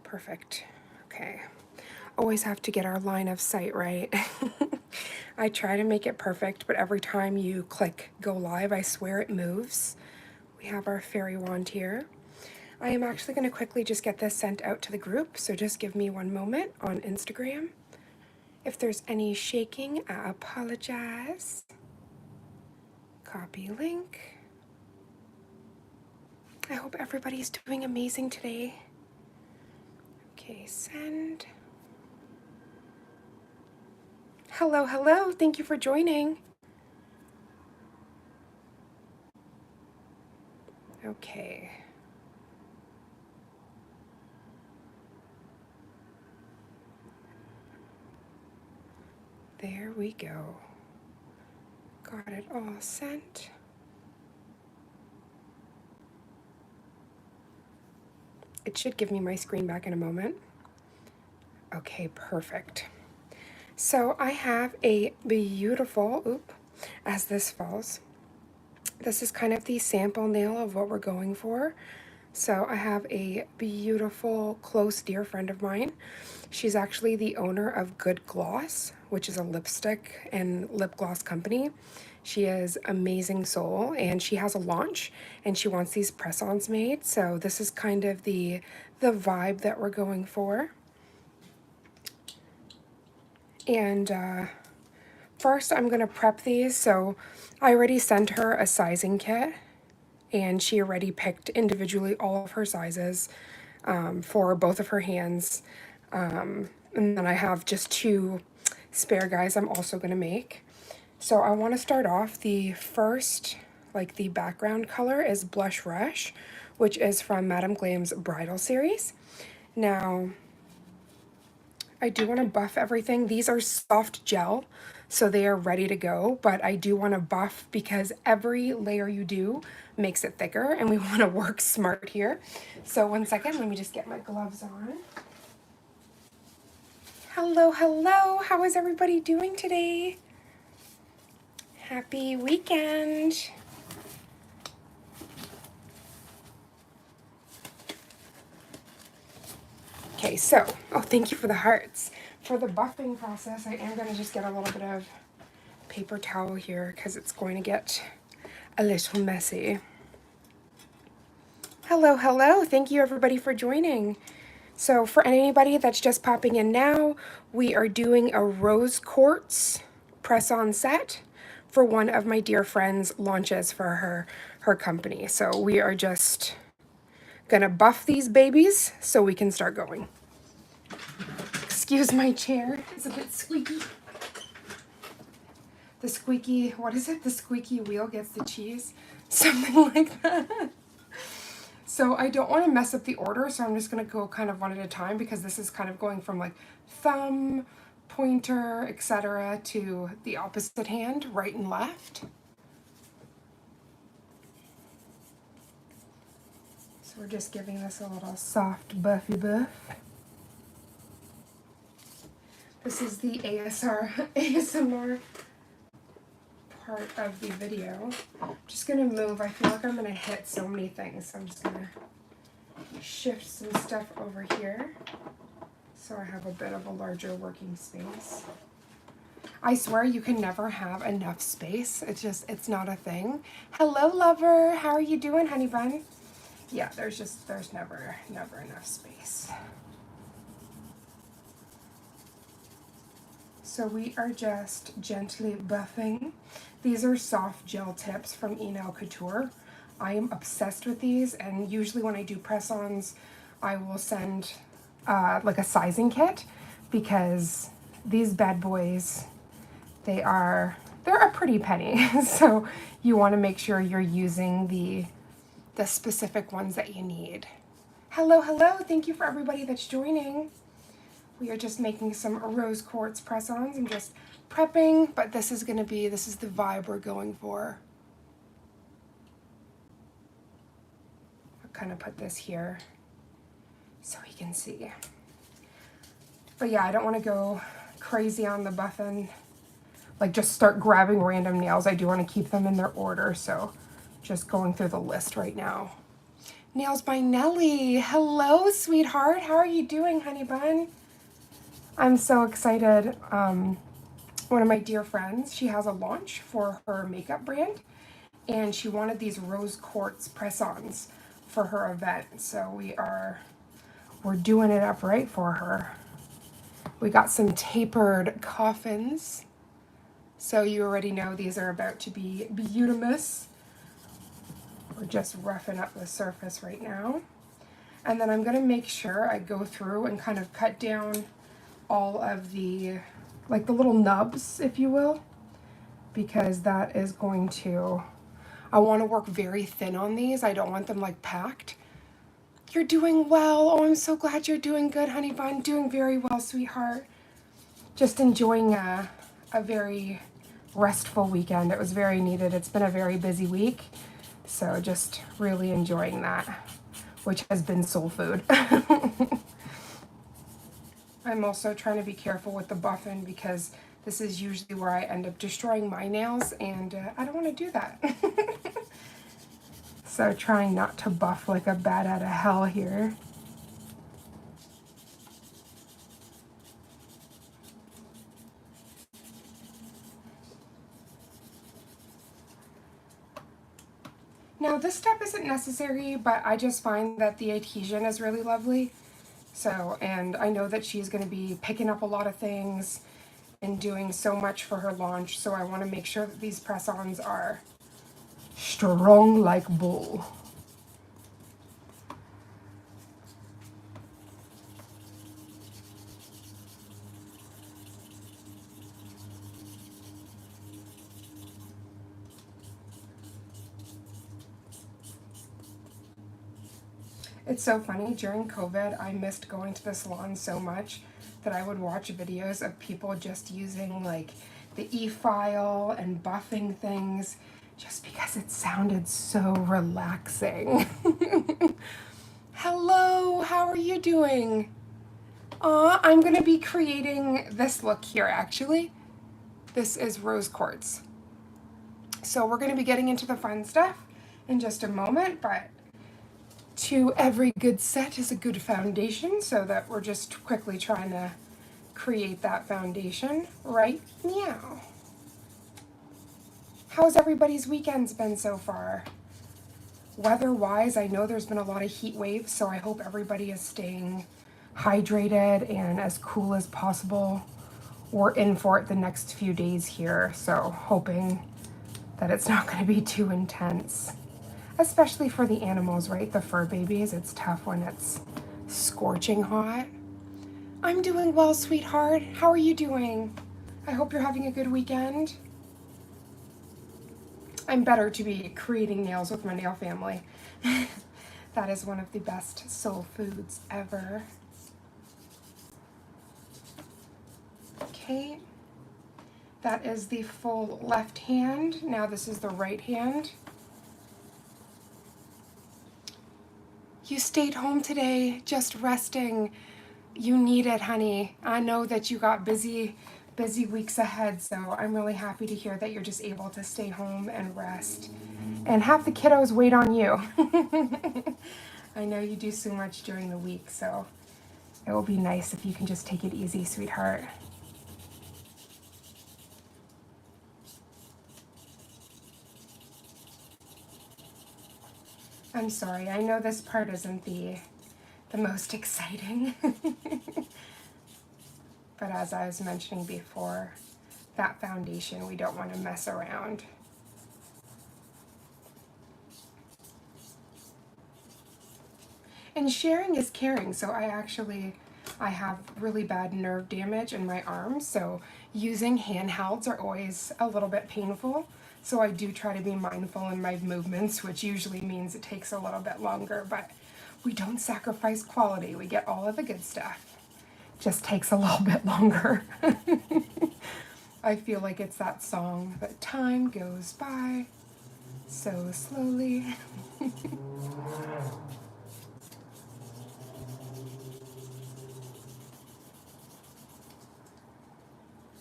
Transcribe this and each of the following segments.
Perfect. Okay. Always have to get our line of sight right. I try to make it perfect, but every time you click go live, I swear it moves. We have our fairy wand here. I am actually going to quickly just get this sent out to the group, so just give me one moment on Instagram. If there's any shaking, I apologize. Copy link. I hope everybody's doing amazing today. Okay, send. Hello, hello. Thank you for joining. Okay. There we go. Got it all sent. It should give me my screen back in a moment. Okay, perfect. So I have a beautiful, as this falls, this is kind of the sample nail of what we're going for. So I have a beautiful, close, dear friend of mine. She's actually the owner of Good Gloss, which is a lipstick and lip gloss company. She is amazing soul, and she has a launch, and she wants these press-ons made. So this is kind of the vibe that we're going for. And first I'm gonna prep these. So I already sent her a sizing kit, and she already picked individually all of her sizes for both of her hands. And then I have just 2 spare guys I'm also gonna make. So I want to start off, the first, like the background color is Blush Rush, which is from Madame Glam's bridal series. Now, I do want to buff everything. These are soft gel, so they are ready to go, but I do want to buff because every layer you do makes it thicker, and we want to work smart here. So one second, let me just get my gloves on. Hello, hello. How is everybody doing today? Happy weekend. Okay, so, thank you for the hearts. For the buffing process, I am going to just get a little bit of paper towel here because it's going to get a little messy. Hello, hello. Thank you everybody for joining. So for anybody that's just popping in now, we are doing a Rose Quartz press-on set for one of my dear friends' launches for her company. So we are just gonna buff these babies so we can start going. Excuse my chair, it's a bit squeaky. The squeaky, what is it? The squeaky wheel gets the cheese? Something like that. So I don't want to mess up the order, so I'm just going to go kind of one at a time because this is kind of going from like thumb, pointer, etc. to the opposite hand, right and left. So we're just giving this a little soft buffy buff. This is the ASMR part of the video. I'm just gonna move. I feel like I'm gonna hit so many things, so I'm just gonna shift some stuff over here so I have a bit of a larger working space. I swear you can never have enough space. It's not a thing. Hello, lover. How are you doing, honey bun? Yeah, there's never enough space. So we are just gently buffing. These are soft gel tips from Enel Couture. I am obsessed with these, and usually when I do press-ons, I will send like a sizing kit because these bad boys, they're a pretty penny. So you want to make sure you're using the specific ones that you need. Hello, hello. Thank you for everybody that's joining. We are just making some rose quartz press-ons. I'm just prepping, but this is the vibe we're going for. I'll kind of put this here so you can see. But yeah, I don't want to go crazy on the buffing, like just start grabbing random nails. I do want to keep them in their order, so just going through the list right now. Nails by Nellie. Hello, sweetheart. How are you doing, honey bun? I'm so excited. One of my dear friends, she has a launch for her makeup brand, and she wanted these rose quartz press-ons for her event. So we're doing it up right for her. We got some tapered coffins. So you already know these are about to be beautimous. We're just roughing up the surface right now. And then I'm gonna make sure I go through and kind of cut down all of the, like the little nubs, if you will, because that is going to, I wanna work very thin on these. I don't want them like packed. You're doing well. Oh, I'm so glad you're doing good, honey bun. Doing very well, sweetheart. Just enjoying a very restful weekend. It was very needed. It's been a very busy week. So just really enjoying that, which has been soul food. I'm also trying to be careful with the buffing because this is usually where I end up destroying my nails, and I don't want to do that. So trying not to buff like a bat out of hell here. Now this step isn't necessary, but I just find that the adhesion is really lovely. So, and I know that she's going to be picking up a lot of things and doing so much for her launch, so I want to make sure that these press-ons are strong like bull. It's so funny, during COVID, I missed going to the salon so much that I would watch videos of people just using like the e-file and buffing things just because it sounded so relaxing. Hello, how are you doing? I'm gonna be creating this look here actually. This is rose quartz. So we're gonna be getting into the fun stuff in just a moment, but to every good set is a good foundation, so that we're just quickly trying to create that foundation right now. How's everybody's weekends been so far? Weather-wise, I know there's been a lot of heat waves, so I hope everybody is staying hydrated and as cool as possible. We're in for it the next few days here, so hoping that it's not going to be too intense. Especially for the animals, right? The fur babies, it's tough when it's scorching hot. I'm doing well, sweetheart. How are you doing? I hope you're having a good weekend. I'm better to be creating nails with my nail family. That is one of the best soul foods ever. Okay. That is the full left hand. Now this is the right hand. You stayed home today, just resting. You need it, honey. I know that you got busy weeks ahead, so I'm really happy to hear that you're just able to stay home and rest. And have the kiddos wait on you. I know you do so much during the week, so it will be nice if you can just take it easy, sweetheart. I'm sorry, I know this part isn't the most exciting. But as I was mentioning before, that foundation, we don't want to mess around. And sharing is caring, so I have really bad nerve damage in my arms, so using handhelds are always a little bit painful. So I do try to be mindful in my movements, which usually means it takes a little bit longer, but we don't sacrifice quality. We get all of the good stuff. Just takes a little bit longer. I feel like it's that song, that time goes by so slowly.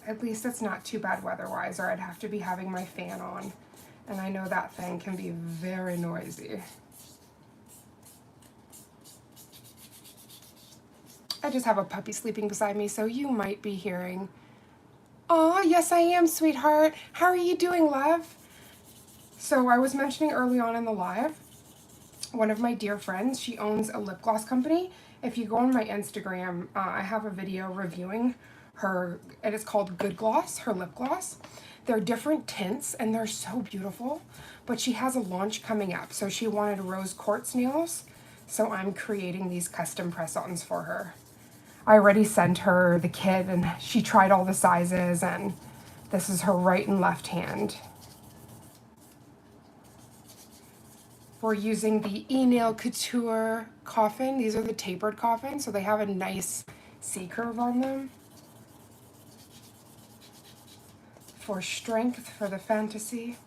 At least it's not too bad weather-wise, or I'd have to be having my fan on. And I know that thing can be very noisy. I just have a puppy sleeping beside me, so you might be hearing. Aw, yes I am, sweetheart. How are you doing, love? So I was mentioning early on in the live, one of my dear friends, she owns a lip gloss company. If you go on my Instagram, I have a video reviewing her, and it's called Good Gloss, her lip gloss. They're different tints and they're so beautiful, but she has a launch coming up. So she wanted rose quartz nails. So I'm creating these custom press-ons for her. I already sent her the kit and she tried all the sizes, and this is her right and left hand. We're using the E-Nail Couture coffin. These are the tapered coffins, so they have a nice C curve on them. For strength, for the fantasy.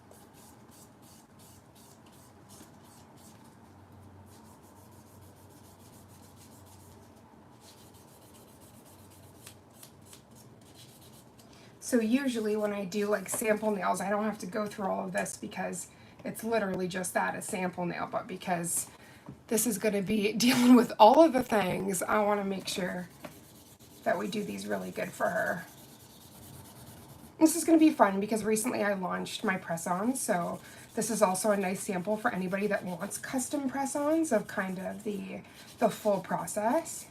So usually when I do like sample nails, I don't have to go through all of this because it's literally just that, a sample nail. But because this is going to be dealing with all of the things, I want to make sure that we do these really good for her. This is going to be fun because recently I launched my press-ons, so this is also a nice sample for anybody that wants custom press-ons of kind of the full process.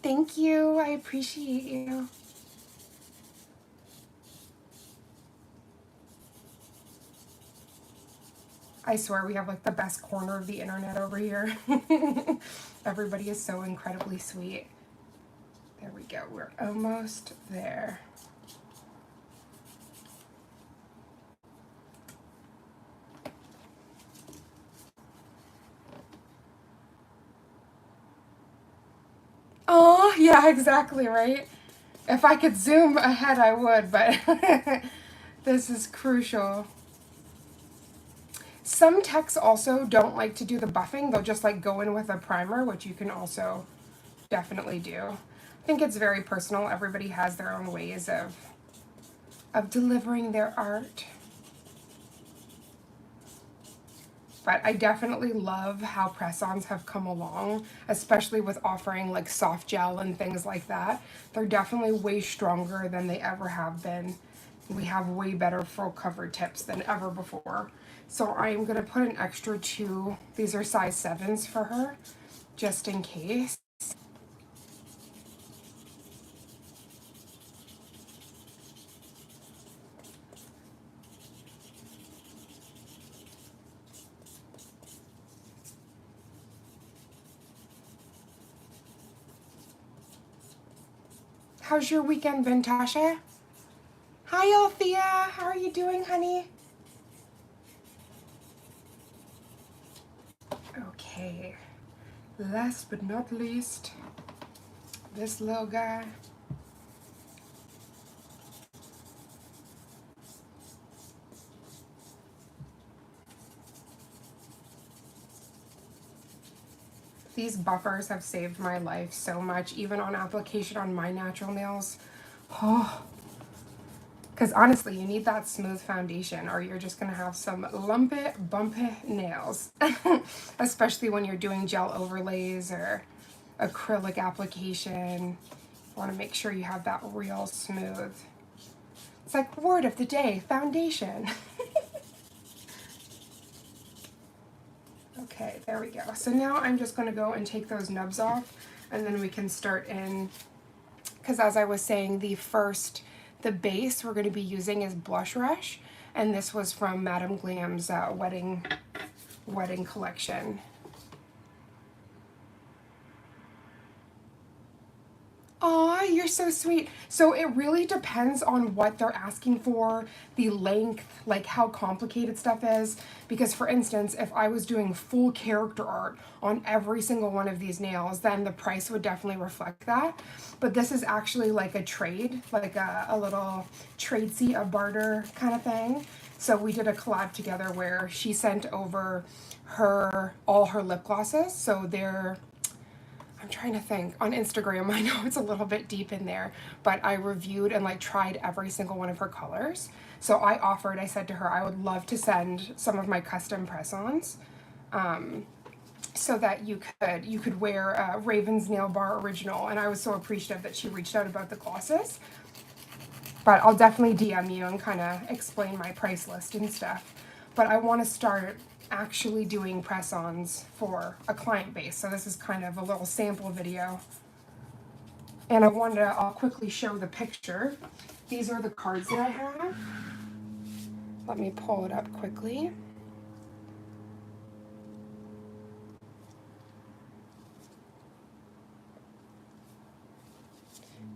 Thank you. I appreciate you. I swear we have like the best corner of the internet over here. Everybody is so incredibly sweet. There we go. We're almost there. Oh, yeah, exactly, right? If I could zoom ahead, I would, but this is crucial. Some techs also don't like to do the buffing. They'll just like go in with a primer, which you can also definitely do. I think it's very personal. Everybody has their own ways of delivering their art. But I definitely love how press-ons have come along, especially with offering like soft gel and things like that. They're definitely way stronger than they ever have been. We have way better full cover tips than ever before. So I'm gonna put an extra 2, these are size 7s for her, just in case. How's your weekend been, Tasha? Hi, Althea. How are you doing, honey? Okay. Last but not least, this little guy. These buffers have saved my life so much, even on application on my natural nails. Oh, because honestly, you need that smooth foundation or you're just going to have some lumpy, bumpy nails, especially when you're doing gel overlays or acrylic application. You want to make sure you have that real smooth. It's like word of the day, foundation. Okay, there we go. So now I'm just going to go and take those nubs off, and then we can start in, because as I was saying, the base we're going to be using is Blush Rush, and this was from Madame Glam's wedding collection. Aw, you're so sweet. So it really depends on what they're asking for, the length, like how complicated stuff is. Because for instance, if I was doing full character art on every single one of these nails, then the price would definitely reflect that. But this is actually like a trade, like a little tradesy, a barter kind of thing. So we did a collab together where she sent over all her lip glosses. So I'm I'm trying to think, on Instagram, I know it's a little bit deep in there, but I reviewed and like tried every single one of her colors. So I said to her, I would love to send some of my custom press-ons, so that you could wear Raven's Nail Bar Original. And I was so appreciative that she reached out about the glosses. But I'll definitely DM you and kind of explain my price list and stuff. But I want to start actually doing press-ons for a client base. So this is kind of a little sample video. And I'll quickly show the picture. These are the cards that I have. Let me pull it up quickly.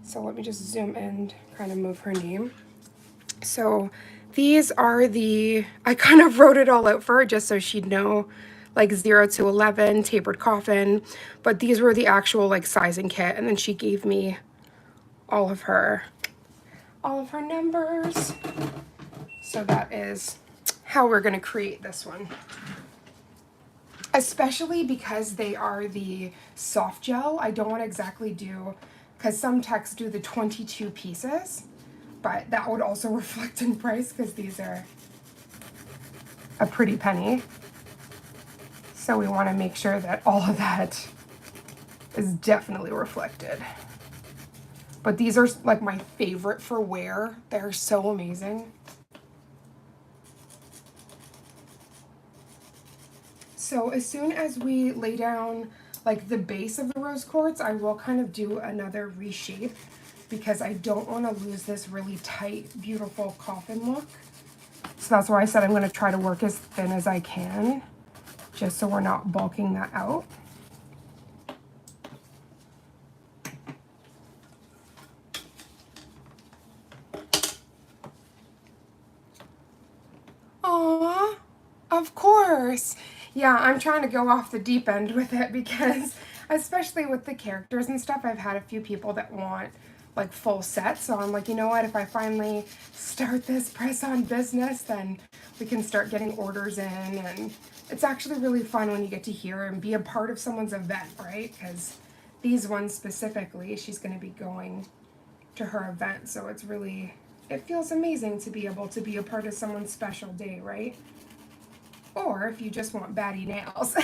So let me just zoom in, kind of move her name. So these are I kind of wrote it all out for her just so she'd know, like 0 to 11, tapered coffin. But these were the actual like sizing kit. And then she gave me all of her numbers. So that is how we're going to create this one. Especially because they are the soft gel. I don't want to exactly do, because some techs do the 22 pieces, but that would also reflect in price because these are a pretty penny. So we want to make sure that all of that is definitely reflected. But these are like my favorite for wear. They're so amazing. So as soon as we lay down like the base of the rose quartz, I will kind of do another reshape because I don't want to lose this really tight, beautiful coffin look. So that's why I said I'm going to try to work as thin as I can, just so we're not bulking that out. Aww, of course. Yeah, I'm trying to go off the deep end with it because, especially with the characters and stuff, I've had a few people that want like full sets. So I'm like, you know what, if I finally start this press-on business, then we can start getting orders in. And it's actually really fun when you get to hear and be a part of someone's event, right? Because these ones specifically, she's going to be going to her event. So it's really, it feels amazing to be able to be a part of someone's special day, right? Or if you just want batty nails,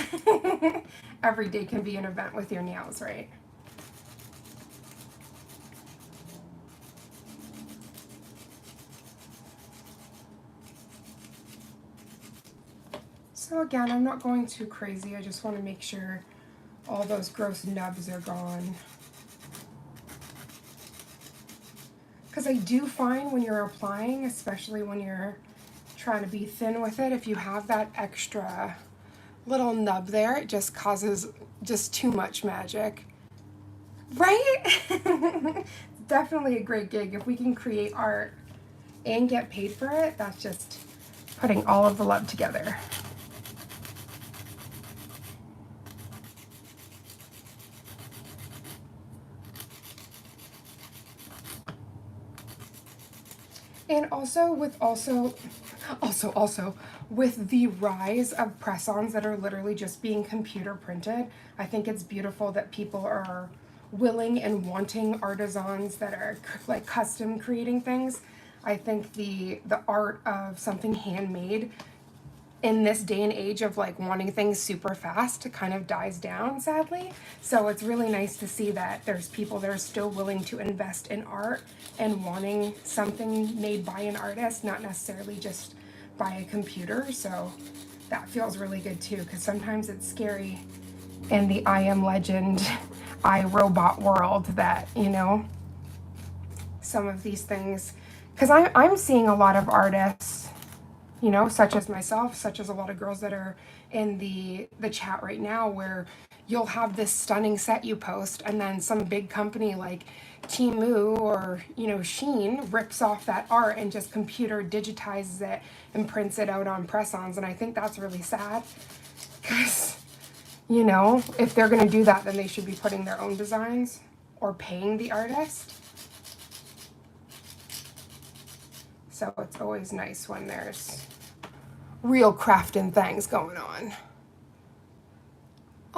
every day can be an event with your nails, right? So again, I'm not going too crazy. I just want to make sure all those gross nubs are gone. Because I do find when you're applying, especially when you're trying to be thin with it, if you have that extra little nub there, it just causes just too much magic. Right? Definitely a great gig. If we can create art and get paid for it, that's just putting all of the love together. And also with the rise of press-ons that are literally just being computer printed, I think it's beautiful that people are willing and wanting artisans that are like custom creating things. I think the art of something handmade in this day and age of like wanting things super fast kind of dies down, sadly. So it's really nice to see that there's people that are still willing to invest in art and wanting something made by an artist, not necessarily just by a computer. So that feels really good too, because sometimes it's scary in the I Am Legend, I Robot world that, you know, some of these things, because I'm seeing a lot of artists, you know, such as myself, such as a lot of girls that are in the chat right now, where you'll have this stunning set you post and then some big company like Temu or, you know, Shein rips off that art and just computer digitizes it and prints it out on press-ons. And I think that's really sad because, you know, if they're going to do that, then they should be putting their own designs or paying the artist. So it's always nice when there's real crafting things going on.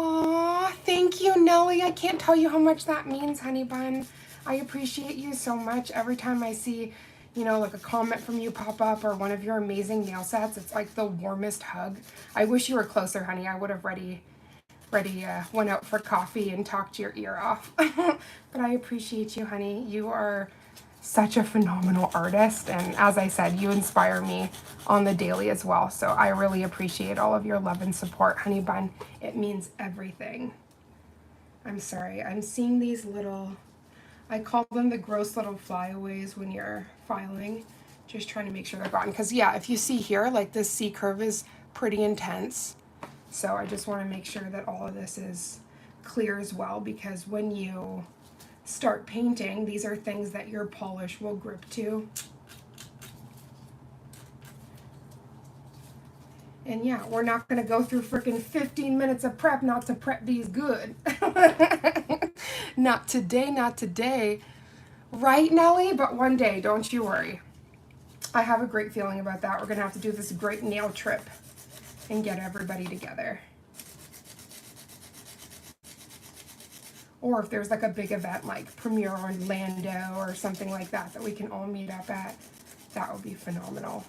Aw, thank you, Nellie. I can't tell you how much that means, honey bun. I appreciate you so much. Every time I see, you know, like a comment from you pop up or one of your amazing nail sets, it's like the warmest hug. I wish you were closer, honey. I would have went out for coffee and talked your ear off. But I appreciate you, honey. You are such a phenomenal artist, and as I said, you inspire me on the daily as well. So I really appreciate all of your love and support, honey bun. It means everything. I'm sorry, I'm seeing these little, I call them the gross little flyaways when you're filing, just trying to make sure they're gone. Because yeah, if you see here, like this C curve is pretty intense, so I just want to make sure that all of this is clear as well, because when you start painting, these are things that your polish will grip to. And yeah, we're not going to go through freaking 15 minutes of prep not to prep these good. Not today, not today. Right, Nellie? But one day, don't you worry. I have a great feeling about that. We're going to have to do this great nail trip and get everybody together. Or if there's like a big event like Premiere Orlando or something like that that we can all meet up at, that would be phenomenal.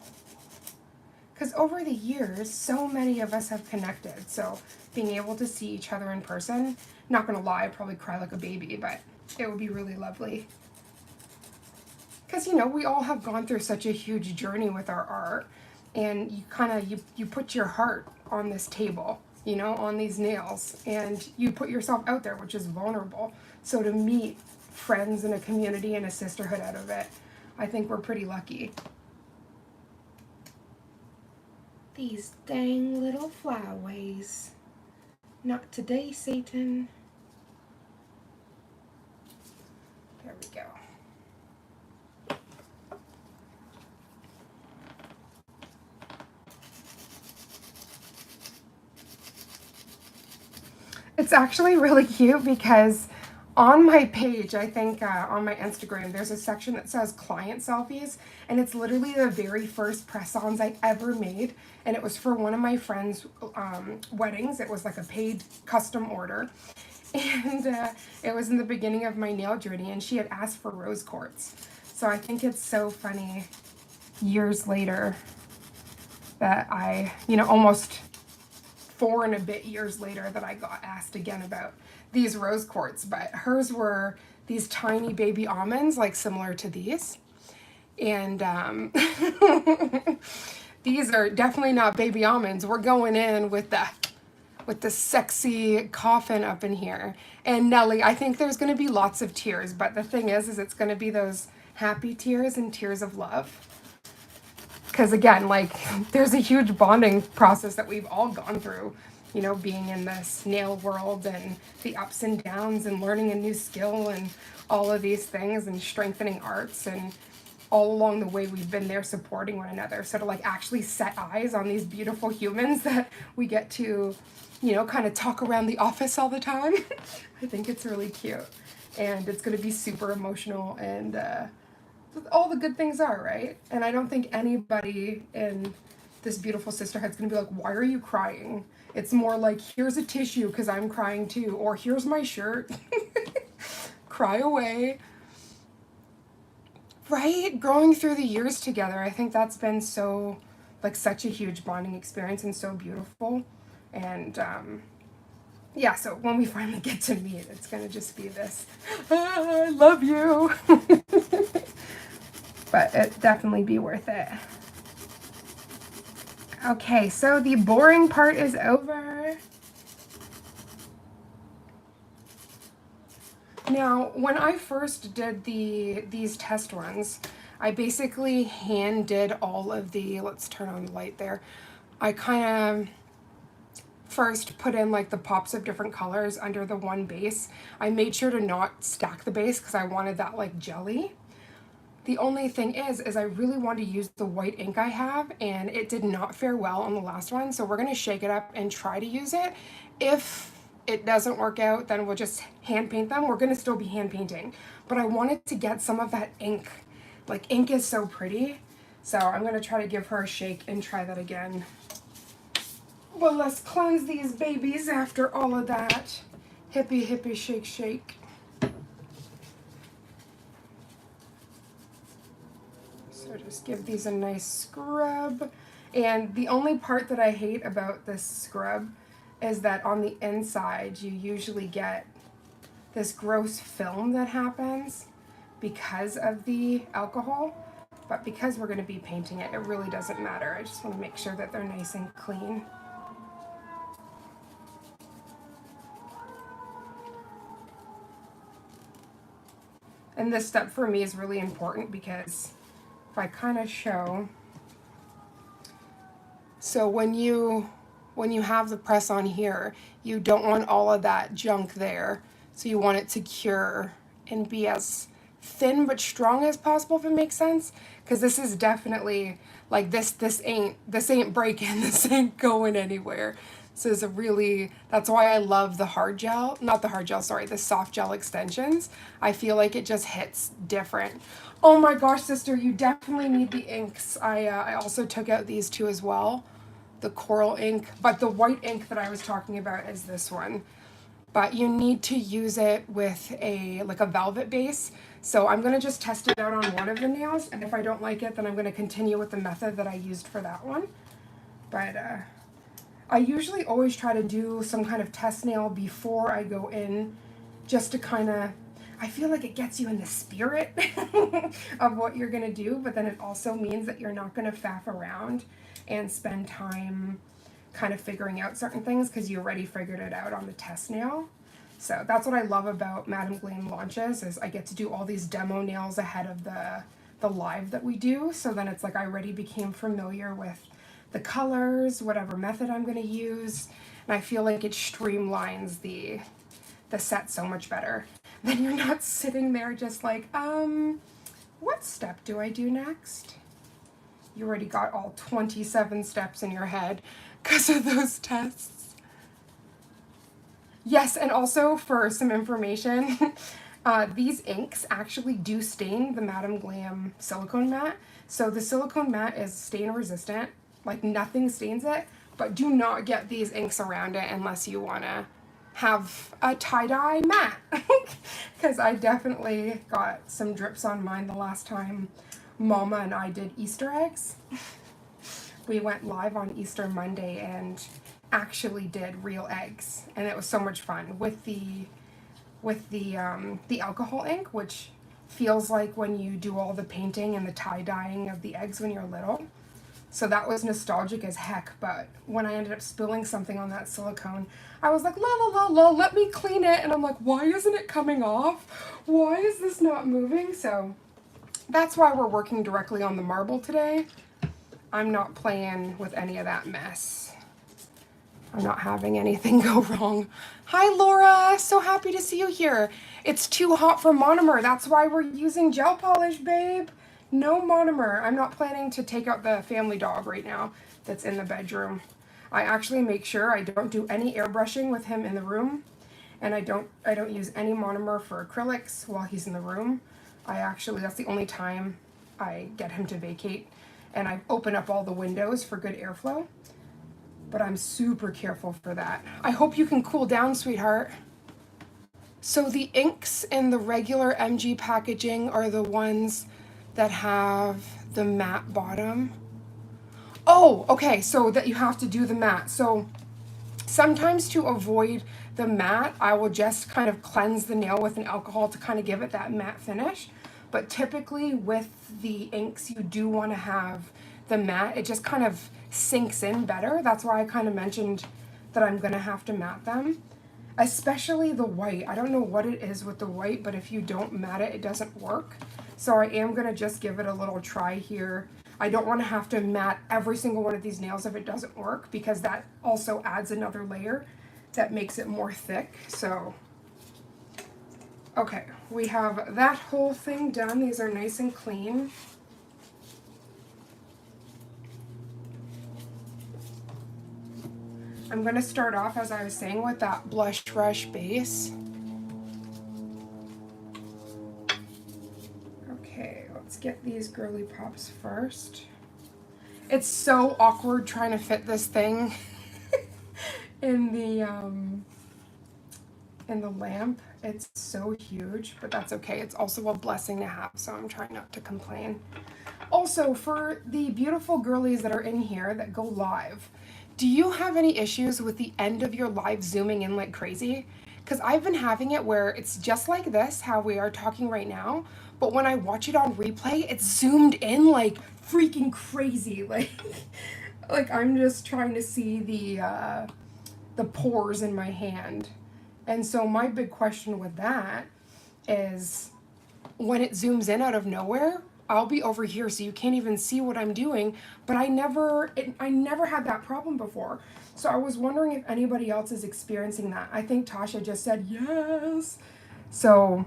Because over the years, so many of us have connected. So being able to see each other in person, not gonna lie, I'd probably cry like a baby, but it would be really lovely. Because, you know, we all have gone through such a huge journey with our art, and you kind of, you put your heart on this table, you know, on these nails, and you put yourself out there, which is vulnerable. So to meet friends and a community and a sisterhood out of it, I think we're pretty lucky. These dang little flyaways. Not today, Satan. There we go. It's actually really cute because on my page, I think on my Instagram, there's a section that says client selfies, and it's literally the very first press-ons I ever made, and it was for one of my friend's weddings. It was like a paid custom order, and it was in the beginning of my nail journey, and she had asked for rose quartz. So I think it's so funny years later that I, you know, almost 4 and a bit years later that I got asked again about these rose quartz, but hers were these tiny baby almonds, like similar to these. And these are definitely not baby almonds. We're going in with the sexy coffin up in here. And Nellie, I think there's going to be lots of tears, but the thing is it's going to be those happy tears and tears of love. Because again, like, there's a huge bonding process that we've all gone through, you know, being in this nail world and the ups and downs and learning a new skill and all of these things and strengthening arts, and all along the way we've been there supporting one another. So to like actually set eyes on these beautiful humans that we get to, you know, kind of talk around the office all the time, I think it's really cute. And it's going to be super emotional, and all the good things are, right? And I don't think anybody in this beautiful sisterhood's gonna be like, why are you crying? It's more like, here's a tissue because I'm crying too, or here's my shirt. Cry away. Right? Growing through the years together, I think that's been so, like, such a huge bonding experience and so beautiful. And yeah, so when we finally get to meet, it's gonna just be this, I love you. But it'd definitely be worth it. Okay, so the boring part is over. Now, when I first did these test ones, I basically hand did all of the, let's turn on the light there. I kind of first put in like the pops of different colors under the one base. I made sure to not stack the base because I wanted that like jelly. The only thing is I really want to use the white ink I have, and it did not fare well on the last one, so we're going to shake it up and try to use it. If it doesn't work out, then we'll just hand paint them. We're going to still be hand painting, but I wanted to get some of that ink. Like, ink is so pretty, so I'm going to try to give her a shake and try that again. Well, let's cleanse these babies after all of that. Hippie, hippie, shake, shake. So just give these a nice scrub. And the only part that I hate about this scrub is that on the inside you usually get this gross film that happens because of the alcohol. But because we're going to be painting it, it really doesn't matter. I just want to make sure that they're nice and clean. And this step for me is really important because if I kind of show, so when you have the press on here, you don't want all of that junk there. So you want it to cure and be as thin but strong as possible, if it makes sense. Because this is definitely like this ain't breaking, this ain't going anywhere. So it's a really, that's why I love the hard gel, not the hard gel, sorry, the soft gel extensions. I feel like it just hits different. Oh my gosh, sister, you definitely need the inks. I also took out these two as well, the coral ink, but the white ink that I was talking about is this one. But you need to use it with a velvet base. So I'm gonna just test it out on one of the nails, and if I don't like it, then I'm gonna continue with the method that I used for that one. But I usually always try to do some kind of test nail before I go in, just to kind of, I feel like it gets you in the spirit of what you're gonna do, but then it also means that you're not gonna faff around and spend time kind of figuring out certain things because you already figured it out on the test nail. So that's what I love about Madame Glam launches, is I get to do all these demo nails ahead of the live that we do. So then it's like I already became familiar with the colors, whatever method I'm going to use, and I feel like it streamlines the set so much better. Then you're not sitting there just like, what step do I do next? You already got all 27 steps in your head because of those tests. Yes, and also for some information, these inks actually do stain the Madame Glam silicone mat. So the silicone mat is stain resistant, like nothing stains it, but do not get these inks around it unless you want to have a tie-dye mat. Because I definitely got some drips on mine the last time Mama and I did Easter eggs. We went live on Easter Monday and actually did real eggs, and it was so much fun with the alcohol ink, which feels like when you do all the painting and the tie-dyeing of the eggs when you're little. So that was nostalgic as heck, but when I ended up spilling something on that silicone, I was like, la la la la, let me clean it, and I'm like, why isn't it coming off? Why is this not moving? So that's why we're working directly on the marble today. I'm not playing with any of that mess. I'm not having anything go wrong. Hi, Laura. So happy to see you here. It's too hot for monomer. That's why we're using gel polish, babe. No monomer. I'm not planning to take out the family dog right now that's in the bedroom. I actually make sure I don't do any airbrushing with him in the room, and I don't use any monomer for acrylics while he's in the room. That's the only time I get him to vacate, and I open up all the windows for good airflow. But I'm super careful for that. I hope you can cool down, sweetheart. So the inks in the regular MG packaging are the ones that have the matte bottom. Oh, okay, so that you have to do the matte. So sometimes to avoid the matte, I will just kind of cleanse the nail with an alcohol to kind of give it that matte finish. But typically with the inks, you do want to have the matte. It just kind of sinks in better. That's why I kind of mentioned that I'm going to have to matte them. Especially the white. I don't know what it is with the white, but if you don't matte it, it doesn't work. So I am going to just give it a little try here. I don't want to have to matte every single one of these nails if it doesn't work, because that also adds another layer that makes it more thick. So, okay, we have that whole thing done. These are nice and clean. I'm going to start off, as I was saying, with that Blush Rush base. Okay, let's get these girly pops first. It's so awkward trying to fit this thing in the lamp. It's so huge, but that's okay. It's also a blessing to have, so I'm trying not to complain. Also, for the beautiful girlies that are in here that go live, do you have any issues with the end of your live zooming in like crazy? Because I've been having it where it's just like this, how we are talking right now, but when I watch it on replay, it's zoomed in like freaking crazy. Like I'm just trying to see the pores in my hand. And so my big question with that is, when it zooms in out of nowhere, I'll be over here so you can't even see what I'm doing, but I never had that problem before. So I was wondering if anybody else is experiencing that. I think Tasha just said yes. So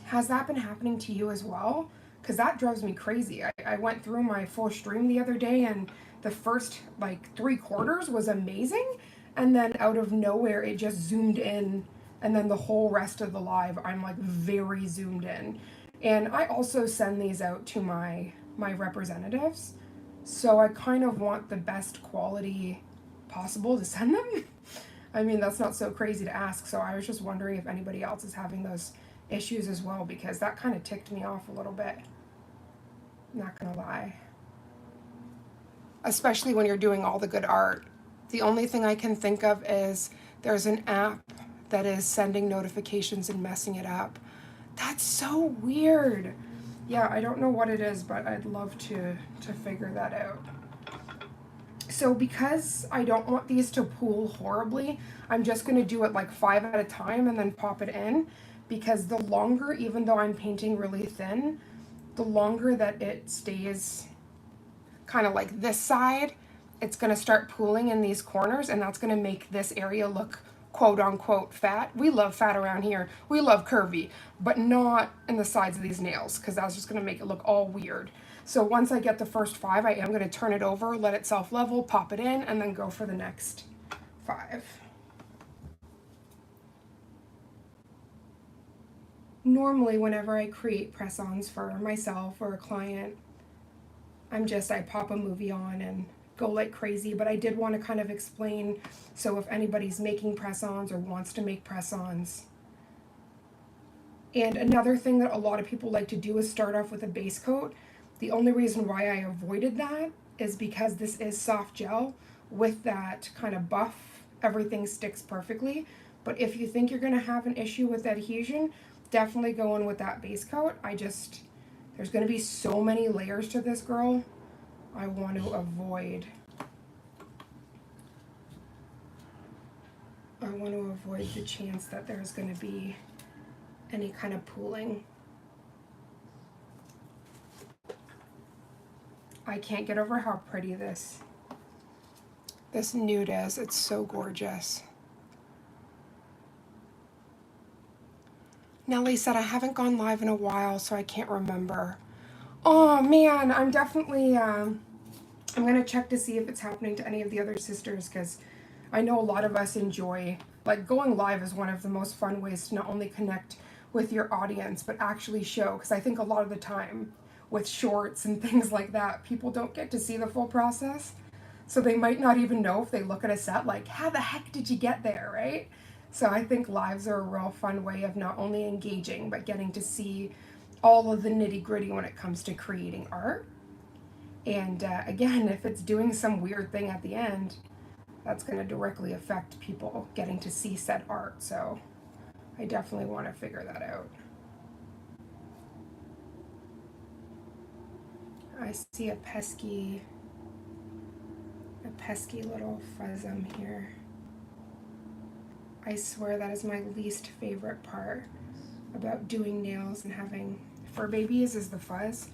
has that been happening to you as well? Because that drives me crazy. I went through my full stream the other day, and the first like 3/4 was amazing, and then out of nowhere it just zoomed in, and then the whole rest of the live I'm like very zoomed in. And I also send these out to my representatives, so I kind of want the best quality possible to send them. I mean, that's not so crazy to ask, so I was just wondering if anybody else is having those issues as well, because that kind of ticked me off a little bit. Not gonna lie. Especially when you're doing all the good art. The only thing I can think of is there's an app that is sending notifications and messing it up. That's so weird. Yeah, I don't know what it is, but I'd love to figure that out. So because I don't want these to pool horribly, I'm just going to do it like 5 at a time and then pop it in, because the longer, even though I'm painting really thin, the longer that it stays kind of like this side, it's going to start pooling in these corners, and that's going to make this area look quote unquote fat. We love fat around here. We love curvy, but not in the sides of these nails, because that's just going to make it look all weird. So once I get the first 5, I am going to turn it over, let it self-level, pop it in, and then go for the next 5. Normally, whenever I create press-ons for myself or a client, I pop a movie on and go like crazy, but I did want to kind of explain, so if anybody's making press-ons or wants to make press-ons. And another thing that a lot of people like to do is start off with a base coat. The only reason why I avoided that is because this is soft gel. With that kind of buff, everything sticks perfectly. But if you think you're going to have an issue with adhesion, definitely go in with that base coat. There's going to be so many layers to this girl. I want to avoid the chance that there's going to be any kind of pooling. I can't get over how pretty this nude is. It's so gorgeous. Nellie said, I haven't gone live in a while, so I can't remember. Oh man, I'm definitely, I'm gonna check to see if it's happening to any of the other sisters, because I know a lot of us enjoy, like, going live is one of the most fun ways to not only connect with your audience, but actually show, because I think a lot of the time with shorts and things like that, people don't get to see the full process. So they might not even know if they look at a set, like, how the heck did you get there, right? So I think lives are a real fun way of not only engaging, but getting to see all of the nitty gritty when it comes to creating art. And again, if it's doing some weird thing at the end, that's going to directly affect people getting to see said art. So I definitely want to figure that out. I see a pesky little fuzzum here. I swear that is my least favorite part about doing nails and having fur babies is the fuzz,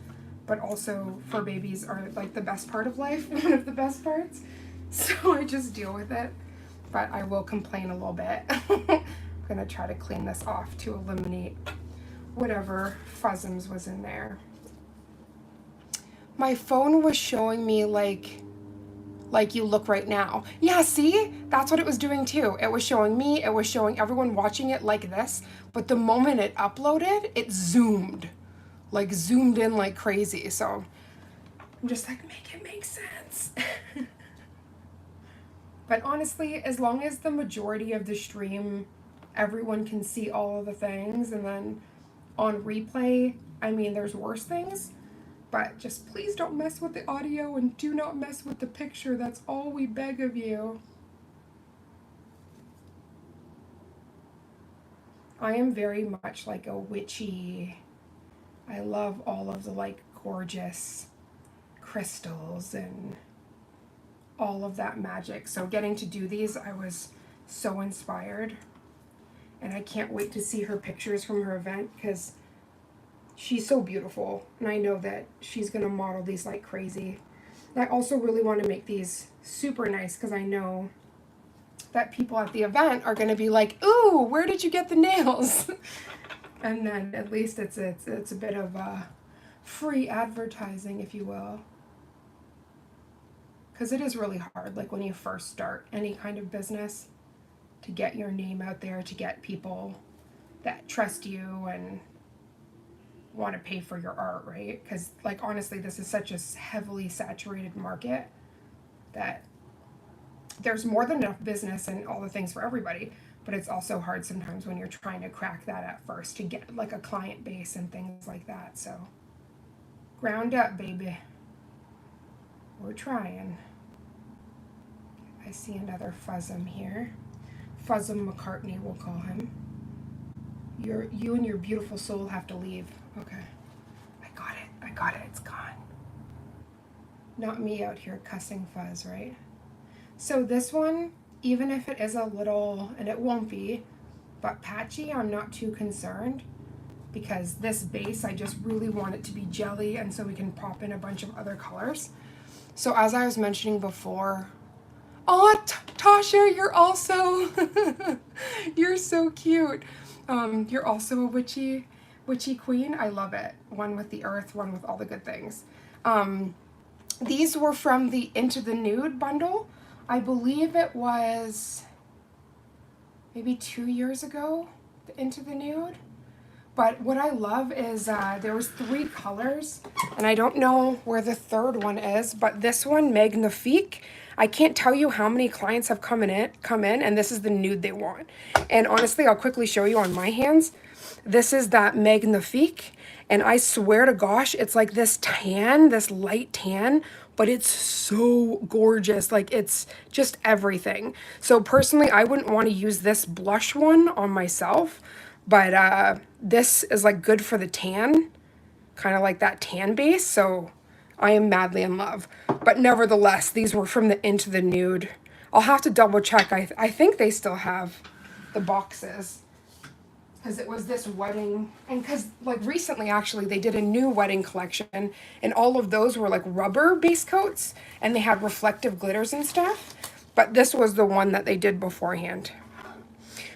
but also fur babies are like the best part of life, one of the best parts. So I just deal with it, but I will complain a little bit. I'm gonna try to clean this off to eliminate whatever fuzzums was in there. My phone was showing me like you look right now. Yeah, see? That's what it was doing too. It was showing me, it was showing everyone watching it like this, but the moment it uploaded, it zoomed in like crazy. So I'm just like, make it make sense. But honestly, as long as the majority of the stream, everyone can see all of the things, and then on replay, I mean, there's worse things, but just please don't mess with the audio and do not mess with the picture. That's all we beg of you. I am very much like a witchy. I love all of the like gorgeous crystals and all of that magic. So getting to do these, I was so inspired. And I can't wait to see her pictures from her event because she's so beautiful. And I know that she's going to model these like crazy. And I also really want to make these super nice because I know that people at the event are going to be like, ooh, where did you get the nails? And then at least it's a bit of free advertising, if you will. Because it is really hard, like when you first start any kind of business, to get your name out there, to get people that trust you and want to pay for your art, right? Because, like, honestly, this is such a heavily saturated market that there's more than enough business and all the things for everybody, but it's also hard sometimes when you're trying to crack that at first to get, like, a client base and things like that. So, ground up, baby. We're trying. I see another Fuzzum here. Fuzzum McCartney, we'll call him. You and your beautiful soul have to leave. Okay. I got it, it's gone. Not me out here cussing Fuzz, right? So this one, even if it is a little, and it won't be, but patchy, I'm not too concerned because this base, I just really want it to be jelly, and so we can pop in a bunch of other colors. So as I was mentioning before, oh, Tasha, you're also, you're so cute. You're also a witchy queen. I love it. One with the earth, one with all the good things. These were from the Into the Nude bundle. I believe it was maybe 2 years ago, the Into the Nude. But what I love is there was 3 colors, and I don't know where the third one is, but this one, Magnifique, I can't tell you how many clients have come in, and this is the nude they want. And honestly, I'll quickly show you on my hands. This is that Magnifique, and I swear to gosh, it's like this tan, this light tan, but it's so gorgeous. Like, it's just everything. So personally, I wouldn't want to use this blush one on myself, but this is like good for the tan, kind of like that tan base. So I am madly in love. But nevertheless, these were from the Into the Nude. I'll have to double check. I think they still have the boxes. Because it was this wedding, and because like recently actually they did a new wedding collection, and all of those were like rubber base coats, and they had reflective glitters and stuff. But this was the one that they did beforehand.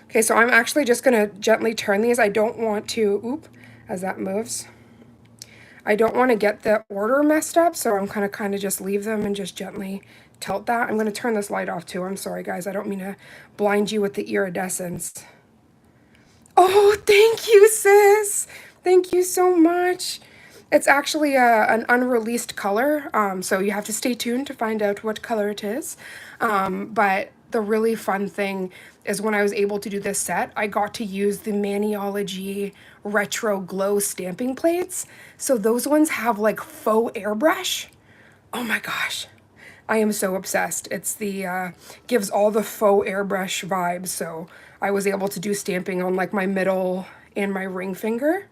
Okay, so I'm actually just gonna gently turn these. I don't want to, oop, as that moves. I don't want to get the order messed up, so I'm gonna kind of just leave them and just gently tilt that. I'm gonna turn this light off too. I'm sorry guys, I don't mean to blind you with the iridescence. Oh, thank you, sis. Thank you so much. It's actually an unreleased color, so you have to stay tuned to find out what color it is. But the really fun thing is when I was able to do this set, I got to use the Maniology Retro Glow stamping plates. So those ones have like faux airbrush. Oh my gosh. I am so obsessed. It's the, gives all the faux airbrush vibes. So I was able to do stamping on like my middle and my ring finger.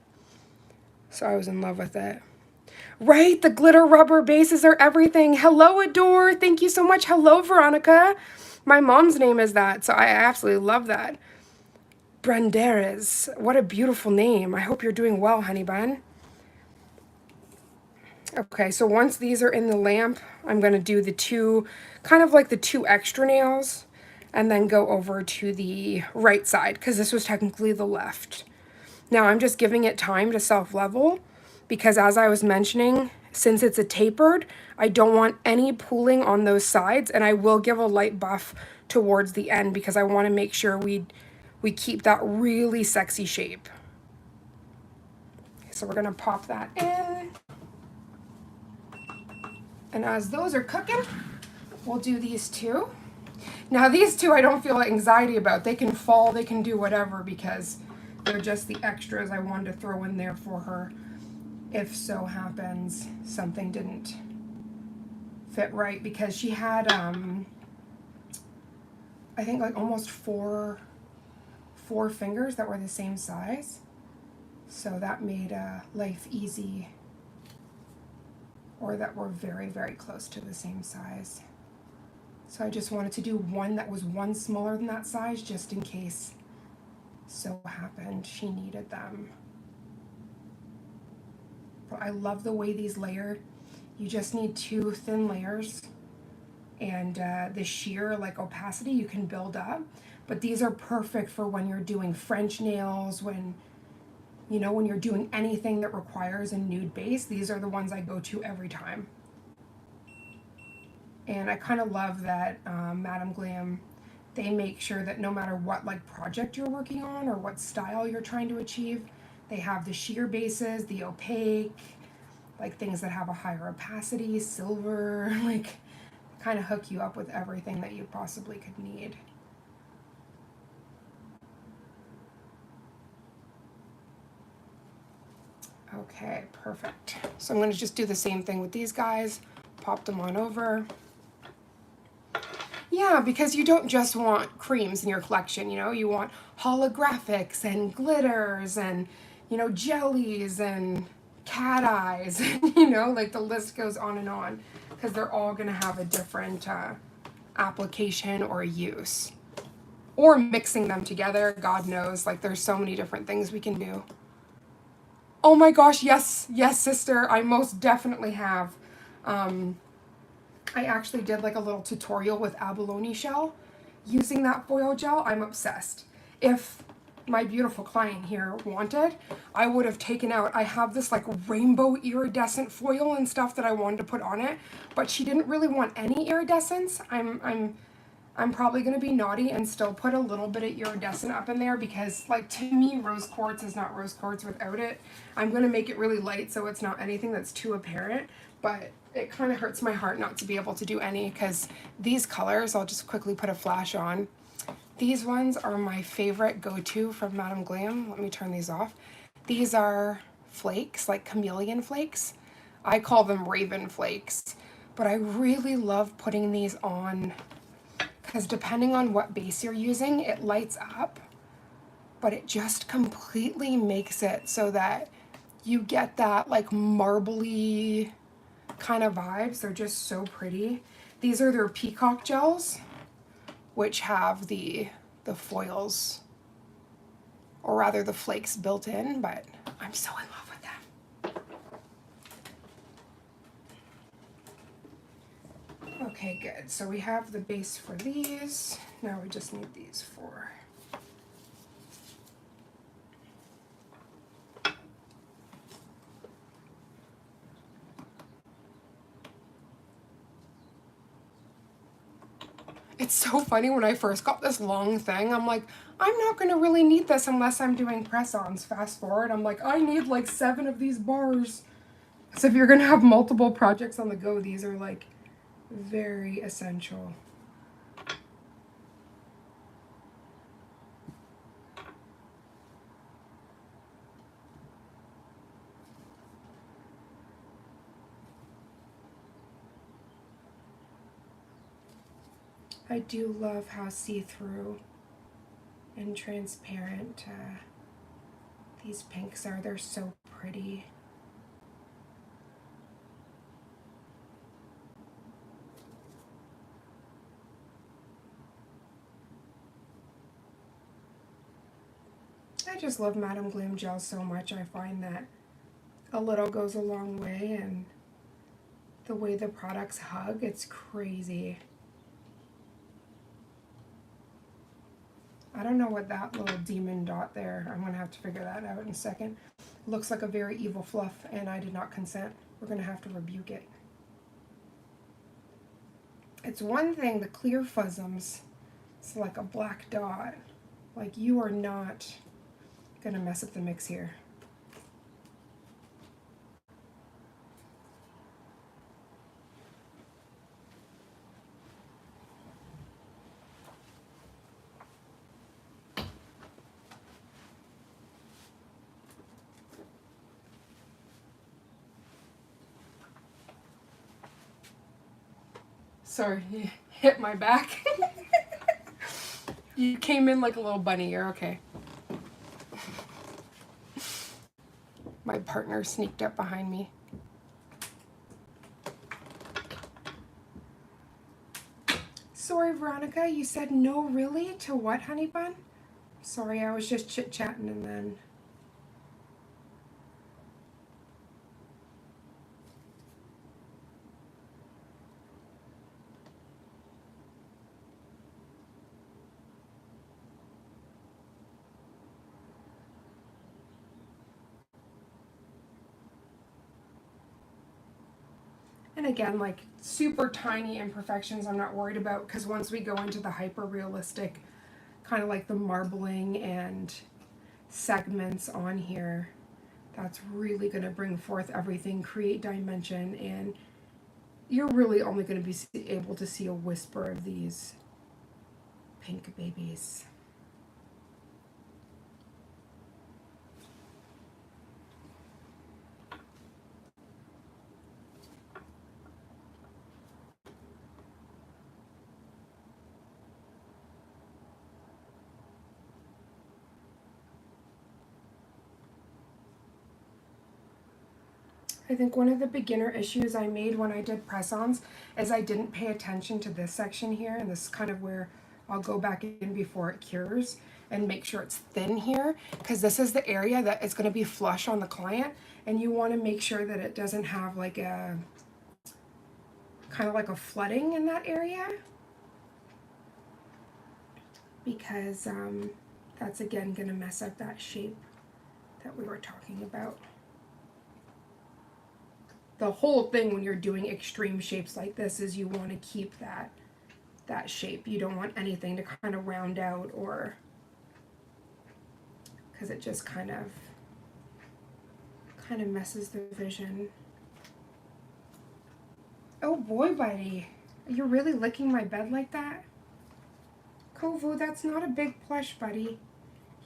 So I was in love with it. Right, the glitter rubber bases are everything. Hello, Adore. Thank you so much. Hello, Veronica. My mom's name is that, so I absolutely love that. Branderes. What a beautiful name. I hope you're doing well, honey bun. Okay, so once these are in the lamp, I'm going to do the 2, kind of like the 2 extra nails, and then go over to the right side, because this was technically the left. Now I'm just giving it time to self-level, because as I was mentioning, since it's a tapered, I don't want any pooling on those sides, and I will give a light buff towards the end, because I want to make sure we keep that really sexy shape. So we're going to pop that in. And as those are cooking, we'll do these 2. Now these two I don't feel anxiety about. They can fall, they can do whatever because they're just the extras I wanted to throw in there for her if so happens something didn't fit right, because she had I think like almost four fingers that were the same size, so that made life easy, or that were very, very close to the same size. So I just wanted to do one that was one smaller than that size, just in case so happened she needed them. But I love the way these layer. You just need 2 thin layers, and the sheer like opacity you can build up. But these are perfect for when you're doing French nails, when when you're doing anything that requires a nude base. These are the ones I go to every time. And I kind of love that Madame Glam, they make sure that no matter what like project you're working on or what style you're trying to achieve, they have the sheer bases, the opaque, like things that have a higher opacity, silver, like kind of hook you up with everything that you possibly could need. Okay, perfect. So I'm going to just do the same thing with these guys, pop them on over. Yeah, because you don't just want creams in your collection, you want holographics and glitters and, jellies and cat eyes, like the list goes on, because they're all going to have a different application or use. Or mixing them together, God knows, like there's so many different things we can do. Oh my gosh, yes, sister, I most definitely have. I actually did like a little tutorial with abalone shell. Using that foil gel, I'm obsessed. If my beautiful client here wanted, I would have taken out, I have this like rainbow iridescent foil and stuff that I wanted to put on it, but she didn't really want any iridescence. I'm probably going to be naughty and still put a little bit of iridescent up in there, because like to me rose quartz is not rose quartz without it. I'm going to make it really light so it's not anything that's too apparent, but it kind of hurts my heart not to be able to do any, because these colors, I'll just quickly put a flash on. These ones are my favorite go-to from Madame Glam. Let me turn these off. These are flakes, like chameleon flakes. I call them raven flakes, but I really love putting these on, because depending on what base you're using, it lights up, but it just completely makes it so that you get that like marbly kind of vibes. They're just so pretty. These are their peacock gels, which have the foils, or rather the flakes built in, but I'm so in love with them. Okay, good. So we have the base for these. Now we just need these for It's so funny, when I first got this long thing, I'm like, I'm not going to really need this unless I'm doing press-ons. Fast forward, I'm like, I need like 7 of these bars. So if you're going to have multiple projects on the go, these are like very essential. I do love how see-through and transparent these pinks are. They're so pretty. I just love Madame Glam gel so much. I find that a little goes a long way, and the way the products hug, it's crazy. I don't know what that little demon dot there, I'm going to have to figure that out in a second. It looks like a very evil fluff, and I did not consent. We're going to have to rebuke it. It's one thing, the clear fuzzums, it's like a black dot. Like, you are not going to mess up the mix here. Sorry, you hit my back. You came in like a little bunny. You're okay. My partner sneaked up behind me. Sorry, Veronica, you said no really to what, honey bun? Sorry, I was just chit-chatting and then... And again, like super tiny imperfections I'm not worried about, because once we go into the hyper realistic, kind of like the marbling and segments on here, that's really going to bring forth everything, create dimension, and you're really only going to be able to see a whisper of these pink babies. I think one of the beginner issues I made when I did press-ons is I didn't pay attention to this section here, and this is kind of where I'll go back in before it cures and make sure it's thin here, because this is the area that is going to be flush on the client, and you want to make sure that it doesn't have like a kind of like a flooding in that area, because that's again going to mess up that shape that we were talking about. The whole thing when you're doing extreme shapes like this is you want to keep that shape. You don't want anything to kind of round out, or because it just kind of messes the vision. Oh boy, buddy, you're really licking my bed like that? Kovu, that's not a big plush, buddy.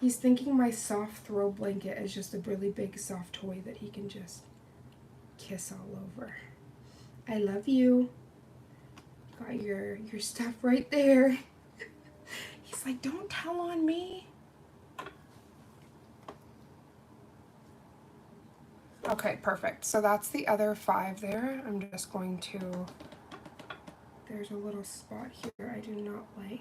He's thinking my soft throw blanket is just a really big soft toy that he can just kiss all over. I love you. Got your stuff right there. He's like, don't tell on me. Okay, perfect. So that's the other 5 there. I'm just going to, there's a little spot here I do not like.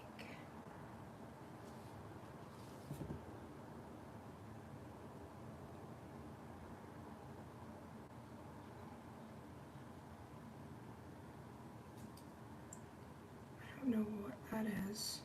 I don't know what that is.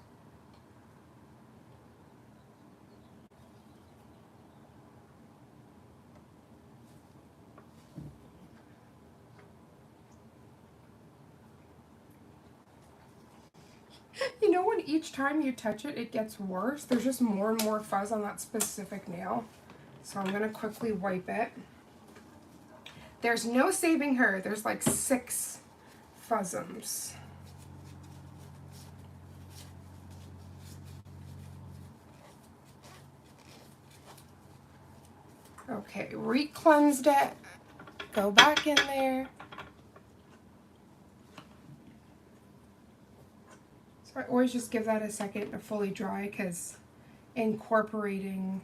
You know when each time you touch it, it gets worse? There's just more and more fuzz on that specific nail. So I'm going to quickly wipe it. There's no saving her. There's like 6 fuzzums. Okay, re-cleansed it. Go back in there. So I always just give that a second to fully dry, because incorporating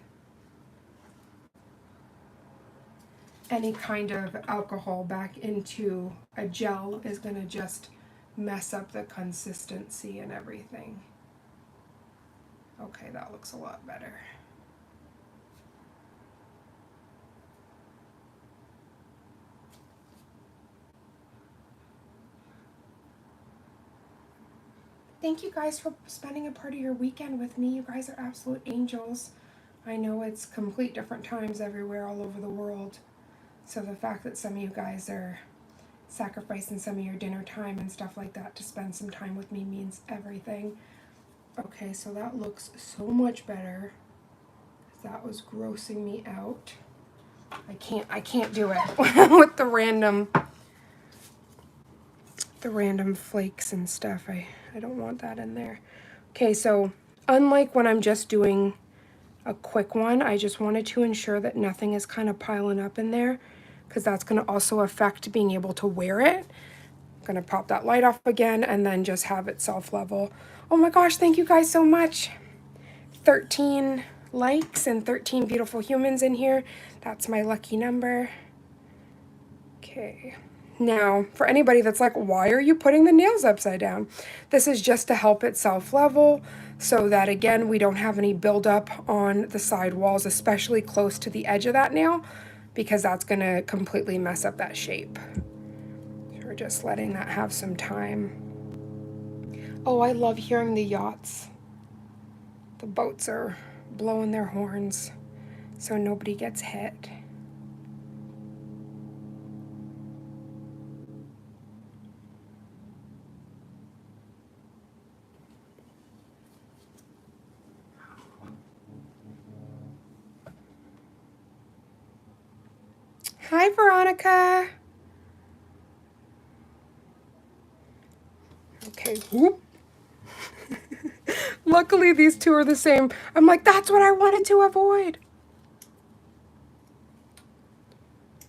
any kind of alcohol back into a gel is going to just mess up the consistency and everything. Okay, that looks a lot better. Thank you guys for spending a part of your weekend with me. You guys are absolute angels. I know it's complete different times everywhere all over the world. So the fact that some of you guys are sacrificing some of your dinner time and stuff like that to spend some time with me means everything. Okay, so that looks so much better. That was grossing me out. I can't do it with the random flakes and stuff. I don't want that in there. Okay, so unlike when I'm just doing a quick one, I just wanted to ensure that nothing is kind of piling up in there, because that's going to also affect being able to wear it. I'm Gonna pop that light off again and then just have it self-level. Oh my gosh, thank you guys so much. 13 likes and 13 beautiful humans in here. That's my lucky number. Okay. Now, for anybody that's like, why are you putting the nails upside down? This is just to help it self-level so that, again, we don't have any buildup on the side walls, especially close to the edge of that nail, because that's going to completely mess up that shape. So we're just letting that have some time. Oh, I love hearing the yachts. The boats are blowing their horns so nobody gets hit. Hi, Veronica. Okay, whoop. Luckily, these two are the same. I'm like, that's what I wanted to avoid.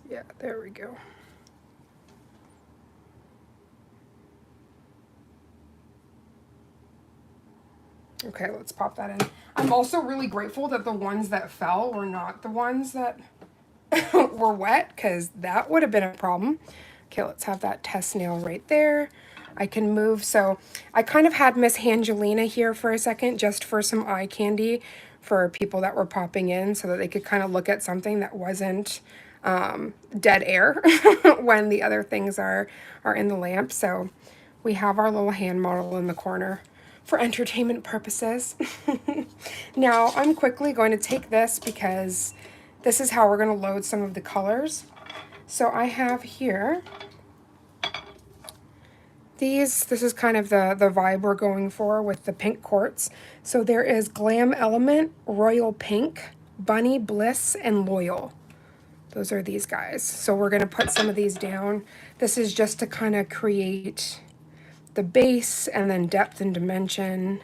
Yeah, there we go. Okay, let's pop that in. I'm also really grateful that the ones that fell were not the ones that were wet, because that would have been a problem. Okay, let's have that test nail right there. I can move. So I kind of had Miss Angelina here for a second just for some eye candy for people that were popping in so that they could kind of look at something that wasn't dead air when the other things are in the lamp. So we have our little hand model in the corner for entertainment purposes. Now I'm quickly going to take this because this is how we're going to load some of the colors. So I have here these, this is kind of the vibe we're going for with the pink quartz. So there is Glam Element, Royal Pink, Bunny Bliss, and Loyal. Those are these guys. So we're going to put some of these down. This is just to kind of create the base and then depth and dimension.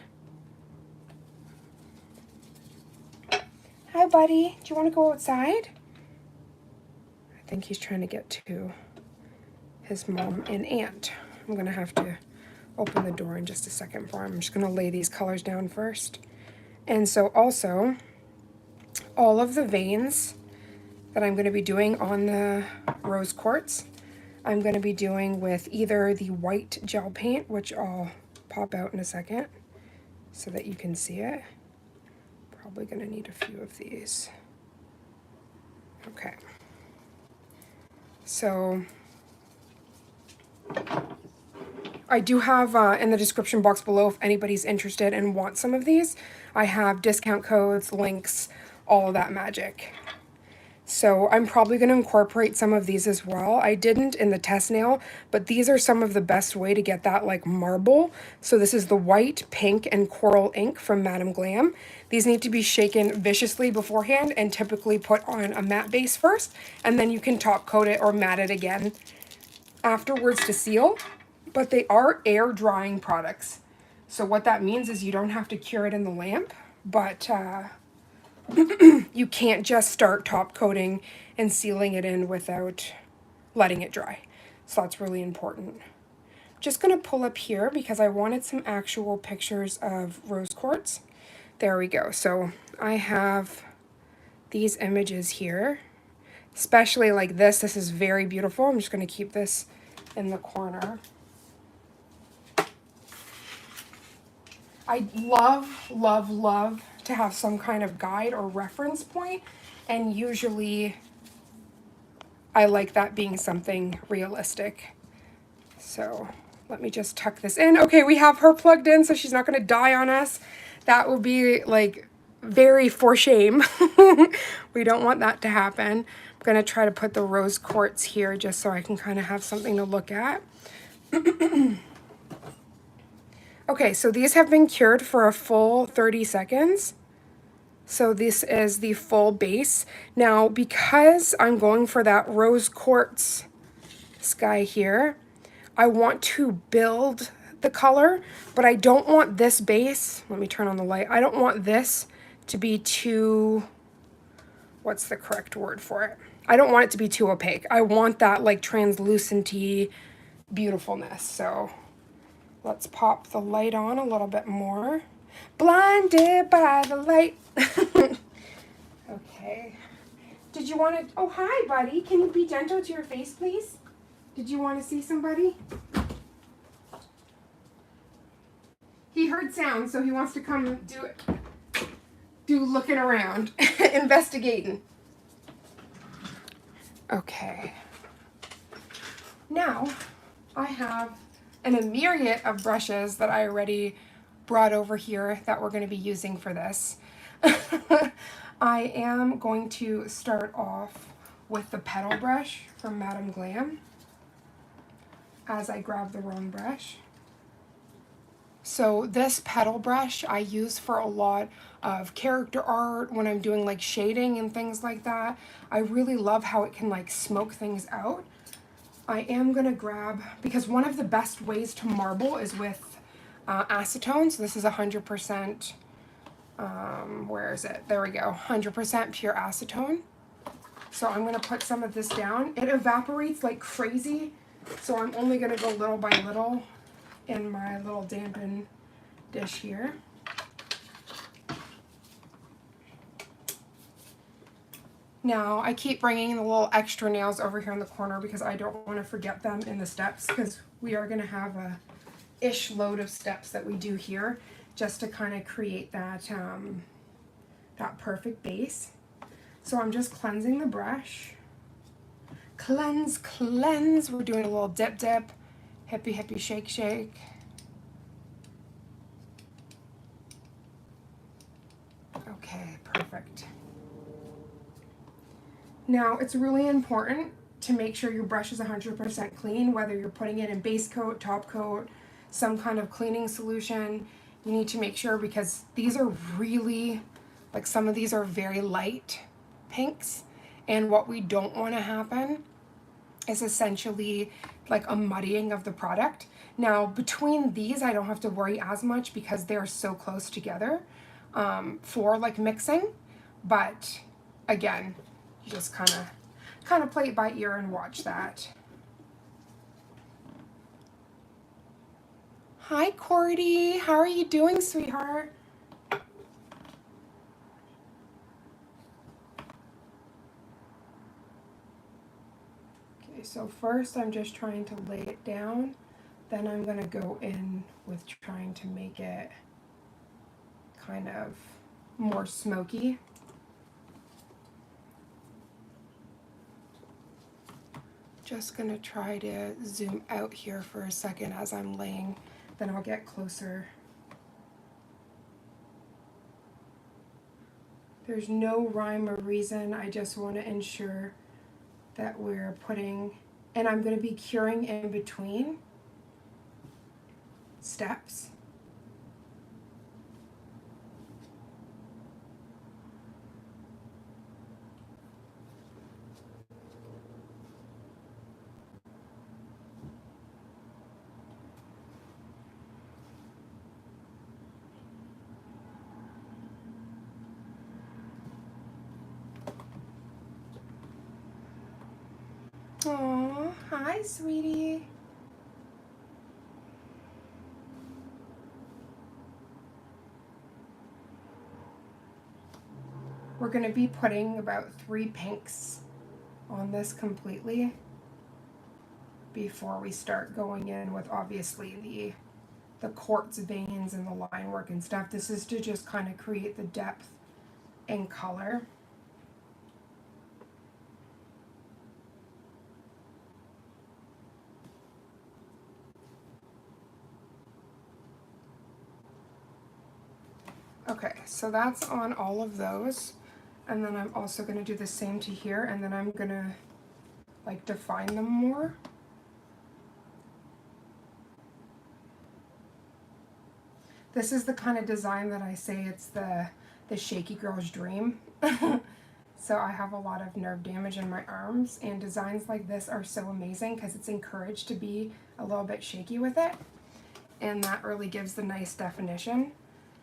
Hi, buddy. Do you want to go outside? I think he's trying to get to his mom and aunt. I'm going to have to open the door in just a second for him. I'm just going to lay these colors down first. And so also, all of the veins that I'm going to be doing on the rose quartz, I'm going to be doing with either the white gel paint, which I'll pop out in a second so that you can see it. Probably going to need a few of these. Okay. So I do have in the description box below, if anybody's interested and wants some of these, I have discount codes, links, all of that magic. So I'm probably going to incorporate some of these as well. I didn't in the test nail, but these are some of the best way to get that like marble. So this is the white, pink, and coral ink from Madame Glam. These need to be shaken viciously beforehand and typically put on a matte base first, and then you can top coat it or matte it again afterwards to seal. But they are air drying products. So what that means is you don't have to cure it in the lamp, but you can't just start top coating and sealing it in without letting it dry. So that's really important. Just going to pull up here because I wanted some actual pictures of rose quartz. There we go. So I have these images here, especially like this. This is very beautiful. I'm just going to keep this in the corner. I love, love, love to have some kind of guide or reference point, and usually I like that being something realistic. So let me just tuck this in. Okay, we have her plugged in so she's not going to die on us. That would be like very for shame. We don't want that to happen. I'm going to try to put the rose quartz here just so I can kind of have something to look at. Okay, so these have been cured for a full 30 seconds. So this is the full base. Now, because I'm going for that rose quartz sky here, I want to build the color, but I don't want this base, let me turn on the light, I don't want this to be too, what's the correct word for it? I don't want it to be too opaque. I want that like translucent-y beautifulness. So let's pop the light on a little bit more. Blinded by the light. Okay. Did you want to, oh, hi, buddy. Can you be gentle to your face, please? Did you want to see somebody? He heard sound, so he wants to come do looking around, investigating. Okay. Now, I have a myriad of brushes that I already brought over here that we're going to be using for this. I am going to start off with the petal brush from Madame Glam as I grab the wrong brush. So this petal brush I use for a lot of character art when I'm doing like shading and things like that. I really love how it can like smoke things out. I am going to grab, because one of the best ways to marble is with acetone. So this is 100%, where is it? There we go, 100% pure acetone. So I'm going to put some of this down. It evaporates like crazy, so I'm only going to go little by little in my little dampen dish here. Now, I keep bringing the little extra nails over here in the corner because I don't want to forget them in the steps, because we are going to have a ish load of steps that we do here just to kind of create that, that perfect base. So I'm just cleansing the brush. Cleanse, cleanse. We're doing a little dip, dip, hippie, hippie, shake, shake. Okay, perfect. Now, it's really important to make sure your brush is 100% clean, whether you're putting it in base coat, top coat, some kind of cleaning solution. You need to make sure, because these are really, like some of these are very light pinks, and what we don't want to happen is essentially like a muddying of the product. Now, between these, I don't have to worry as much because they're so close together for like mixing, but again, you just kind of play it by ear and watch that. Hi, Cordy. How are you doing, sweetheart? Okay, so first I'm just trying to lay it down. Then I'm going to go in with trying to make it kind of more smoky. Just going to try to zoom out here for a second as I'm laying, then I'll get closer. There's no rhyme or reason, I just want to ensure that we're putting, and I'm going to be curing in between steps. Oh, hi, sweetie. We're going to be putting about 3 pinks on this completely before we start going in with obviously the quartz veins and the line work and stuff. This is to just kind of create the depth and color. Okay, so that's on all of those. And then I'm also going to do the same to here, and then I'm going to like define them more. This is the kind of design that I say it's the shaky girl's dream. So I have a lot of nerve damage in my arms, and designs like this are so amazing because it's encouraged to be a little bit shaky with it, and that really gives the nice definition.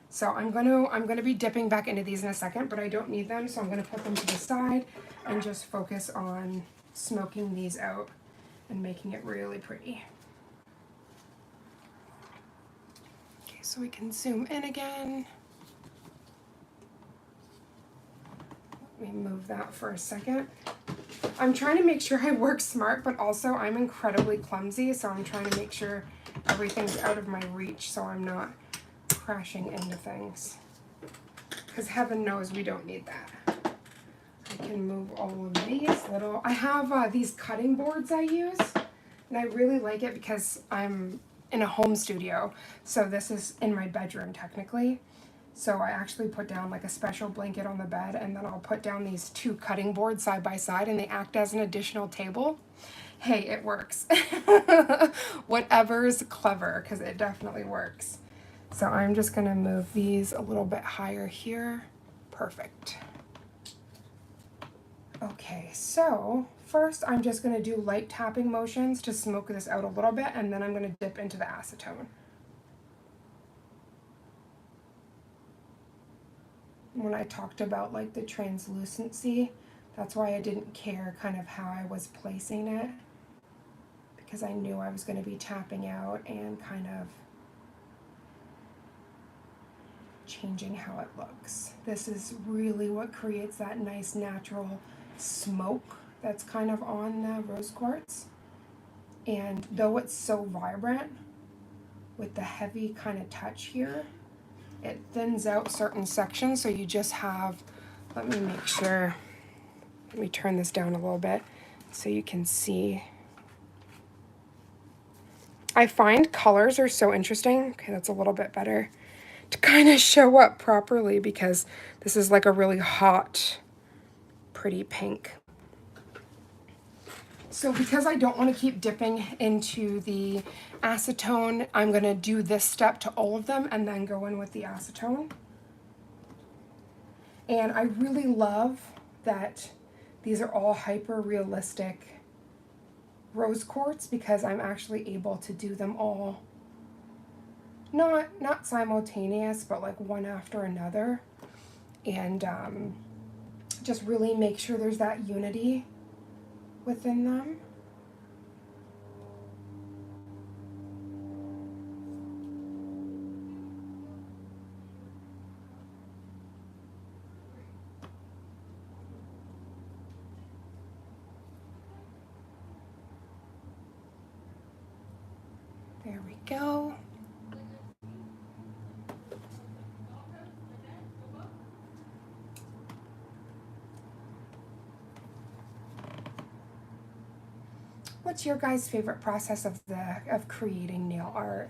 So I'm gonna be dipping back into these in a second, but I don't need them, so I'm gonna put them to the side and just focus on smoking these out and making it really pretty. so we can zoom in again. Let me move that for a second. I'm trying to make sure I work smart, but also I'm incredibly clumsy, so I'm trying to make sure everything's out of my reach so I'm not crashing into things. Because heaven knows we don't need that. I can move all of these little... I have these cutting boards I use, and I really like it because I'm in a home studio, so this is in my bedroom technically. So I actually put down like a special blanket on the bed, and then I'll put down these two cutting boards side by side, and they act as an additional table. Hey, it works. Whatever's clever, because it definitely works. So I'm just gonna move these a little bit higher here. Perfect. Okay, so first I'm just gonna do light tapping motions to smoke this out a little bit, and then I'm gonna dip into the acetone. When I talked about like the translucency, that's why I didn't care kind of how I was placing it, because I knew I was going to be tapping out and kind of changing how it looks. This is really what creates that nice natural smoke that's kind of on the rose quartz. And though it's so vibrant with the heavy kind of touch here, it thins out certain sections, so you just have, let me make sure, let me turn this down a little bit so you can see. I find colors are so interesting. Okay, that's a little bit better to kind of show up properly, because this is like a really hot, pretty pink. So because I don't want to keep dipping into the acetone, I'm going to do this step to all of them and then go in with the acetone. And I really love that these are all hyper realistic rose quartz, because I'm actually able to do them all not simultaneous, but like one after another, and just really make sure there's that unity within them. There we go. What's your guys' favorite process of creating nail art?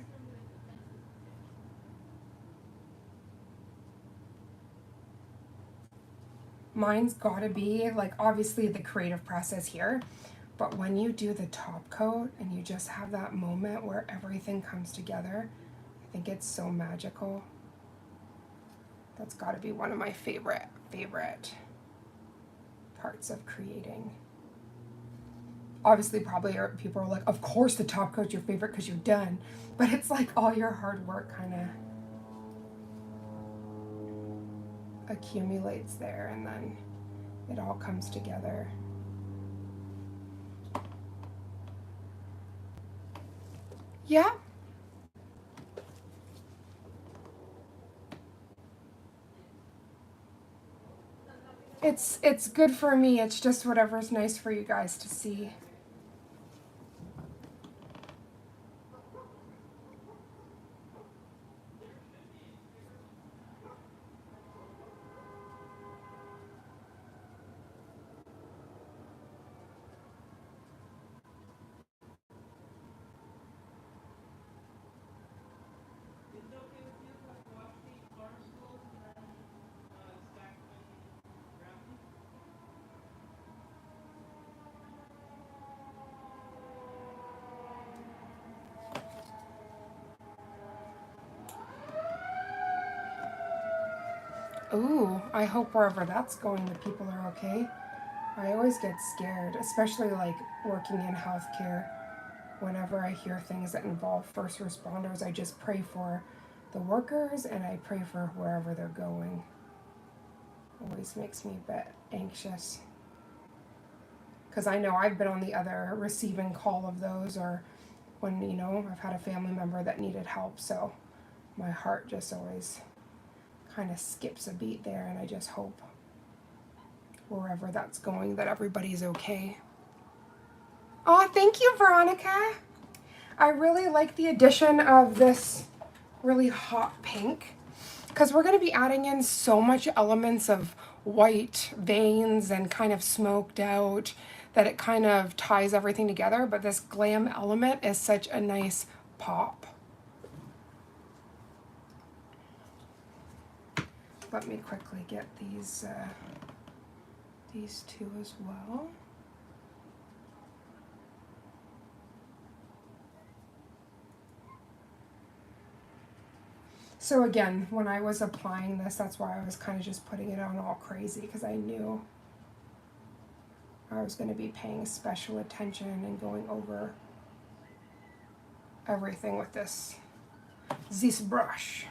Mine's gotta be like obviously the creative process here, but when you do the top coat and you just have that moment where everything comes together, I think it's so magical. That's gotta be one of my favorite parts of creating. Obviously, probably people are like, of course the top coat's your favorite because you're done, but it's like all your hard work kind of accumulates there, and then it all comes together. Yeah. It's good for me. It's just whatever's nice for you guys to see. Ooh, I hope wherever that's going, the people are okay. I always get scared, especially like working in healthcare. Whenever I hear things that involve first responders, I just pray for the workers and I pray for wherever they're going. Always makes me a bit anxious. Because I know I've been on the other receiving call of those, or when, I've had a family member that needed help. So my heart just always kind of skips a beat there, and I just hope wherever that's going that everybody's okay. Oh, thank you, Veronica. I really like the addition of this really hot pink because we're going to be adding in so much elements of white veins and kind of smoked out that it kind of ties everything together, but this glam element is such a nice pop. Let me quickly get these two as well. So again, when I was applying this, that's why I was kind of just putting it on all crazy, because I knew I was going to be paying special attention and going over everything with this brush.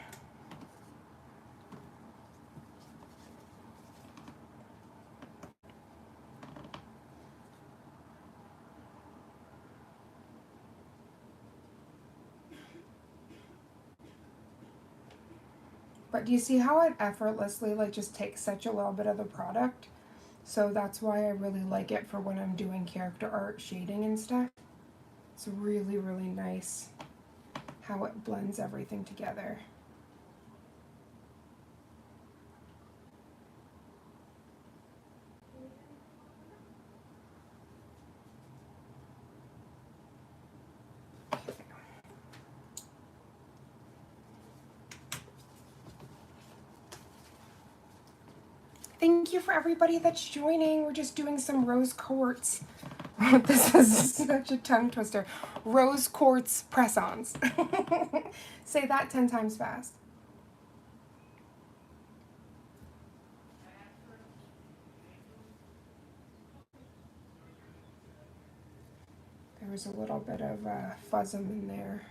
But do you see how it effortlessly like just takes such a little bit of the product? So that's why I really like it for when I'm doing character art, shading and stuff. It's really, really nice how it blends everything together. Thank you for everybody that's joining. We're just doing some rose quartz. This is such a tongue twister. Rose quartz press-ons. Say that 10 times fast. There was a little bit of fuzzum in there.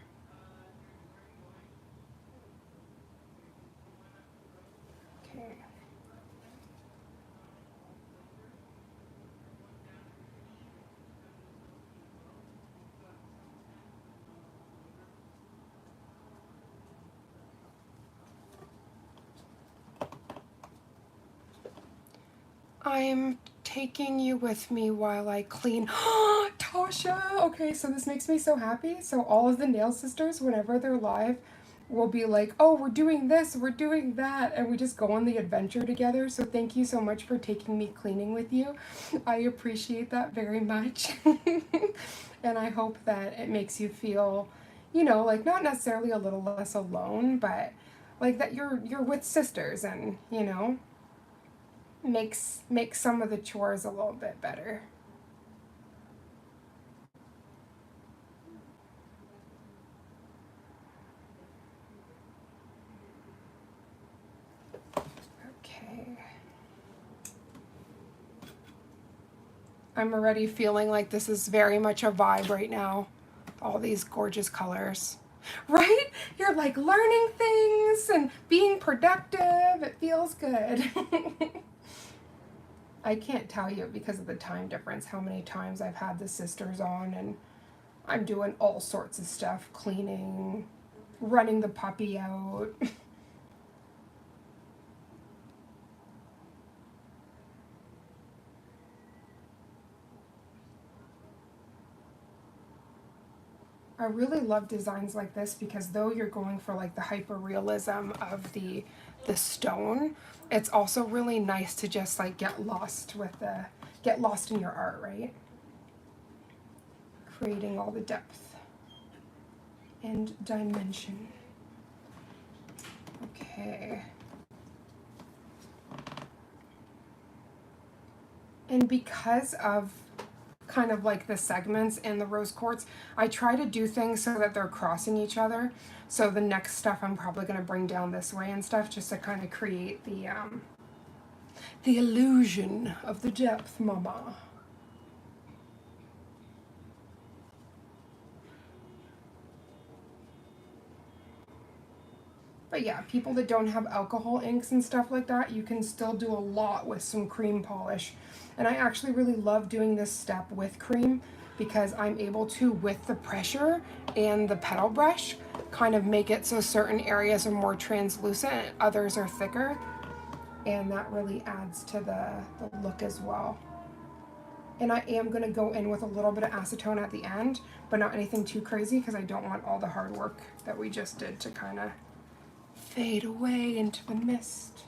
Okay. I'm taking you with me while I clean. Tasha! Okay, so this makes me so happy. So all of the nail sisters, whenever they're live, will be like, oh, we're doing this, we're doing that, and we just go on the adventure together. So thank you so much for taking me cleaning with you. I appreciate that very much. And I hope that it makes you feel, you know, like not necessarily a little less alone, but like that you're with sisters, and, you know, makes some of the chores a little bit better. Okay. I'm already feeling like this is very much a vibe right now. All these gorgeous colors. Right? You're like learning things and being productive. It feels good. I can't tell you, because of the time difference, how many times I've had the sisters on and I'm doing all sorts of stuff, cleaning, running the puppy out. I really love designs like this because though you're going for like the hyper realism of the stone, it's also really nice to just like get lost in your art, right? Creating all the depth and dimension. Okay. And because of kind of like the segments in the rose quartz, I try to do things so that they're crossing each other. So the next stuff I'm probably going to bring down this way and stuff, just to kind of create the illusion of the depth, mama. But yeah, people that don't have alcohol inks and stuff like that, you can still do a lot with some cream polish. And I actually really love doing this step with cream because I'm able to, with the pressure and the petal brush, kind of make it so certain areas are more translucent and others are thicker. And that really adds to the look as well. And I am going to go in with a little bit of acetone at the end, but not anything too crazy because I don't want all the hard work that we just did to kind of fade away into the mist.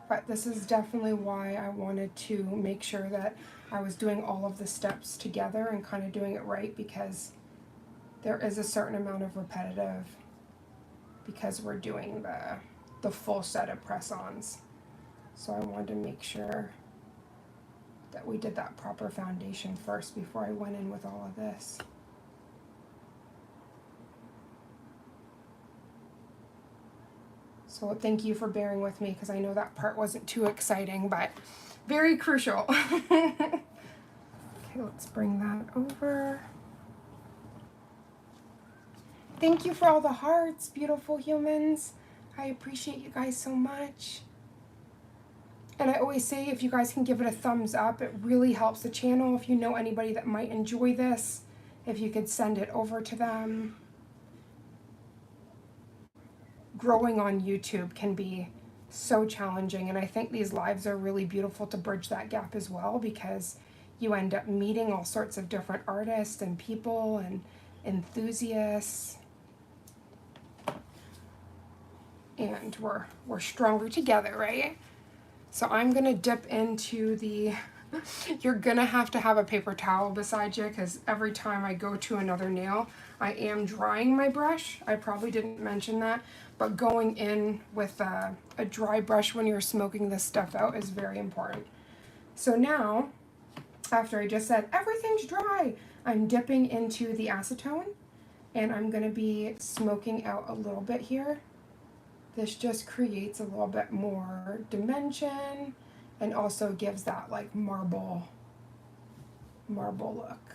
But this is definitely why I wanted to make sure that I was doing all of the steps together and kind of doing it right, because there is a certain amount of repetitive because we're doing the full set of press-ons. So I wanted to make sure that we did that proper foundation first before I went in with all of this. So thank you for bearing with me, because I know that part wasn't too exciting, but very crucial. Okay, let's bring that over. Thank you for all the hearts, beautiful humans. I appreciate you guys so much. And I always say, if you guys can give it a thumbs up, it really helps the channel. If you know anybody that might enjoy this, if you could send it over to them. Growing on YouTube can be so challenging, and I think these lives are really beautiful to bridge that gap as well, because you end up meeting all sorts of different artists and people and enthusiasts, and we're stronger together, right? So I'm gonna dip into the you're gonna have to have a paper towel beside you, because every time I go to another nail, I am drying my brush. I probably didn't mention that, but going in with a dry brush when you're smoking this stuff out is very important. So now, after I just said everything's dry, I'm dipping into the acetone, and I'm gonna be smoking out a little bit here. This just creates a little bit more dimension and also gives that like marble look.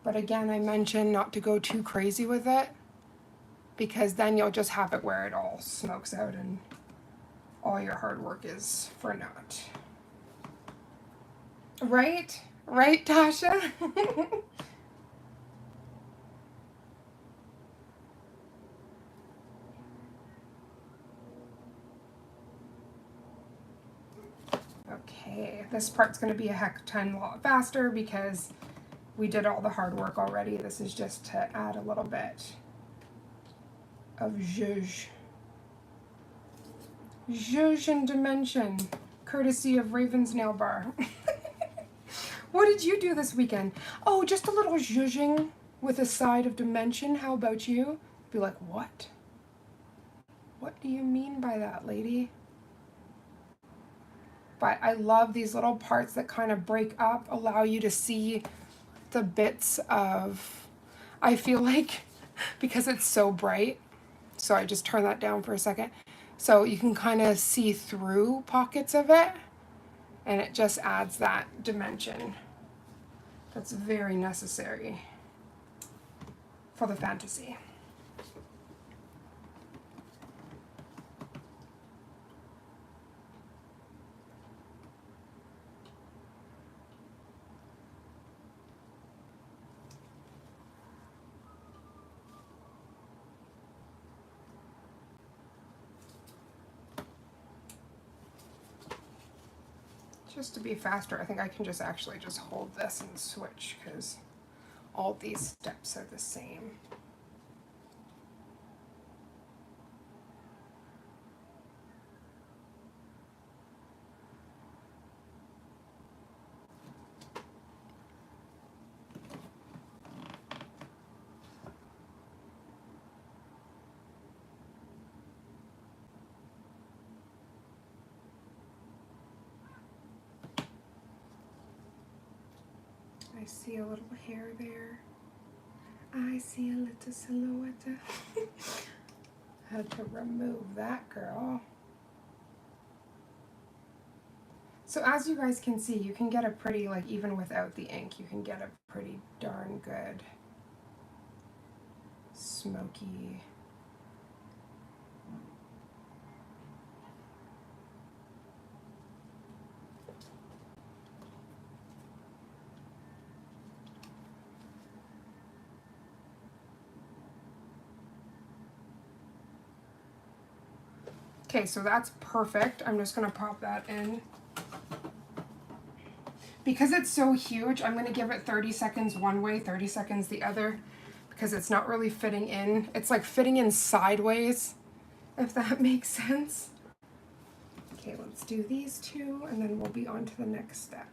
But again, I mentioned not to go too crazy with it, because then you'll just have it where it all smokes out and all your hard work is for naught. Right? Right, Tasha? Okay, this part's going to be a heck ton lot faster because we did all the hard work already. This is just to add a little bit of zhuzh. Zhuzh and dimension, courtesy of Raven's Nail Bar. What did you do this weekend? Oh, just a little zhuzhing with a side of dimension. How about you? Be like, what? What do you mean by that, lady? But I love these little parts that kind of break up, allow you to see the bits of, I feel like, because it's so bright, so I just turn that down for a second, so you can kind of see through pockets of it, and it just adds that dimension that's very necessary for the fantasy. Just to be faster, I think I can just actually just hold this and switch, because all these steps are the same. I see a little hair there. I see a little silhouette. Had to remove that, girl. So as you guys can see, you can get a pretty, like, even without the ink, you can get a pretty darn good smoky Okay, so that's perfect. I'm just gonna pop that in. Because it's so huge, I'm gonna give it 30 seconds one way, 30 seconds the other, because it's not really fitting in. It's like fitting in sideways, if that makes sense. Okay, let's do these two, and then we'll be on to the next step.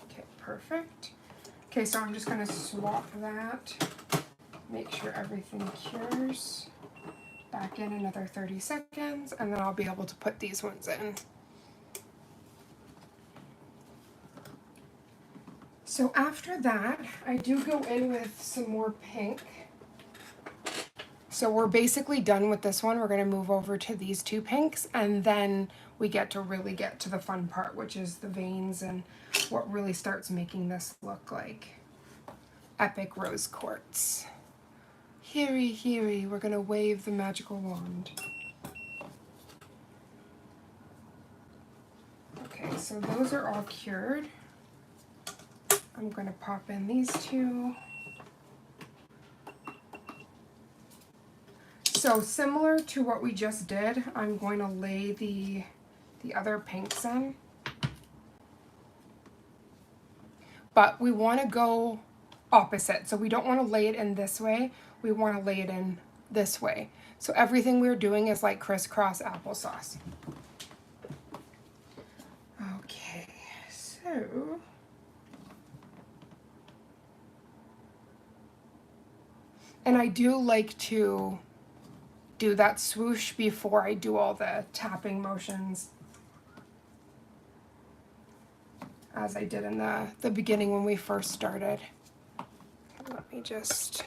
Okay, perfect. Okay, so I'm just gonna swap that, make sure everything cures. Back in another 30 seconds, and then I'll be able to put these ones in. So after that, I do go in with some more pink. So we're basically done with this one. We're gonna move over to these two pinks, and then we get to really get to the fun part, which is the veins and what really starts making this look like epic rose quartz. Here, here, we're gonna wave the magical wand. Okay, so those are all cured. I'm gonna pop in these two. So similar to what we just did, I'm going to lay the other pinks in. But we want to go opposite. So we don't want to lay it in this way. We want to lay it in this way. So everything we're doing is like crisscross applesauce. Okay, so and I do like to do that swoosh before I do all the tapping motions, as I did in the beginning when we first started. Let me just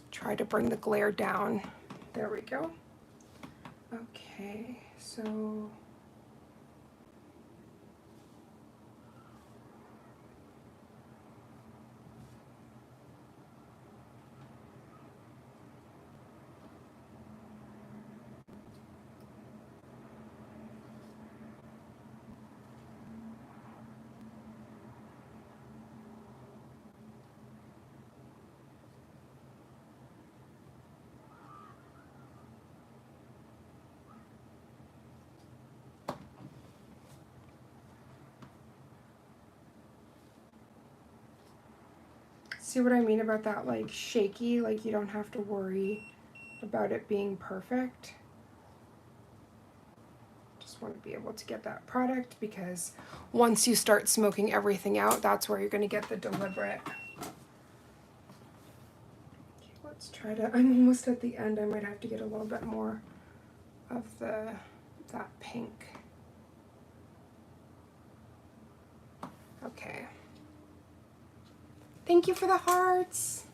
try to bring the glare down. There we go. Okay, so see what I mean about that, like shaky, like you don't have to worry about it being perfect. Just want to be able to get that product, because once you start smoking everything out, that's where you're going to get the deliberate. Okay, let's try to, I'm almost at the end. I might have to get a little bit more of that pink. Okay. Thank you for the hearts.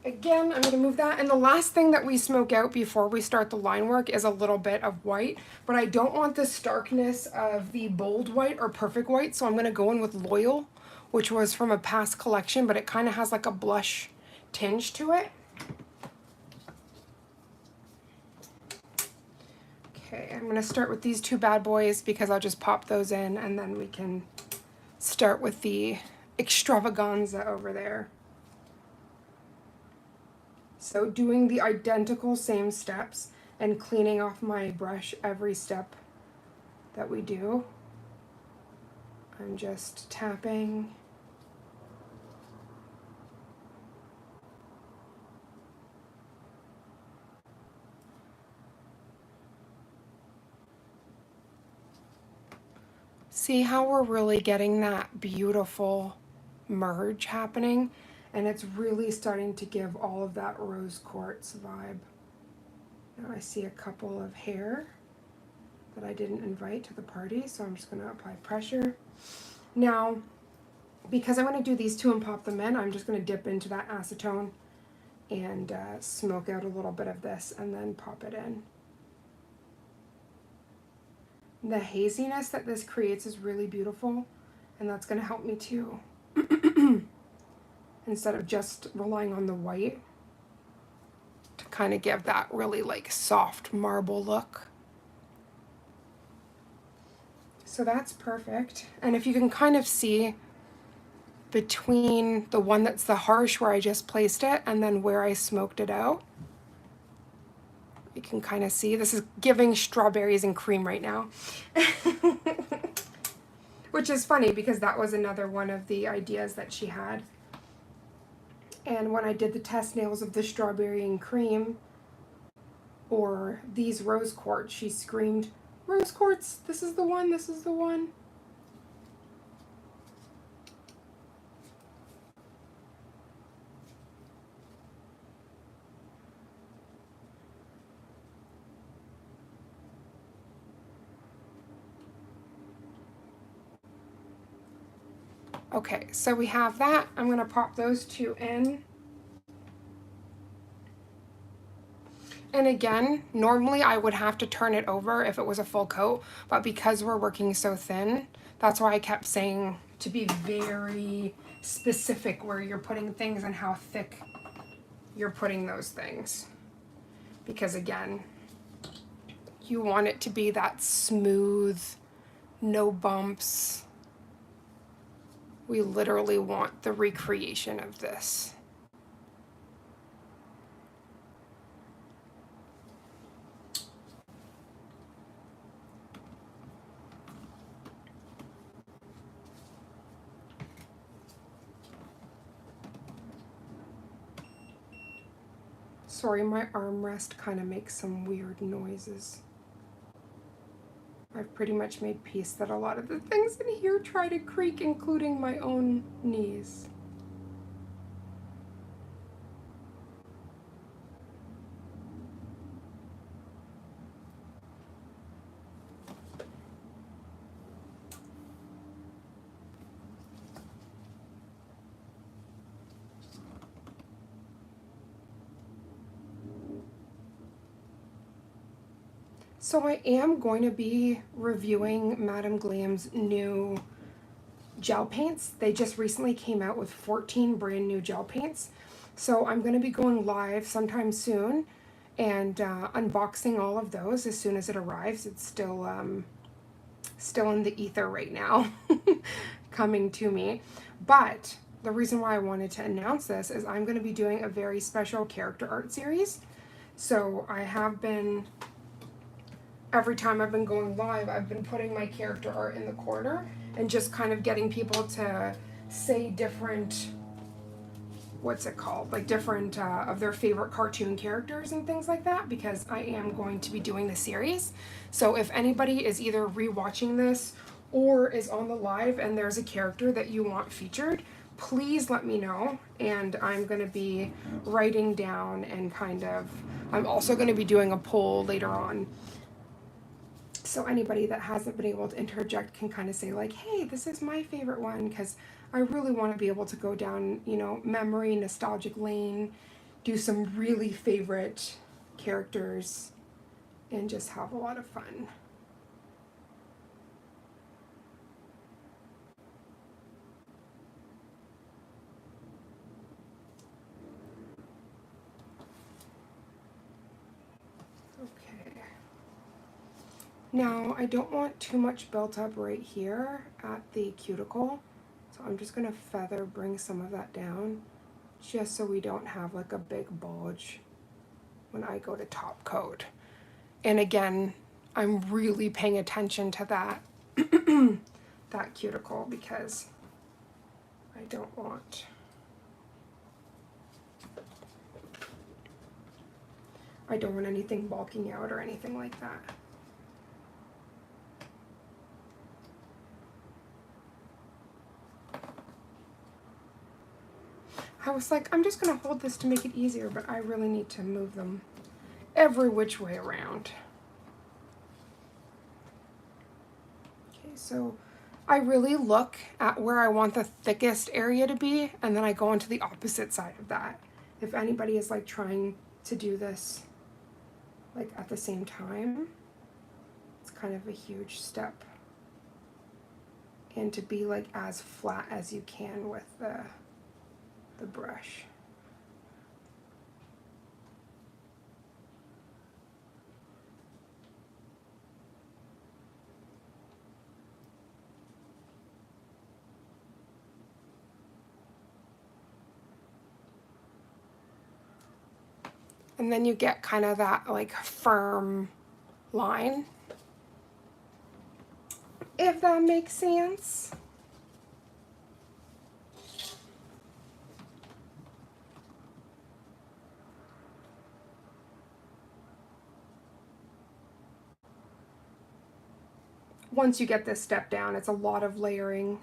Again, I'm going to move that. And the last thing that we smoke out before we start the line work is a little bit of white. But I don't want the starkness of the bold white or perfect white. So I'm going to go in with Loyal, which was from a past collection, but it kind of has like a blush tinge to it. Okay, I'm going to start with these two bad boys because I'll just pop those in, and then we can start with the extravaganza over there. So doing the identical same steps and cleaning off my brush every step that we do. I'm just tapping. See how we're really getting that beautiful merge happening? And it's really starting to give all of that rose quartz vibe. Now I see a couple of hair that I didn't invite to the party, so I'm just going to apply pressure. Now, because I'm going to do these two and pop them in, I'm just going to dip into that acetone and smoke out a little bit of this and then pop it in. The haziness that this creates is really beautiful, and that's going to help me to instead of just relying on the white to kind of give that really like soft marble look. So that's perfect. And if you can kind of see between the one that's the harsh where I just placed it and then where I smoked it out, you can kind of see this is giving strawberries and cream right now. Which is funny because that was another one of the ideas that she had. And when I did the test nails of the strawberry and cream, or these rose quartz, she screamed, "Rose quartz, this is the one, this is the one." Okay, so we have that. I'm going to pop those two in. And again, normally I would have to turn it over if it was a full coat, but because we're working so thin, that's why I kept saying to be very specific where you're putting things and how thick you're putting those things. Because again, you want it to be that smooth, no bumps. We literally want the recreation of this. Sorry, my armrest kind of makes some weird noises. I've pretty much made peace that a lot of the things in here try to creak, including my own knees. So I am going to be reviewing Madame Glam's new gel paints. They just recently came out with 14 brand new gel paints. So I'm going to be going live sometime soon and unboxing all of those as soon as it arrives. It's still in the ether right now, coming to me. But the reason why I wanted to announce this is I'm going to be doing a very special character art series. So I have been, every time I've been going live, I've been putting my character art in the corner and just kind of getting people to say different, what's it called, like different of their favorite cartoon characters and things like that, because I am going to be doing the series. So if anybody is either rewatching this or is on the live and there's a character that you want featured, please let me know. And I'm going to be writing down and kind of, I'm also going to be doing a poll later on. So anybody that hasn't been able to interject can kind of say like, hey, this is my favorite one, because I really want to be able to go down, you know, memory, nostalgic lane, do some really favorite characters, and just have a lot of fun. Okay. Now, I don't want too much built up right here at the cuticle, so I'm just going to feather bring some of that down, just so we don't have like a big bulge when I go to top coat. And again, I'm really paying attention to that that cuticle, because I don't want anything bulking out or anything like that. I was like, I'm just gonna hold this to make it easier, but I really need to move them every which way around. Okay, so I really look at where I want the thickest area to be, and then I go into the opposite side of that. If anybody is like trying to do this like at the same time, it's kind of a huge step. and to be like as flat as you can with the brush. And then you get kind of that like firm line, if that makes sense. Once you get this step down, it's a lot of layering.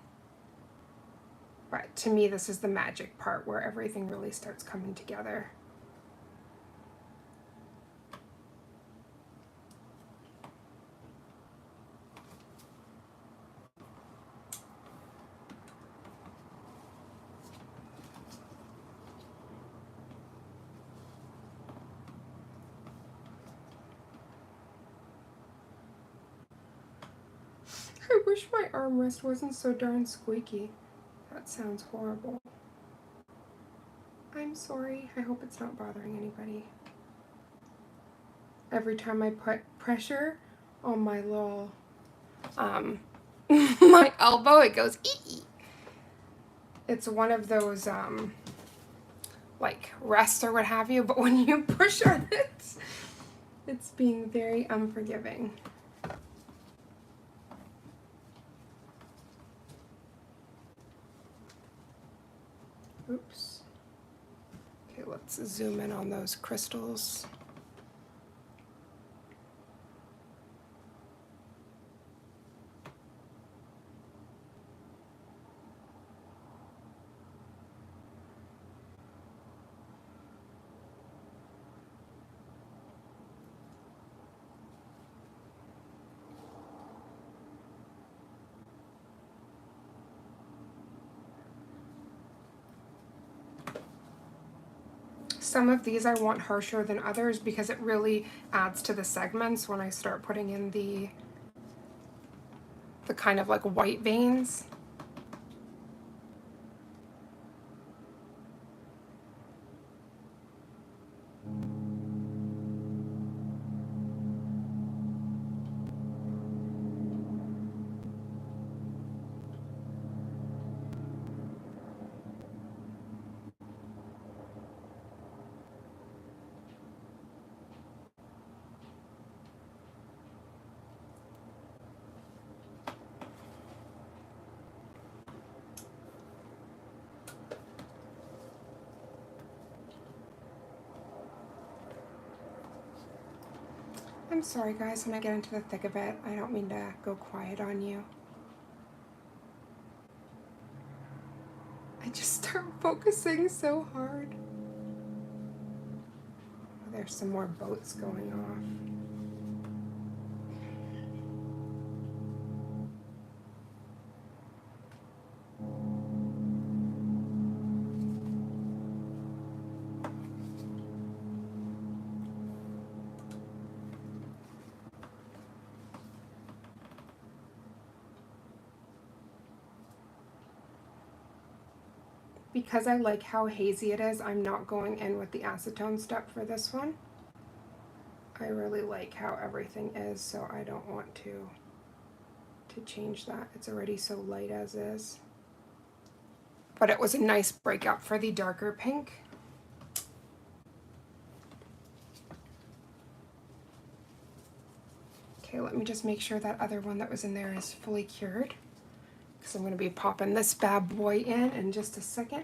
But to me, this is the magic part where everything really starts coming together. I wish my armrest wasn't so darn squeaky. That sounds horrible. I'm sorry. I hope it's not bothering anybody. Every time I put pressure on my little, my elbow, it goes ee. It's one of those, like rests or what have you, but when you push on it, it's being very unforgiving. Oops. Okay, let's zoom in on those crystals. Some of these I want harsher than others because it really adds to the segments when I start putting in the kind of like white veins. I'm sorry guys, when I get into the thick of it, I don't mean to go quiet on you. I just start focusing so hard. Oh, there's some more boats going off. Because I like how hazy it is, I'm not going in with the acetone step for this one. I really like how everything is, so I don't want to change that. It's already so light as is. But it was a nice breakup for the darker pink. Okay, let me just make sure that other one that was in there is fully cured, because I'm going to be popping this bad boy in just a second.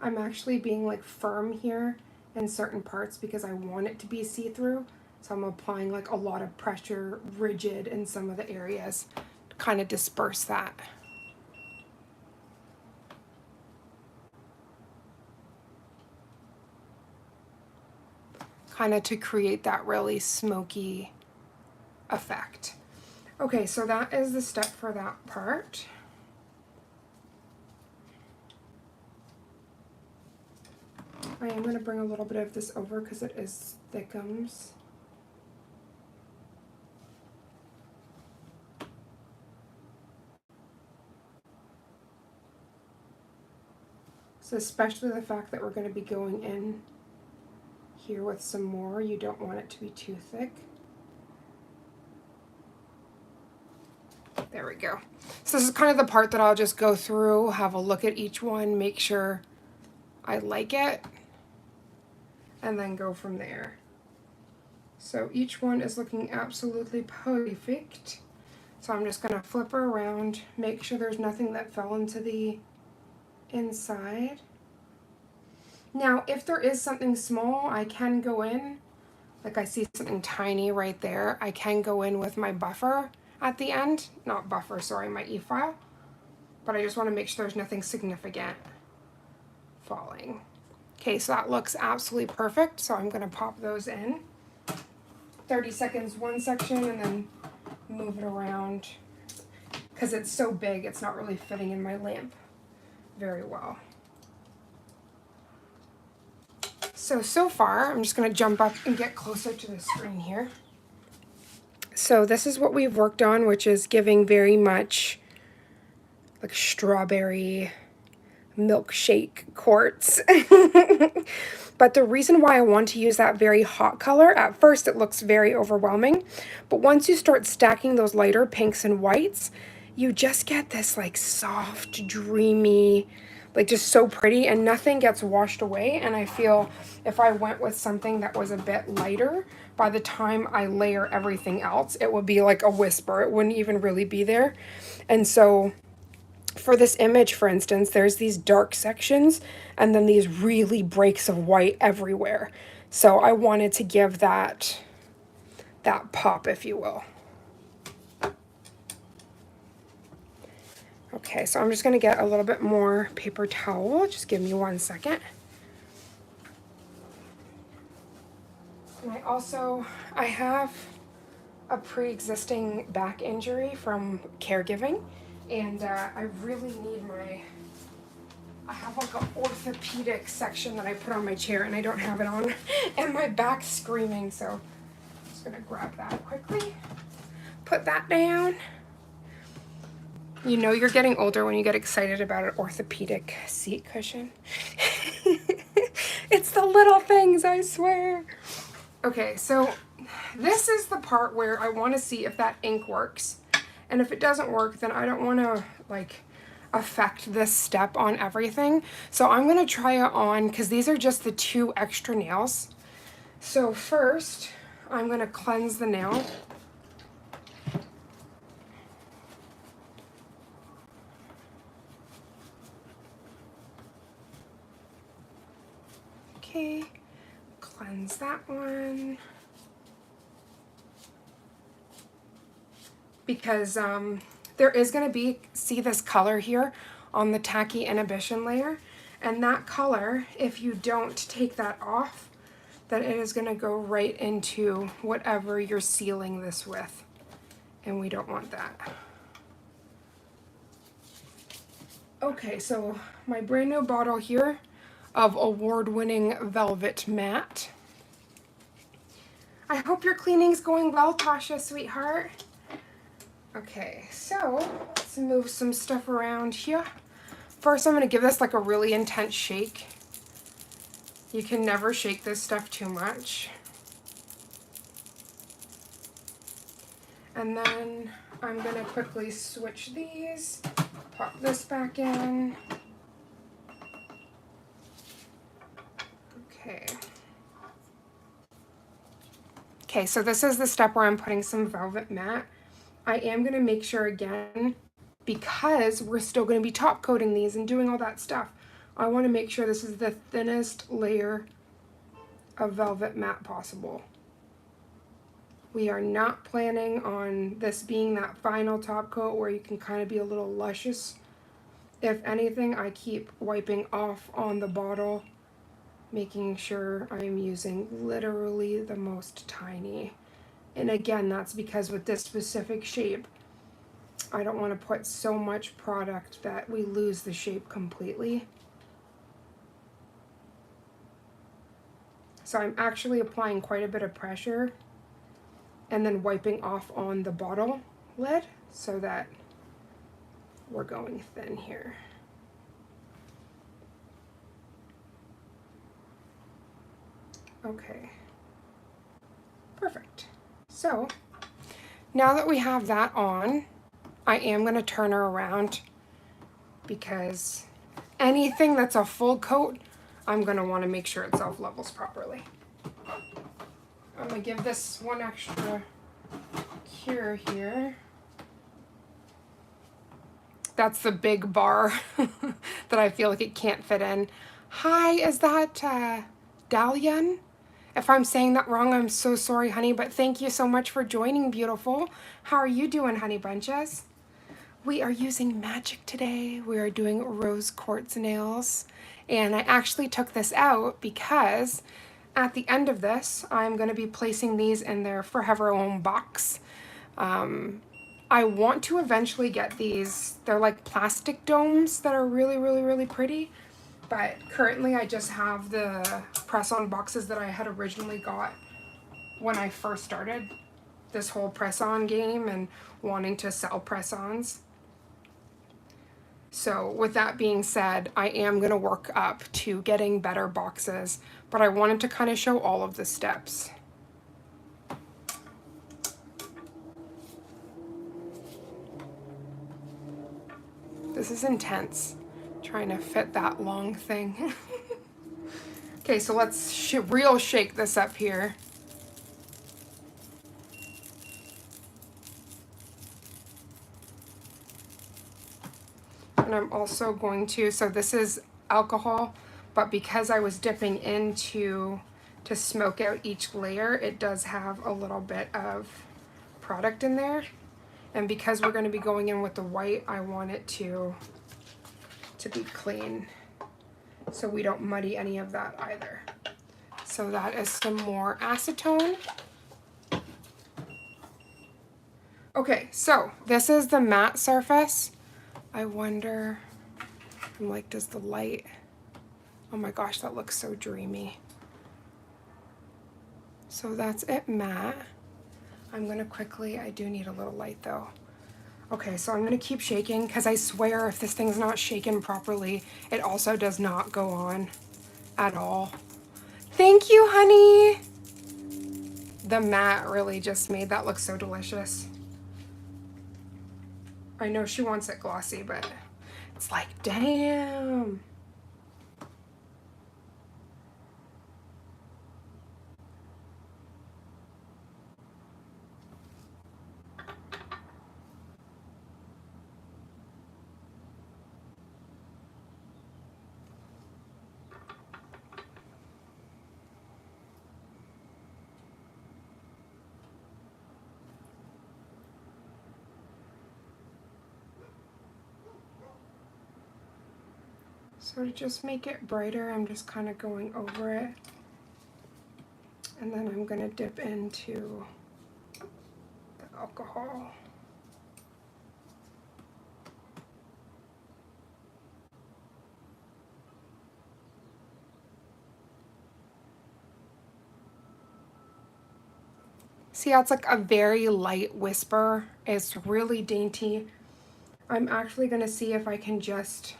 I'm actually being like firm here in certain parts because I want it to be see-through. So I'm applying like a lot of pressure, rigid in some of the areas to kind of disperse that. Kind of to create that really smoky effect. Okay, so that is the step for that part. I am going to bring a little bit of this over because it is thickums. So especially the fact that we're going to be going in here with some more, you don't want it to be too thick. There we go. So this is kind of the part that I'll just go through, have a look at each one, make sure I like it, and then go from there. So each one is looking absolutely perfect. So I'm just going to flip her around, make sure there's nothing that fell into the inside. Now, if there is something small, I can go in, like I see something tiny right there, I can go in with my buffer at the end. Not buffer, sorry, my e-file. But I just want to make sure there's nothing significant falling. Okay, so that looks absolutely perfect. So I'm going to pop those in. 30 seconds one section and then move it around. Because it's so big, it's not really fitting in my lamp very well. So far, I'm just going to jump up and get closer to the screen here. So this is what we've worked on, which is giving very much like strawberry milkshake quartz. But the reason why I want to use that very hot color, at first it looks very overwhelming, but once you start stacking those lighter pinks and whites, you just get this like soft, dreamy, like just so pretty, and nothing gets washed away. And I feel if I went with something that was a bit lighter, by the time I layer everything else, it would be like a whisper. It wouldn't even really be there. And so for this image, for instance, there's these dark sections and then these really breaks of white everywhere. So I wanted to give that pop, if you will. Okay, so I'm just going to get a little bit more paper towel. Just give me 1 second. And I have a pre-existing back injury from caregiving, and I really need I have like an orthopedic section that I put on my chair and I don't have it on, and my back's screaming, so I'm just gonna grab that quickly, put that down. You know you're getting older when you get excited about an orthopedic seat cushion. It's the little things, I swear. Okay, so this is the part where I want to see if that ink works. And if it doesn't work, then I don't want to like affect this step on everything. So I'm going to try it on because these are just the 2 extra nails. So first, I'm going to cleanse the nail. Okay, cleanse that one. Because there is going to be, see this color here on the tacky inhibition layer, and that color, if you don't take that off, then it is going to go right into whatever you're sealing this with, and we don't want that. Okay, so my brand new bottle here of award-winning Velvet Matte. I hope your cleaning's going well, Tasha, sweetheart. Okay, so let's move some stuff around here. First, I'm going to give this like a really intense shake. You can never shake this stuff too much. And then I'm going to quickly switch these, pop this back in. Okay. Okay, so this is the step where I'm putting some Velvet Matte. I am going to make sure again, because we're still going to be top coating these and doing all that stuff, I want to make sure this is the thinnest layer of Velvet Matte possible. We are not planning on this being that final top coat where you can kind of be a little luscious. If anything, I keep wiping off on the bottle, making sure I'm using literally the most tiny. And again, that's because with this specific shape, I don't want to put so much product that we lose the shape completely. So I'm actually applying quite a bit of pressure and then wiping off on the bottle lid so that we're going thin here. Okay, perfect. So now that we have that on, I am going to turn her around because anything that's a full coat, I'm going to want to make sure it self-levels properly. I'm going to give this one extra cure here. That's the big bar that I feel like it can't fit in. Hi, is that Dalian? If I'm saying that wrong, I'm so sorry, honey, but thank you so much for joining, beautiful. How are you doing, honey bunches? We are using magic today. We are doing rose quartz nails. And I actually took this out because at the end of this, I'm going to be placing these in their forever home box. I want to eventually get these. They're like plastic domes that are really, really, really pretty. But currently I just have the press-on boxes that I had originally got when I first started this whole press-on game and wanting to sell press-ons. So with that being said, I am going to work up to getting better boxes, but I wanted to kind of show all of the steps. This is intense, trying to fit that long thing. Okay, so let's real shake this up here. And I'm also going to, so this is alcohol, but because I was dipping into to smoke out each layer, it does have a little bit of product in there. And because we're going to be going in with the white, I want it to be clean so we don't muddy any of that either. So that is some more acetone. Okay, so this is the matte surface. I wonder, I'm like, does the light, oh my gosh, that looks so dreamy. So that's it matte. I'm gonna quickly, I do need a little light though. Okay, so I'm gonna keep shaking because I swear if this thing's not shaken properly, it also does not go on at all. Thank you, honey. The matte really just made that look so delicious. I know she wants it glossy, but it's like, damn. So to just make it brighter, I'm just kind of going over it. And then I'm going to dip into the alcohol. See how it's like a very light whisper. It's really dainty. I'm actually going to see if I can just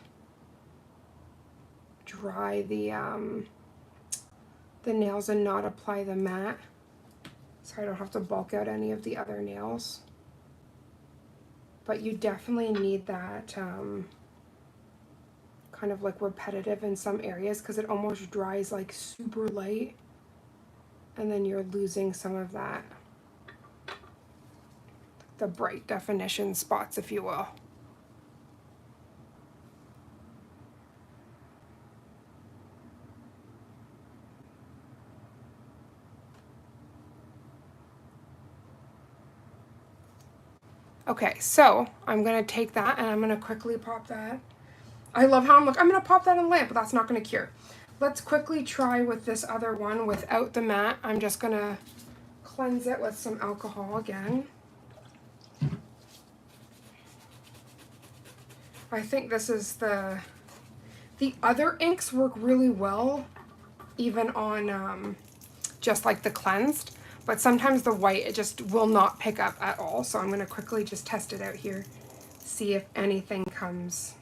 dry the nails and not apply the matte, so I don't have to bulk out any of the other nails. But you definitely need that kind of like repetitive in some areas because it almost dries like super light, and then you're losing some of that, the bright definition spots, if you will. Okay, so I'm gonna take that and I'm gonna quickly pop that. I love how I'm gonna pop that in the lamp, but that's not gonna cure. Let's quickly try with this other one without the matte. I'm just gonna cleanse it with some alcohol again. I think this is the other inks work really well, even on just like the cleansed, but sometimes the white, it just will not pick up at all. So I'm gonna quickly just test it out here, see if anything comes.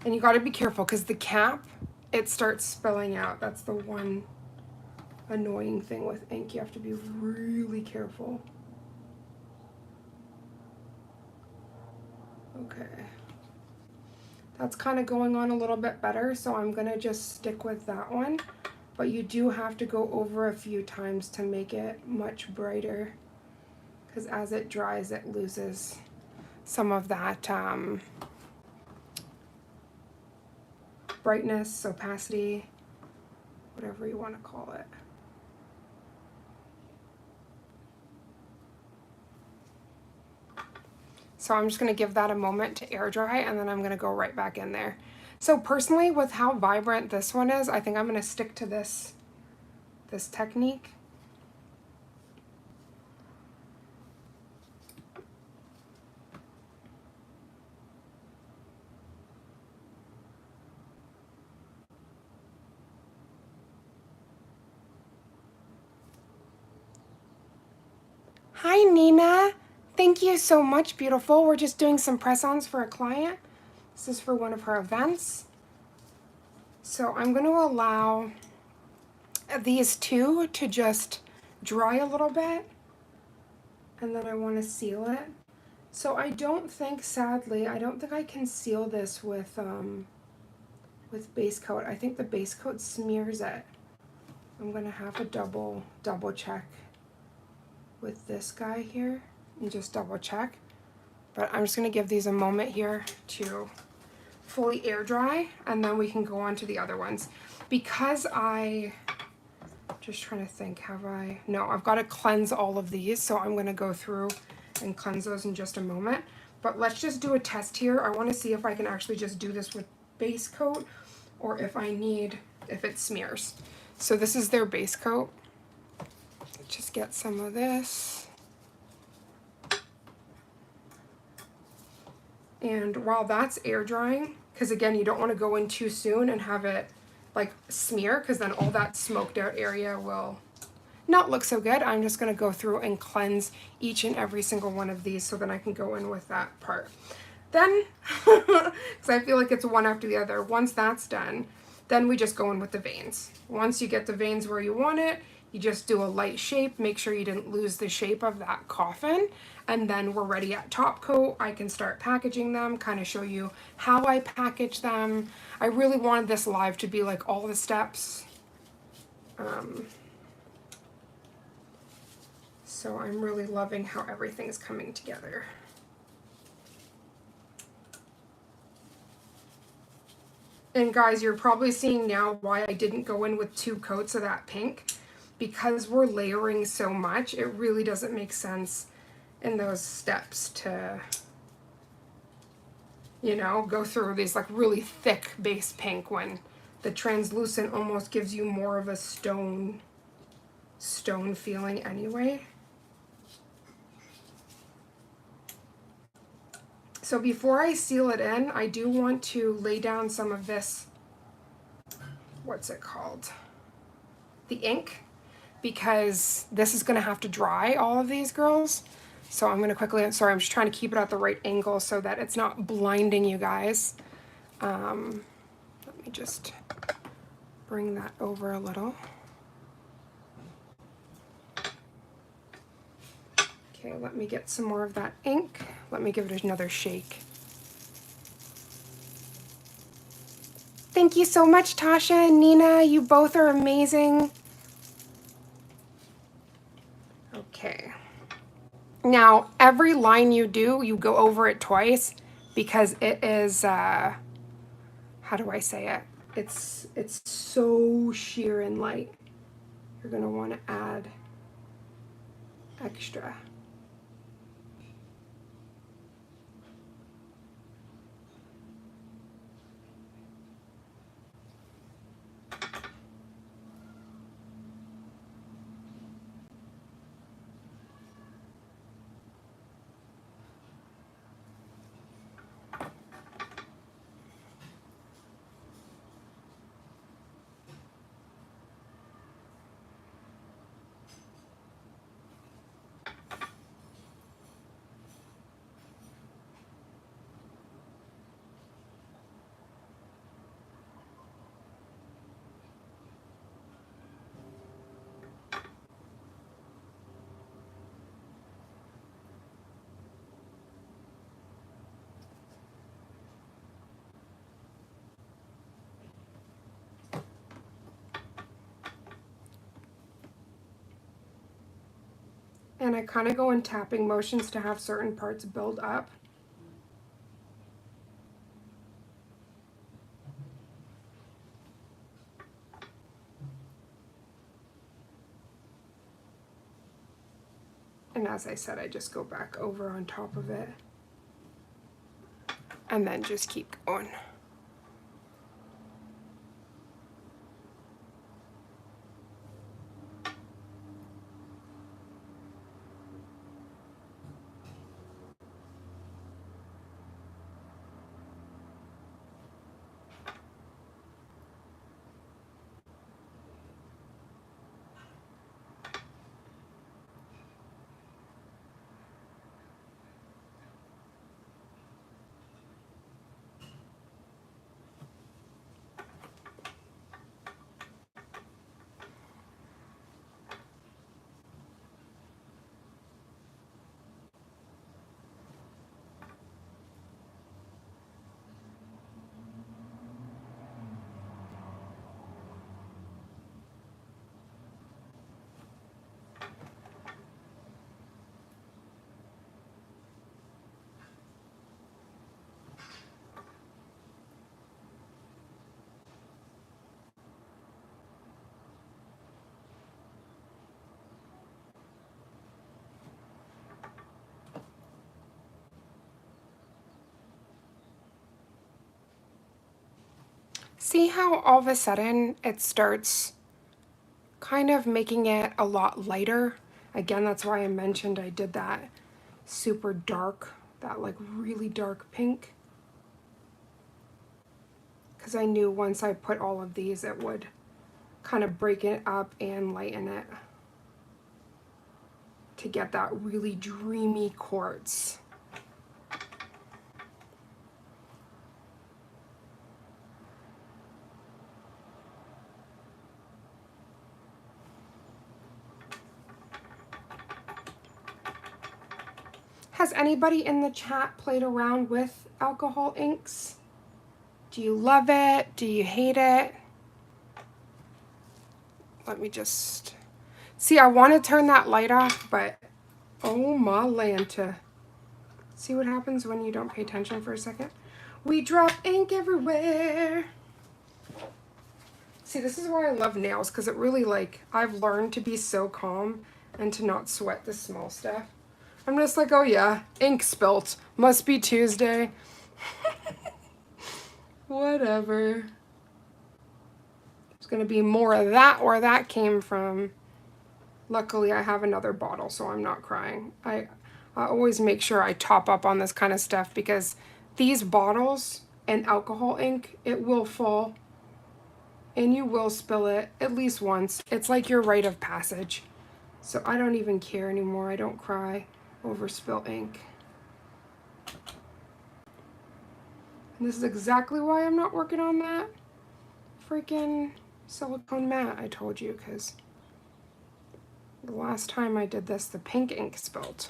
And you gotta be careful because the cap, it starts spilling out. That's the one annoying thing with ink. You have to be really careful. Okay. That's kind of going on a little bit better, so I'm gonna just stick with that one. But you do have to go over a few times to make it much brighter, because as it dries, it loses some of that brightness, opacity, whatever you want to call it. So I'm just going to give that a moment to air dry, and then I'm going to go right back in there. So personally, with how vibrant this one is, I think I'm going to stick to this technique. Hi, Nina. Thank you so much, beautiful. We're just doing some press-ons for a client. This is for one of her events. So I'm going to allow these two to just dry a little bit, and then I want to seal it. So I don't think, sadly, I don't think I can seal this with base coat. I think the base coat smears it. I'm going to have a double check with this guy here and just double check. But I'm just going to give these a moment here to fully air dry, and then we can go on to the other ones. Because just trying to think, no, I've got to cleanse all of these, so I'm going to go through and cleanse those in just a moment. But let's just do a test here. I want to see if I can actually just do this with base coat, or if it smears. So this is their base coat. Let's just get some of this. And while that's air drying, because again, you don't want to go in too soon and have it like smear, because then all that smoked out area will not look so good. I'm just going to go through and cleanse each and every single one of these so then I can go in with that part. Then, because I feel like it's one after the other, once that's done, then we just go in with the veins. Once you get the veins where you want it, you just do a light shape, make sure you didn't lose the shape of that coffin, and then we're ready at top coat. I can start packaging them, kind of show you how I package them. I really wanted this live to be like all the steps. So I'm really loving how everything's coming together. And guys, you're probably seeing now why I didn't go in with 2 coats of that pink. Because we're layering so much, it really doesn't make sense in those steps to, you know, go through these like really thick base pink when the translucent almost gives you more of a stone feeling anyway. So before I seal it in, I do want to lay down some of this, what's it called? The ink. Because this is going to have to dry, all of these girls. So I'm going to quickly, sorry, I'm just trying to keep it at the right angle so that it's not blinding you guys. Let me just bring that over a little. Okay, let me get some more of that ink. Let me give it another shake. Thank you so much, Tasha and Nina. You both are amazing. Okay. Now, every line you do, you go over it twice because it is, how do I say it? It's so sheer and light. You're going to want to add extra. And I kind of go in tapping motions to have certain parts build up. And as I said, I just go back over on top of it and then just keep going. See how all of a sudden it starts kind of making it a lot lighter? Again, that's why I mentioned I did that super dark, that like really dark pink. Because I knew once I put all of these, it would kind of break it up and lighten it to get that really dreamy quartz. Has anybody in the chat played around with alcohol inks? Do you love it? Do you hate it? Let me just... See, I want to turn that light off, but oh my Lanta. See what happens when you don't pay attention for a second? We drop ink everywhere. See, this is why I love nails, because it really, like, I've learned to be so calm and to not sweat the small stuff. I'm just like, oh yeah, ink spilt. Must be Tuesday. Whatever. There's going to be more of that where that came from. Luckily, I have another bottle, so I'm not crying. I always make sure I top up on this kind of stuff because these bottles and alcohol ink, it will fall and you will spill it at least once. It's like your rite of passage. So I don't even care anymore. I don't cry over spilt ink. And this is exactly why I'm not working on that freaking silicone mat I told you, because the last time I did this, the pink ink spilled.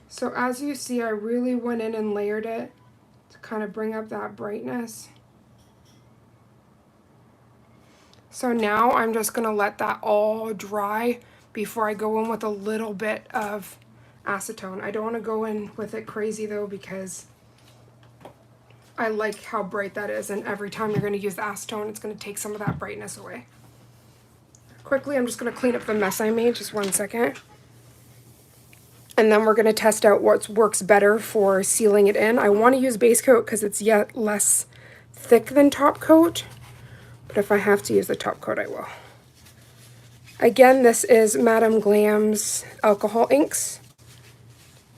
So as you see, I really went in and layered it to kind of bring up that brightness. So now I'm just gonna let that all dry before I go in with a little bit of acetone. I don't wanna go in with it crazy though, because I like how bright that is, and every time you're gonna use the acetone, it's gonna take some of that brightness away. Quickly, I'm just gonna clean up the mess I made, just 1 second. And then we're gonna test out what works better for sealing it in. I wanna use base coat because it's yet less thick than top coat, but if I have to use the top coat, I will. Again, this is Madame Glam's alcohol inks,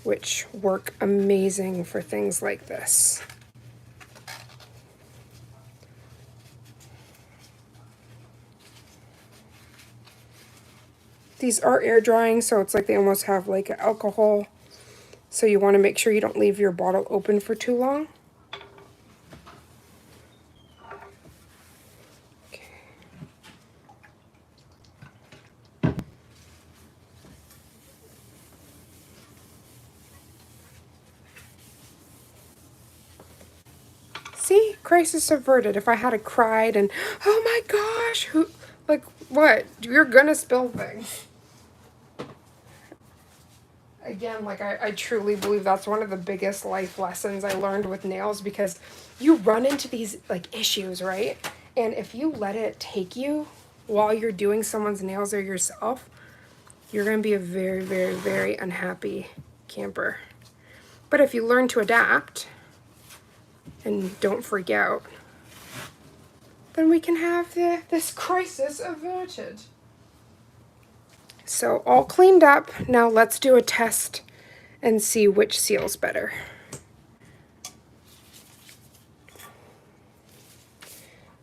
which work amazing for things like this. These are air drying, so it's like they almost have like alcohol. So you want to make sure you don't leave your bottle open for too long. Okay. See? Crisis averted. If I had cried and, oh my gosh, who, like, what? You're gonna spill things. Again, like, I truly believe that's one of the biggest life lessons I learned with nails, because you run into these, like, issues, right? And if you let it take you while you're doing someone's nails or yourself, you're going to be a very, very, very unhappy camper. But if you learn to adapt and don't freak out, then we can have this crisis averted. So all cleaned up. Now let's do a test and see which seals better.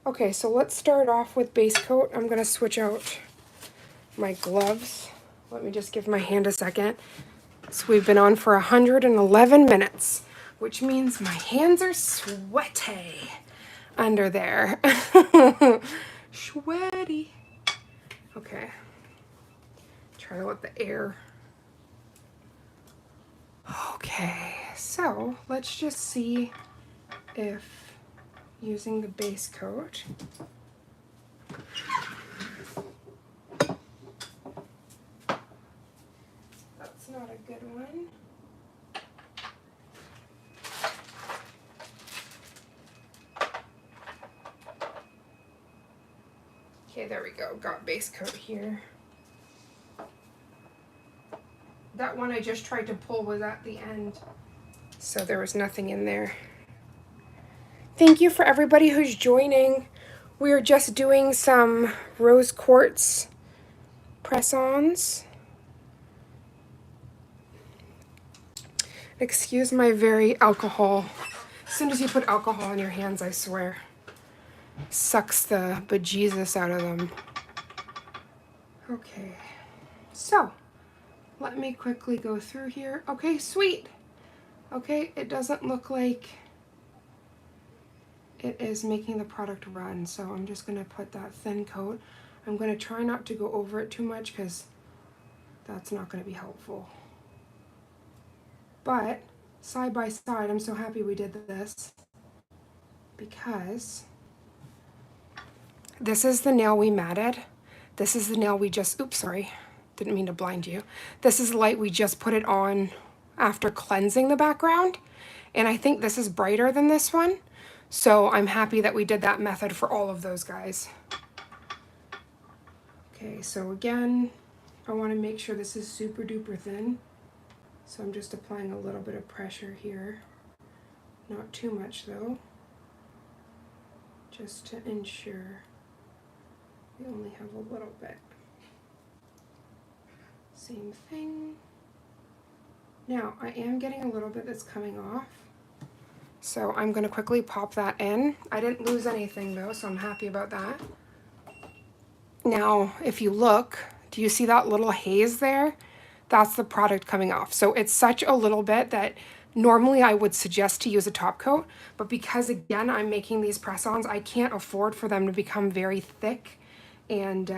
Okay, so let's start off with base coat. I'm going to switch out my gloves. Let me just give my hand a second. So we've been on for 111 minutes, which means my hands are sweaty under there. Sweaty. Okay. Try to let the air. Okay, so let's just see if using the base coat. That's not a good one. Okay, there we go. Got base coat here. That one I just tried to pull was at the end, so there was nothing in there. Thank you for everybody who's joining. We're just doing some rose quartz press-ons. Excuse my very alcohol. As soon as you put alcohol in your hands, I swear, sucks the bejesus out of them. Okay, so let me quickly go through here. Okay, sweet. Okay, it doesn't look like it is making the product run, so I'm just going to put that thin coat. I'm going to try not to go over it too much because that's not going to be helpful. But side by side, I'm so happy we did this, because this is the nail we matted. This is the nail we just, oops, sorry, didn't mean to blind you. This is the light we just put it on after cleansing the background. And I think this is brighter than this one. So I'm happy that we did that method for all of those guys. Okay, so again, I want to make sure this is super duper thin. So I'm just applying a little bit of pressure here. Not too much though. Just to ensure we only have a little bit. Same thing. Now, I am getting a little bit that's coming off. So I'm going to quickly pop that in. I didn't lose anything though, so I'm happy about that. Now, if you look, do you see that little haze there? That's the product coming off. So it's such a little bit that normally I would suggest to use a top coat, but because again, I'm making these press-ons, I can't afford for them to become very thick and,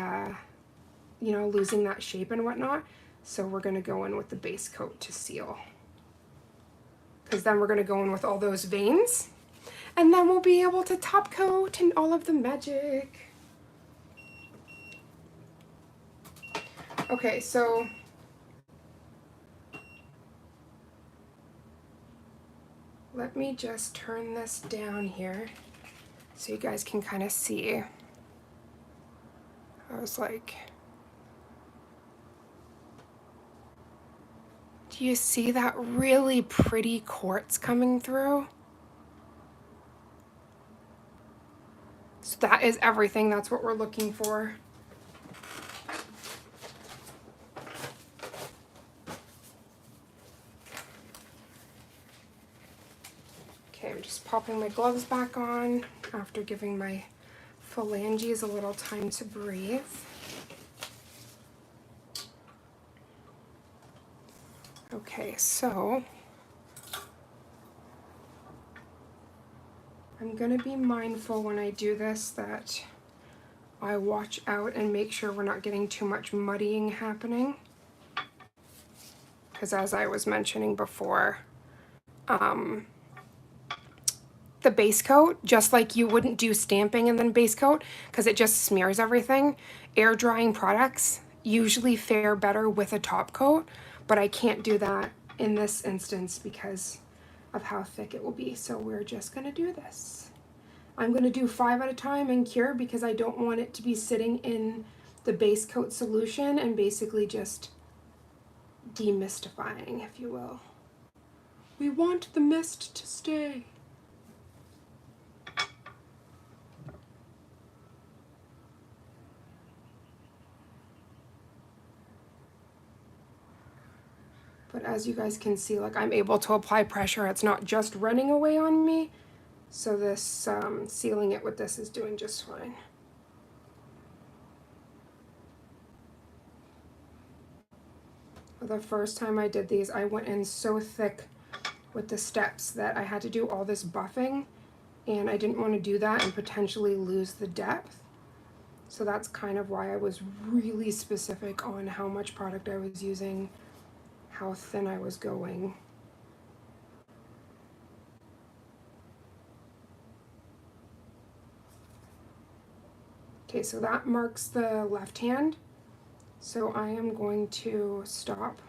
you know, losing that shape and whatnot. So we're going to go in with the base coat to seal. Because then we're going to go in with all those veins. And then we'll be able to top coat and all of the magic. Okay, so let me just turn this down here so you guys can kind of see. I was like, do you see that really pretty quartz coming through? So that is everything. That's what we're looking for. Okay, I'm just popping my gloves back on after giving my phalanges a little time to breathe. Okay, so I'm going to be mindful when I do this that I watch out and make sure we're not getting too much muddying happening. Because as I was mentioning before, the base coat, just like you wouldn't do stamping and then base coat, because it just smears everything. Air drying products usually fare better with a top coat, but I can't do that in this instance because of how thick it will be. So we're just gonna do this. I'm gonna do 5 at a time and cure because I don't want it to be sitting in the base coat solution and basically just demystifying, if you will. We want the mist to stay. But as you guys can see, like, I'm able to apply pressure. It's not just running away on me. So this, sealing it with this is doing just fine. The first time I did these, I went in so thick with the steps that I had to do all this buffing, and I didn't want to do that and potentially lose the depth. So that's kind of why I was really specific on how much product I was using, how thin I was going. Okay, so that marks the left hand. So I am going to stop.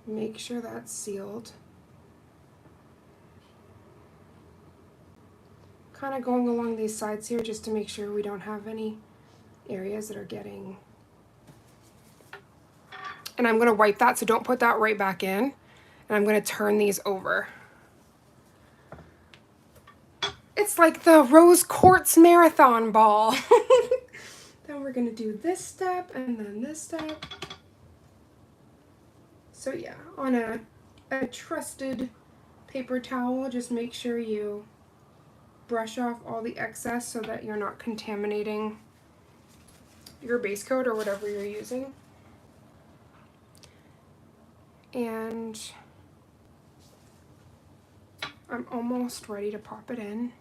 Make sure that's sealed. Kind of going along these sides here just to make sure we don't have any areas that are getting. And I'm going to wipe that, so don't put that right back in. And I'm going to turn these over. It's like the Rose Quartz marathon ball. Then we're going to do this step and then this step. So yeah, on a trusted paper towel, just make sure you brush off all the excess so that you're not contaminating your base coat or whatever you're using. And I'm almost ready to pop it in.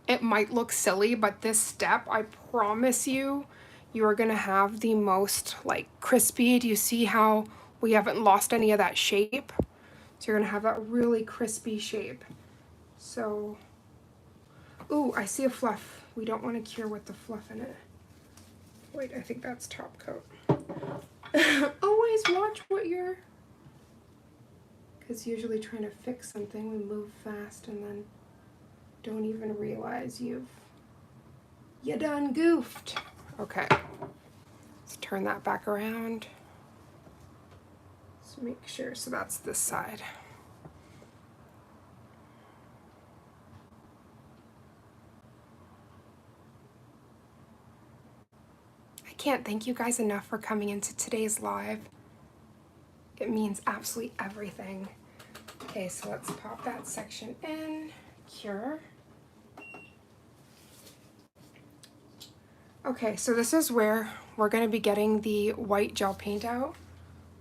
It might look silly, but this step, I promise you, you are gonna have the most like crispy. Do you see how we haven't lost any of that shape? So you're gonna have that really crispy shape. So, ooh, I see a fluff. We don't want to cure with the fluff in it. Wait, I think that's top coat. Always watch what you're, because usually trying to fix something, we move fast and then don't even realize you done goofed. Okay, let's turn that back around. Let's make sure, so that's this side. I can't thank you guys enough for coming into today's live. It means absolutely everything. Okay, so let's pop that section in, cure. Okay, so this is where we're going to be getting the white gel paint out.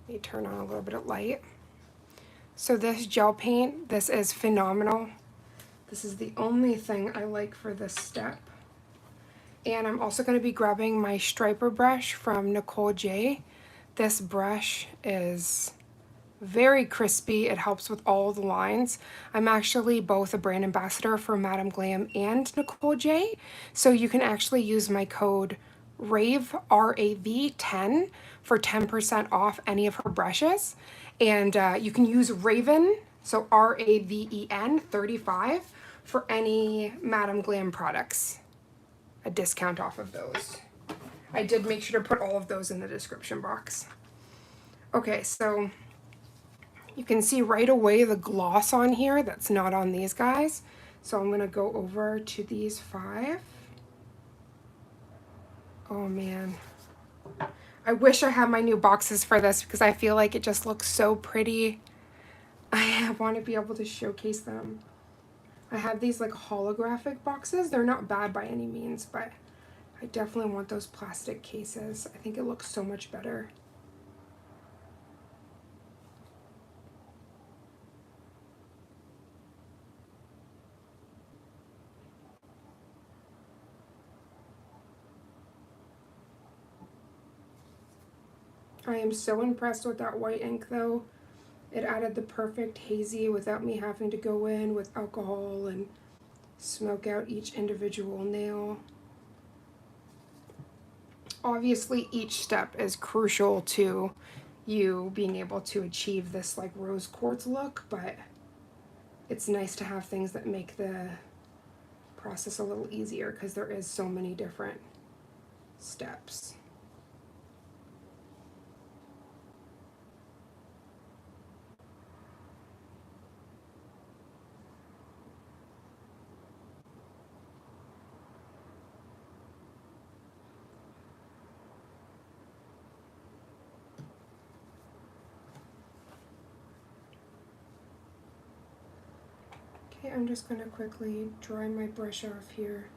Let me turn on a little bit of light. So this gel paint, this is phenomenal. This is the only thing I like for this step. And I'm also going to be grabbing my striper brush from Nicole J. This brush is very crispy. It helps with all the lines. I'm actually both a brand ambassador for Madam Glam and Nicole J. So you can actually use my code RAVE, R-A-V 10 for 10% off any of her brushes. And you can use Raven, so R-A-V-E-N 35 for any Madam Glam products. A discount off of those. I did make sure to put all of those in the description box. Okay, so you can see right away the gloss on here that's not on these guys. So I'm gonna go over to these 5. Oh man. I wish I had my new boxes for this because I feel like it just looks so pretty. I want to be able to showcase them. I have these like holographic boxes. They're not bad by any means, but I definitely want those plastic cases. I think it looks so much better. I am so impressed with that white ink though. It added the perfect hazy without me having to go in with alcohol and smoke out each individual nail. Obviously, each step is crucial to you being able to achieve this like rose quartz look, but it's nice to have things that make the process a little easier because there is so many different steps. Okay, I'm just going to quickly dry my brush off here.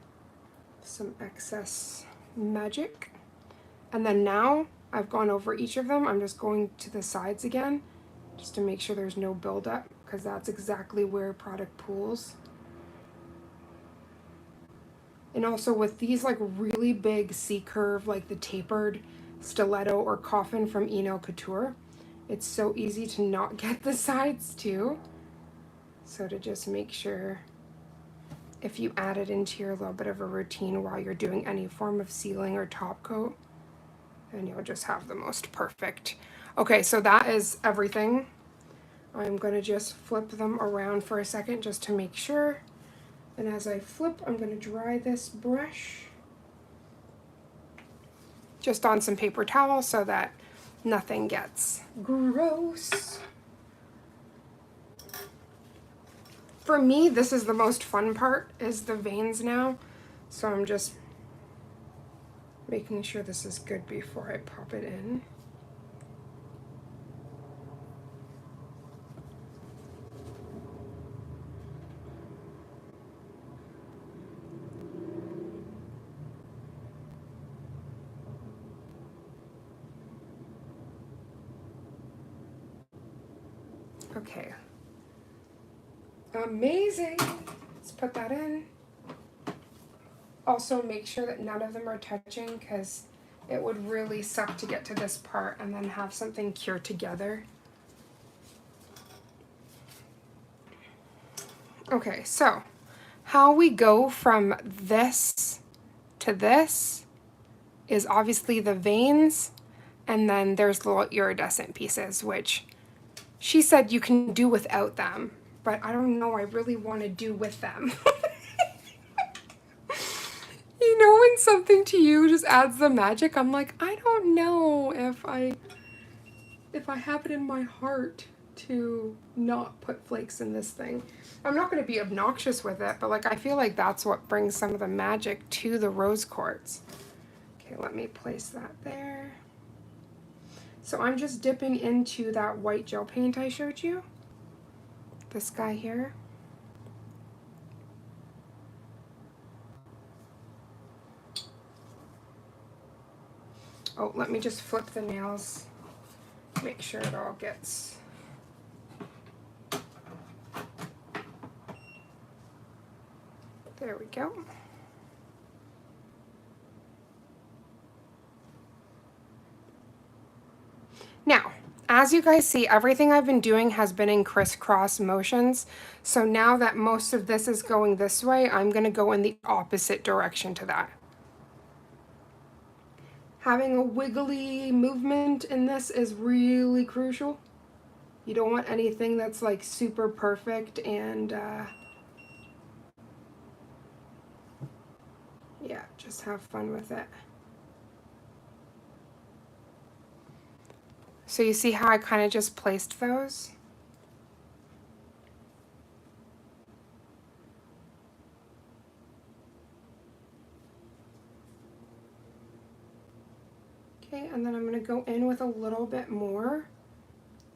Some excess magic. And then now I've gone over each of them, I'm just going to the sides again just to make sure there's no buildup because that's exactly where product pools. And also with these like really big C-curve, like the tapered stiletto or coffin from Eno Couture, it's so easy to not get the sides too. So to just make sure if you add it into your little bit of a routine while you're doing any form of sealing or top coat, then you'll just have the most perfect. Okay, so that is everything. I'm gonna just flip them around for a second just to make sure. And as I flip, I'm gonna dry this brush just on some paper towel so that nothing gets gross. For me, this is the most fun part, is the veins now. So I'm just making sure this is good before I pop it in. Okay. Amazing. Let's put that in. Also make sure that none of them are touching because it would really suck to get to this part and then have something cure together. Okay, so how we go from this to this is obviously the veins, and then there's little iridescent pieces, which she said you can do without them, but I don't know, I really want to do with them. You know, when something to you just adds the magic, I'm like, I don't know if I have it in my heart to not put flakes in this thing. I'm not going to be obnoxious with it, but like I feel like that's what brings some of the magic to the rose quartz. Okay, let me place that there. So I'm just dipping into that white gel paint I showed you. This guy here. Oh, let me just flip the nails. Make sure it all gets... There we go. Now, as you guys see, everything I've been doing has been in crisscross motions. So now that most of this is going this way, I'm going to go in the opposite direction to that. Having a wiggly movement in this is really crucial. You don't want anything that's like super perfect and yeah, just have fun with it. So you see how I kind of just placed those? Okay, and then I'm going to go in with a little bit more.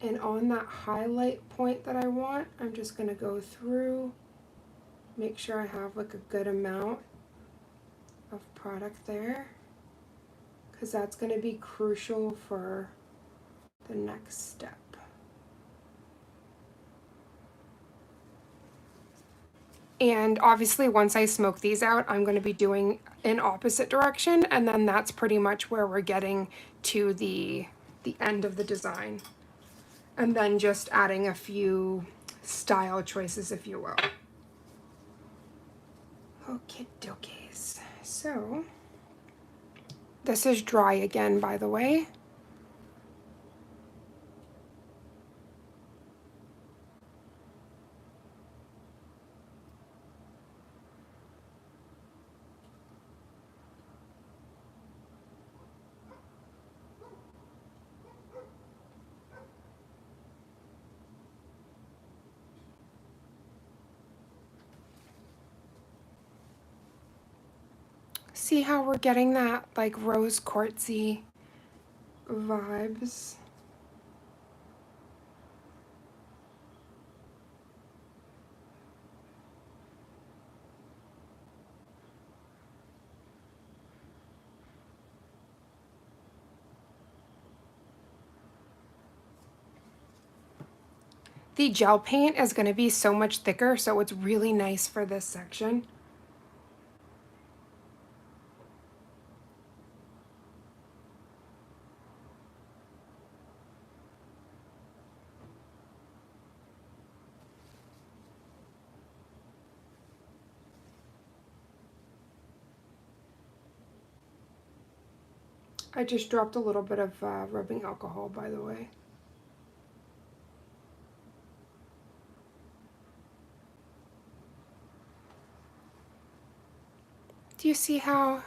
And on that highlight point that I want, I'm just going to go through, make sure I have like a good amount of product there, because that's going to be crucial for the next step. And obviously once I smoke these out, I'm going to be doing in opposite direction, and then that's pretty much where we're getting to the the end of the design. And then just adding a few style choices, if you will. Okie dokies. So, this is dry again, by the way. See how we're getting that like rose quartzy vibes? The gel paint is going to be so much thicker, so it's really nice for this section. I just dropped a little bit of rubbing alcohol, by the way. Do you see how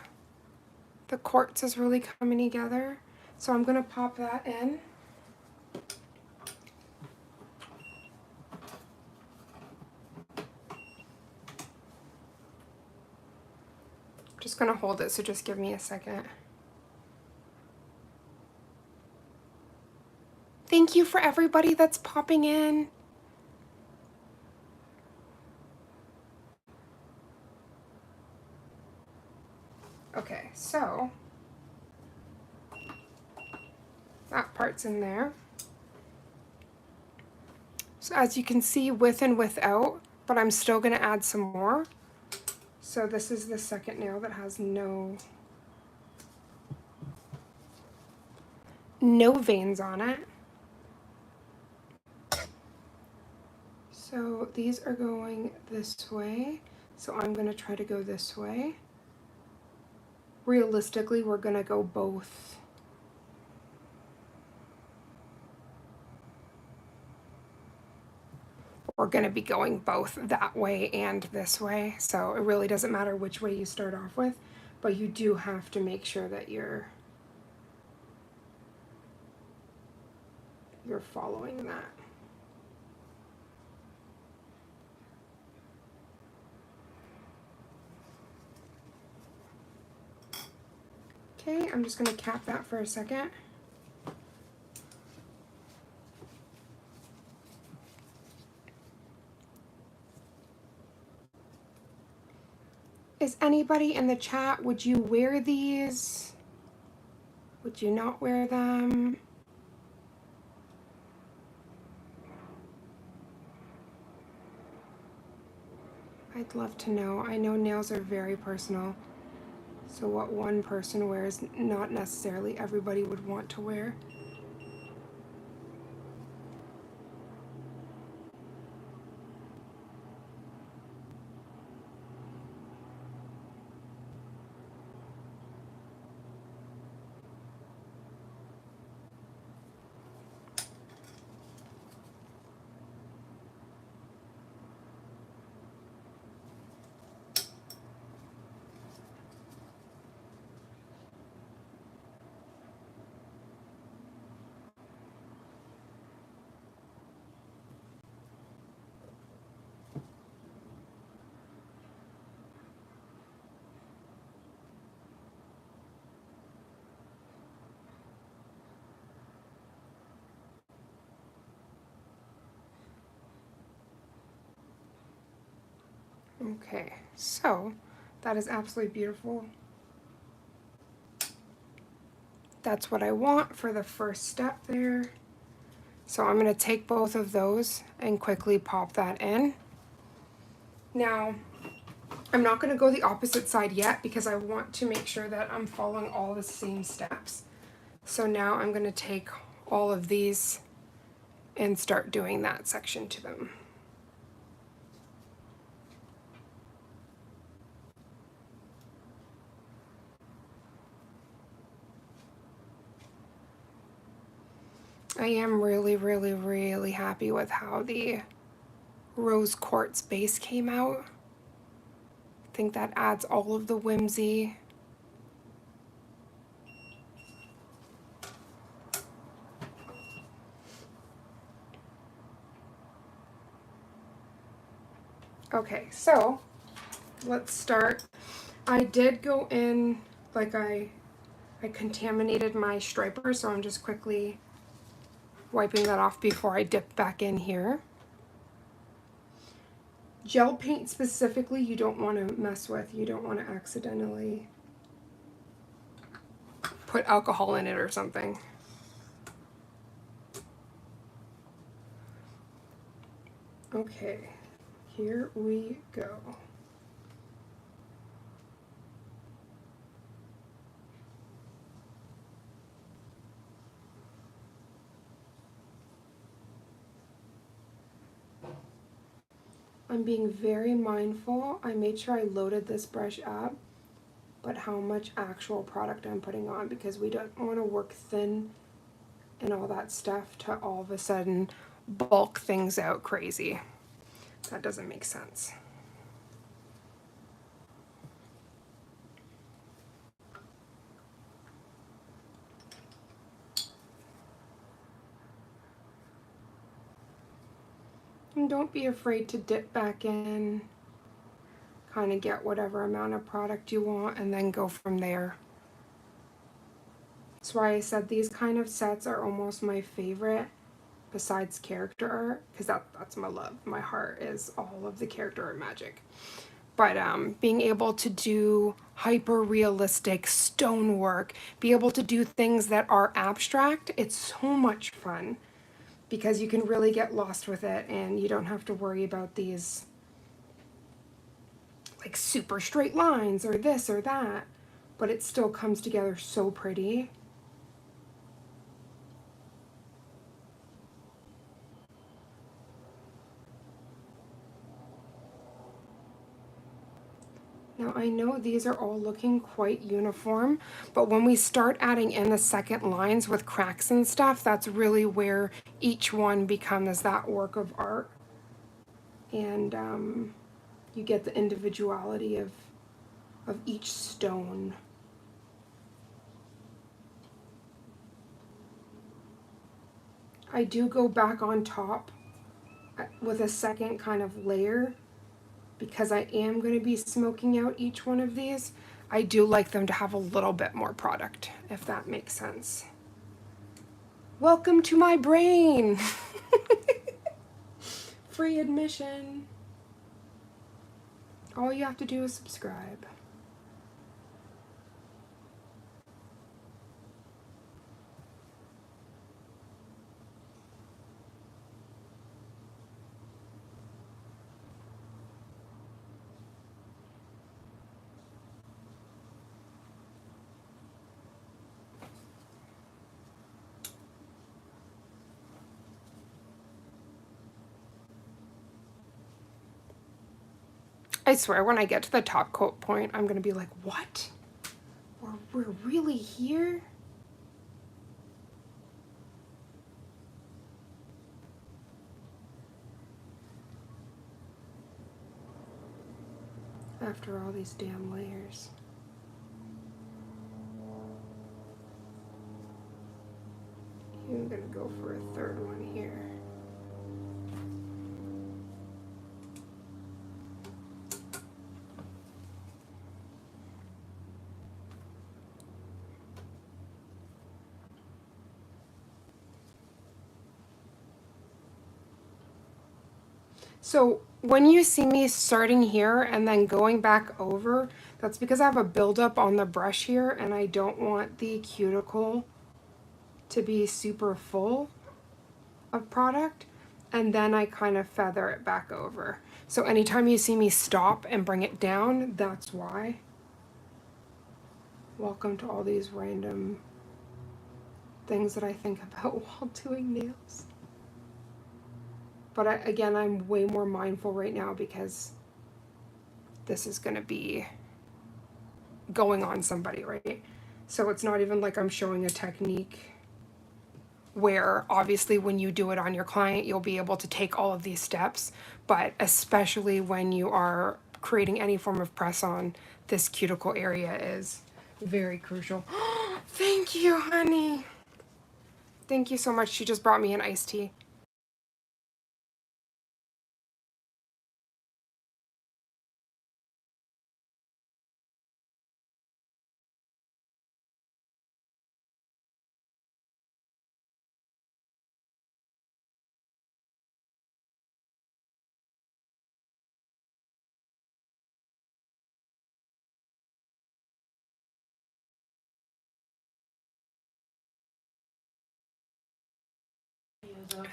the quartz is really coming together? So I'm going to pop that in. Just going to hold it, so just give me a second. Thank you for everybody that's popping in. Okay, so that part's in there. So as you can see, with and without, but I'm still going to add some more. So this is the second nail that has no veins on it. So these are going this way, so I'm going to try to go this way. Realistically, we're going to go both. We're going to be going both that way and this way, so it really doesn't matter which way you start off with, but you do have to make sure that you're following that. Okay, I'm just going to cap that for a second. Is anybody in the chat, would you wear these? Would you not wear them? I'd love to know. I know nails are very personal. So what one person wears, not necessarily everybody would want to wear. Okay, so that is absolutely beautiful. That's what I want for the first step there. So I'm going to take both of those and quickly pop that in. Now, I'm not going to go the opposite side yet because I want to make sure that I'm following all the same steps. So now I'm going to take all of these and start doing that section to them. I am really, really, really happy with how the rose quartz base came out. I think that adds all of the whimsy. Okay, so let's start. I did go in, like I contaminated my striper, so I'm just quickly wiping that off before I dip back in here. Gel paint specifically, you don't want to mess with. You don't want to accidentally put alcohol in it or something. Okay, here we go. I'm being very mindful. I made sure I loaded this brush up, but how much actual product I'm putting on, because we don't want to work thin and all that stuff to all of a sudden bulk things out crazy. That doesn't make sense. And don't be afraid to dip back in, kind of get whatever amount of product you want, and then go from there. That's why I said these kind of sets are almost my favorite besides character art, because that's my love. My heart is all of the character art magic. But being able to do hyper realistic stonework, be able to do things that are abstract, it's so much fun because you can really get lost with it and you don't have to worry about these like super straight lines or this or that, but it still comes together so pretty. Now I know these are all looking quite uniform, but when we start adding in the second lines with cracks and stuff, that's really where each one becomes that work of art. And you get the individuality of each stone. I do go back on top with a second kind of layer because I am going to be smoking out each one of these. I do like them to have a little bit more product, if that makes sense. Welcome to my brain. Free admission. All you have to do is subscribe. I swear when I get to the top coat point, I'm going to be like, what? We're really here? After all these damn layers. I'm going to go for a third one here. So when you see me starting here and then going back over, that's because I have a buildup on the brush here and I don't want the cuticle to be super full of product. And then I kind of feather it back over. So anytime you see me stop and bring it down, that's why. Welcome to all these random things that I think about while doing nails. But again, I'm way more mindful right now because this is going to be going on somebody, right? So it's not even like I'm showing a technique where obviously when you do it on your client, you'll be able to take all of these steps. But especially when you are creating any form of press on, this cuticle area is very crucial. Thank you, honey. Thank you so much. She just brought me an iced tea.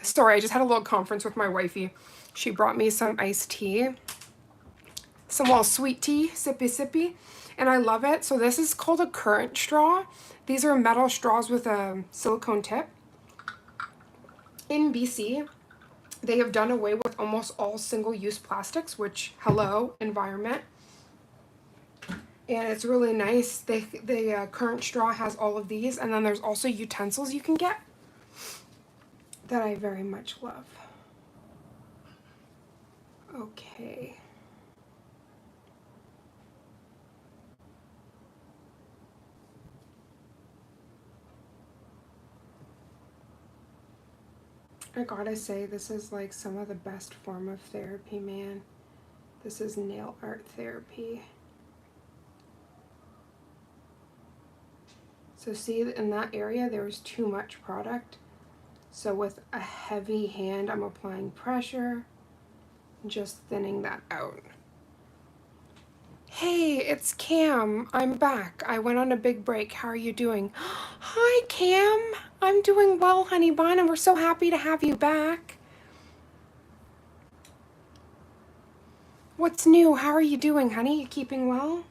Sorry, I just had a little conference with my wifey. She brought me some iced tea, some little sweet tea, sippy sippy, and I love it. So this is called a current straw. These are metal straws with a silicone tip. In BC, they have done away with almost all single-use plastics, which, hello, environment. And it's really nice. The current straw has all of these, and then there's also utensils you can get that I very much love. Okay. I gotta say, this is like some of the best form of therapy, man. This is nail art therapy. So see, in that area, there was too much product. So with a heavy hand, I'm applying pressure, just thinning that out. Hey, it's Cam. I'm back. I went on a big break. How are you doing? Hi, Cam. I'm doing well, honey bun, and we're so happy to have you back. What's new? How are you doing, honey? You keeping well?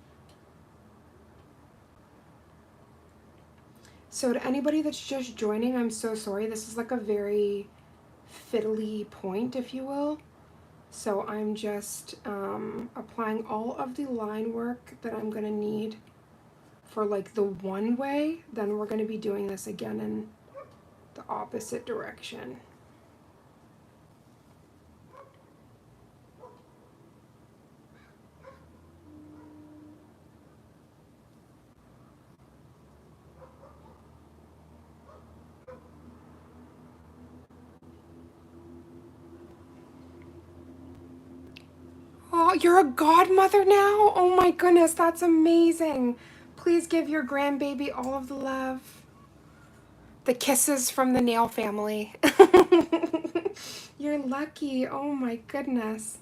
So to anybody that's just joining, I'm so sorry. This is like a very fiddly point, if you will. So I'm just applying all of the line work that I'm gonna need for like the one way. Then we're gonna be doing this again in the opposite direction. Oh, you're a godmother now? Oh my goodness, that's amazing. Please give your grandbaby all of the love. The kisses from the nail family. You're lucky. Oh my goodness.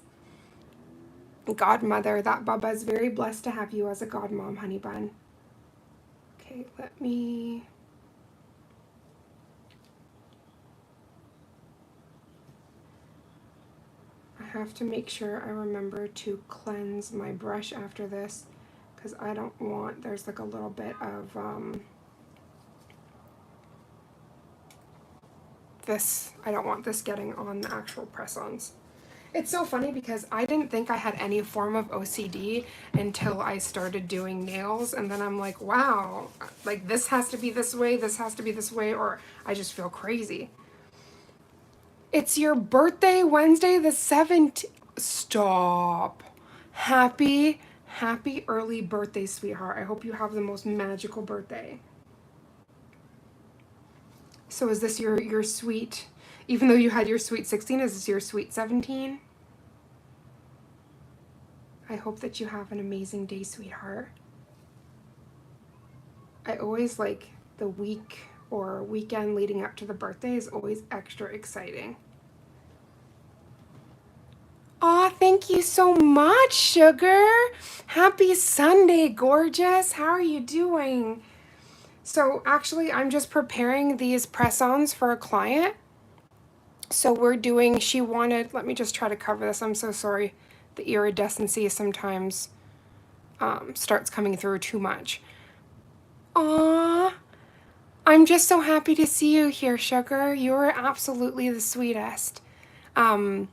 Godmother, that Bubba's very blessed to have you as a godmom, honey bun. Okay, let me... I have to make sure I remember to cleanse my brush after this because I don't want, there's like a little bit of this, I don't want this getting on the actual press-ons. It's so funny because I didn't think I had any form of OCD until I started doing nails, and then I'm like, wow, like this has to be this way, this has to be this way, or I just feel crazy. It's your birthday, Wednesday the 17th. Stop. Happy early birthday, sweetheart. I hope you have the most magical birthday. So is this your sweet, even though you had your sweet 16, is this your sweet 17? I hope that you have an amazing day, sweetheart. I always like the week or weekend leading up to the birthday is always extra exciting. Aw, thank you so much, sugar. Happy Sunday, gorgeous. How are you doing? So actually, I'm just preparing these press-ons for a client. So we're doing, she wanted, let me just try to cover this. I'm so sorry. The iridescency sometimes starts coming through too much. Aw, I'm just so happy to see you here, sugar. You are absolutely the sweetest. Um,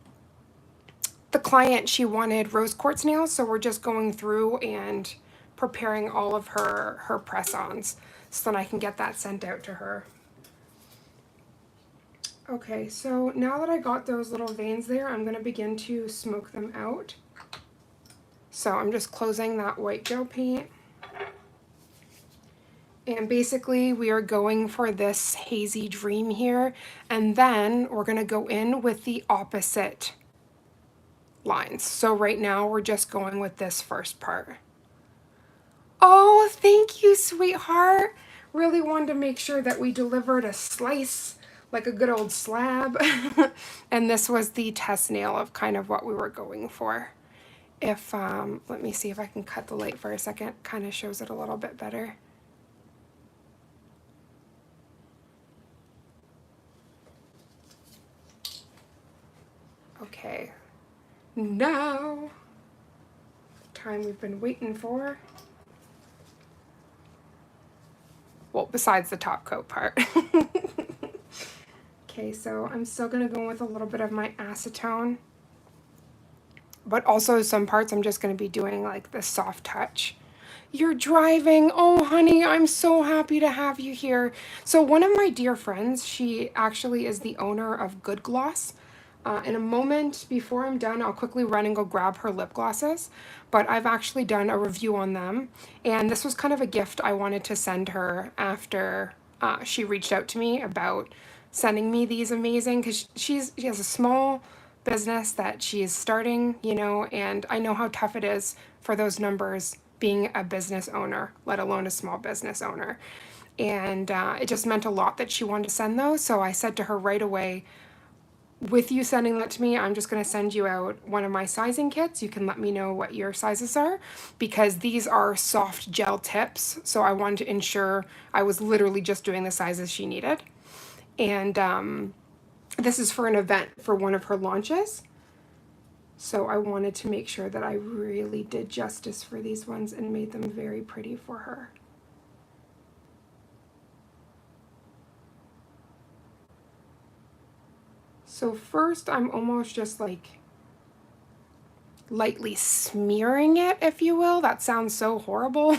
the client, she wanted rose quartz nails, so we're just going through and preparing all of her press-ons so that I can get that sent out to her. Okay, so now that I got those little veins there, I'm going to begin to smoke them out. So I'm just closing that white gel paint. And basically we are going for this hazy dream here, and then we're going to go in with the opposite lines. So right now we're just going with this first part. Oh, thank you, sweetheart. Really wanted to make sure that we delivered a slice, like a good old slab. And this was the test nail of kind of what we were going for. If, let me see if I can cut the light for a second. Kind of shows it a little bit better. Okay, now, time we've been waiting for. Well, besides the top coat part. Okay, so I'm still gonna go with a little bit of my acetone, but also some parts I'm just gonna be doing like the soft touch. You're driving. Oh, honey, I'm so happy to have you here. So one of my dear friends, she actually is the owner of Good Gloss. In a moment, before I'm done, I'll quickly run and go grab her lip glosses, but I've actually done a review on them, and this was kind of a gift I wanted to send her after she reached out to me about sending me these amazing, because she has a small business that she is starting, you know, and I know how tough it is for those numbers being a business owner, let alone a small business owner. And it just meant a lot that she wanted to send those, so I said to her right away, with you sending that to me, I'm just going to send you out one of my sizing kits. You can let me know what your sizes are, because these are soft gel tips. So I wanted to ensure I was literally just doing the sizes she needed. And this is for an event for one of her launches. So I wanted to make sure that I really did justice for these ones and made them very pretty for her. So first I'm almost just like lightly smearing it, if you will. That sounds so horrible.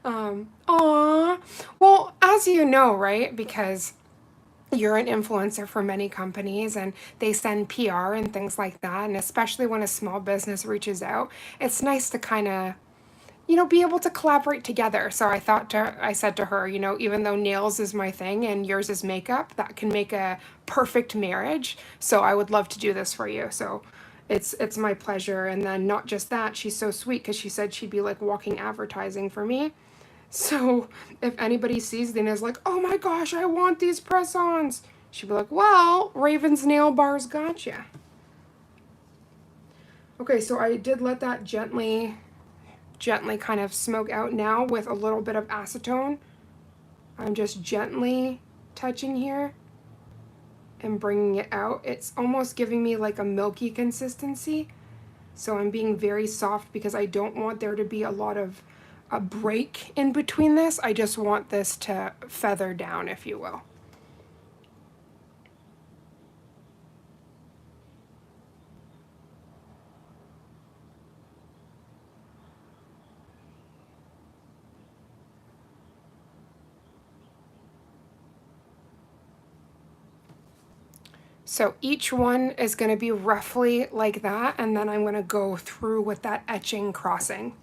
Aw. Well, as you know, right, because you're an influencer for many companies and they send PR and things like that, and especially when a small business reaches out, it's nice to kind of, you know, be able to collaborate together. So I said to her, you know, even though nails is my thing and yours is makeup, that can make a perfect marriage. So I would love to do this for you. So it's my pleasure. And then not just that, she's so sweet because she said she'd be like walking advertising for me. So if anybody sees them and is like, oh my gosh, I want these press-ons, she'd be like, well, Raven's Nail Bar's gotcha. Okay, so I did let that gently kind of smoke out. Now with a little bit of acetone, I'm just gently touching here and bringing it out. It's almost giving me like a milky consistency. So I'm being very soft because I don't want there to be a lot of a break in between this. I just want this to feather down, if you will. So each one is going to be roughly like that, and then I'm going to go through with that etching crossing.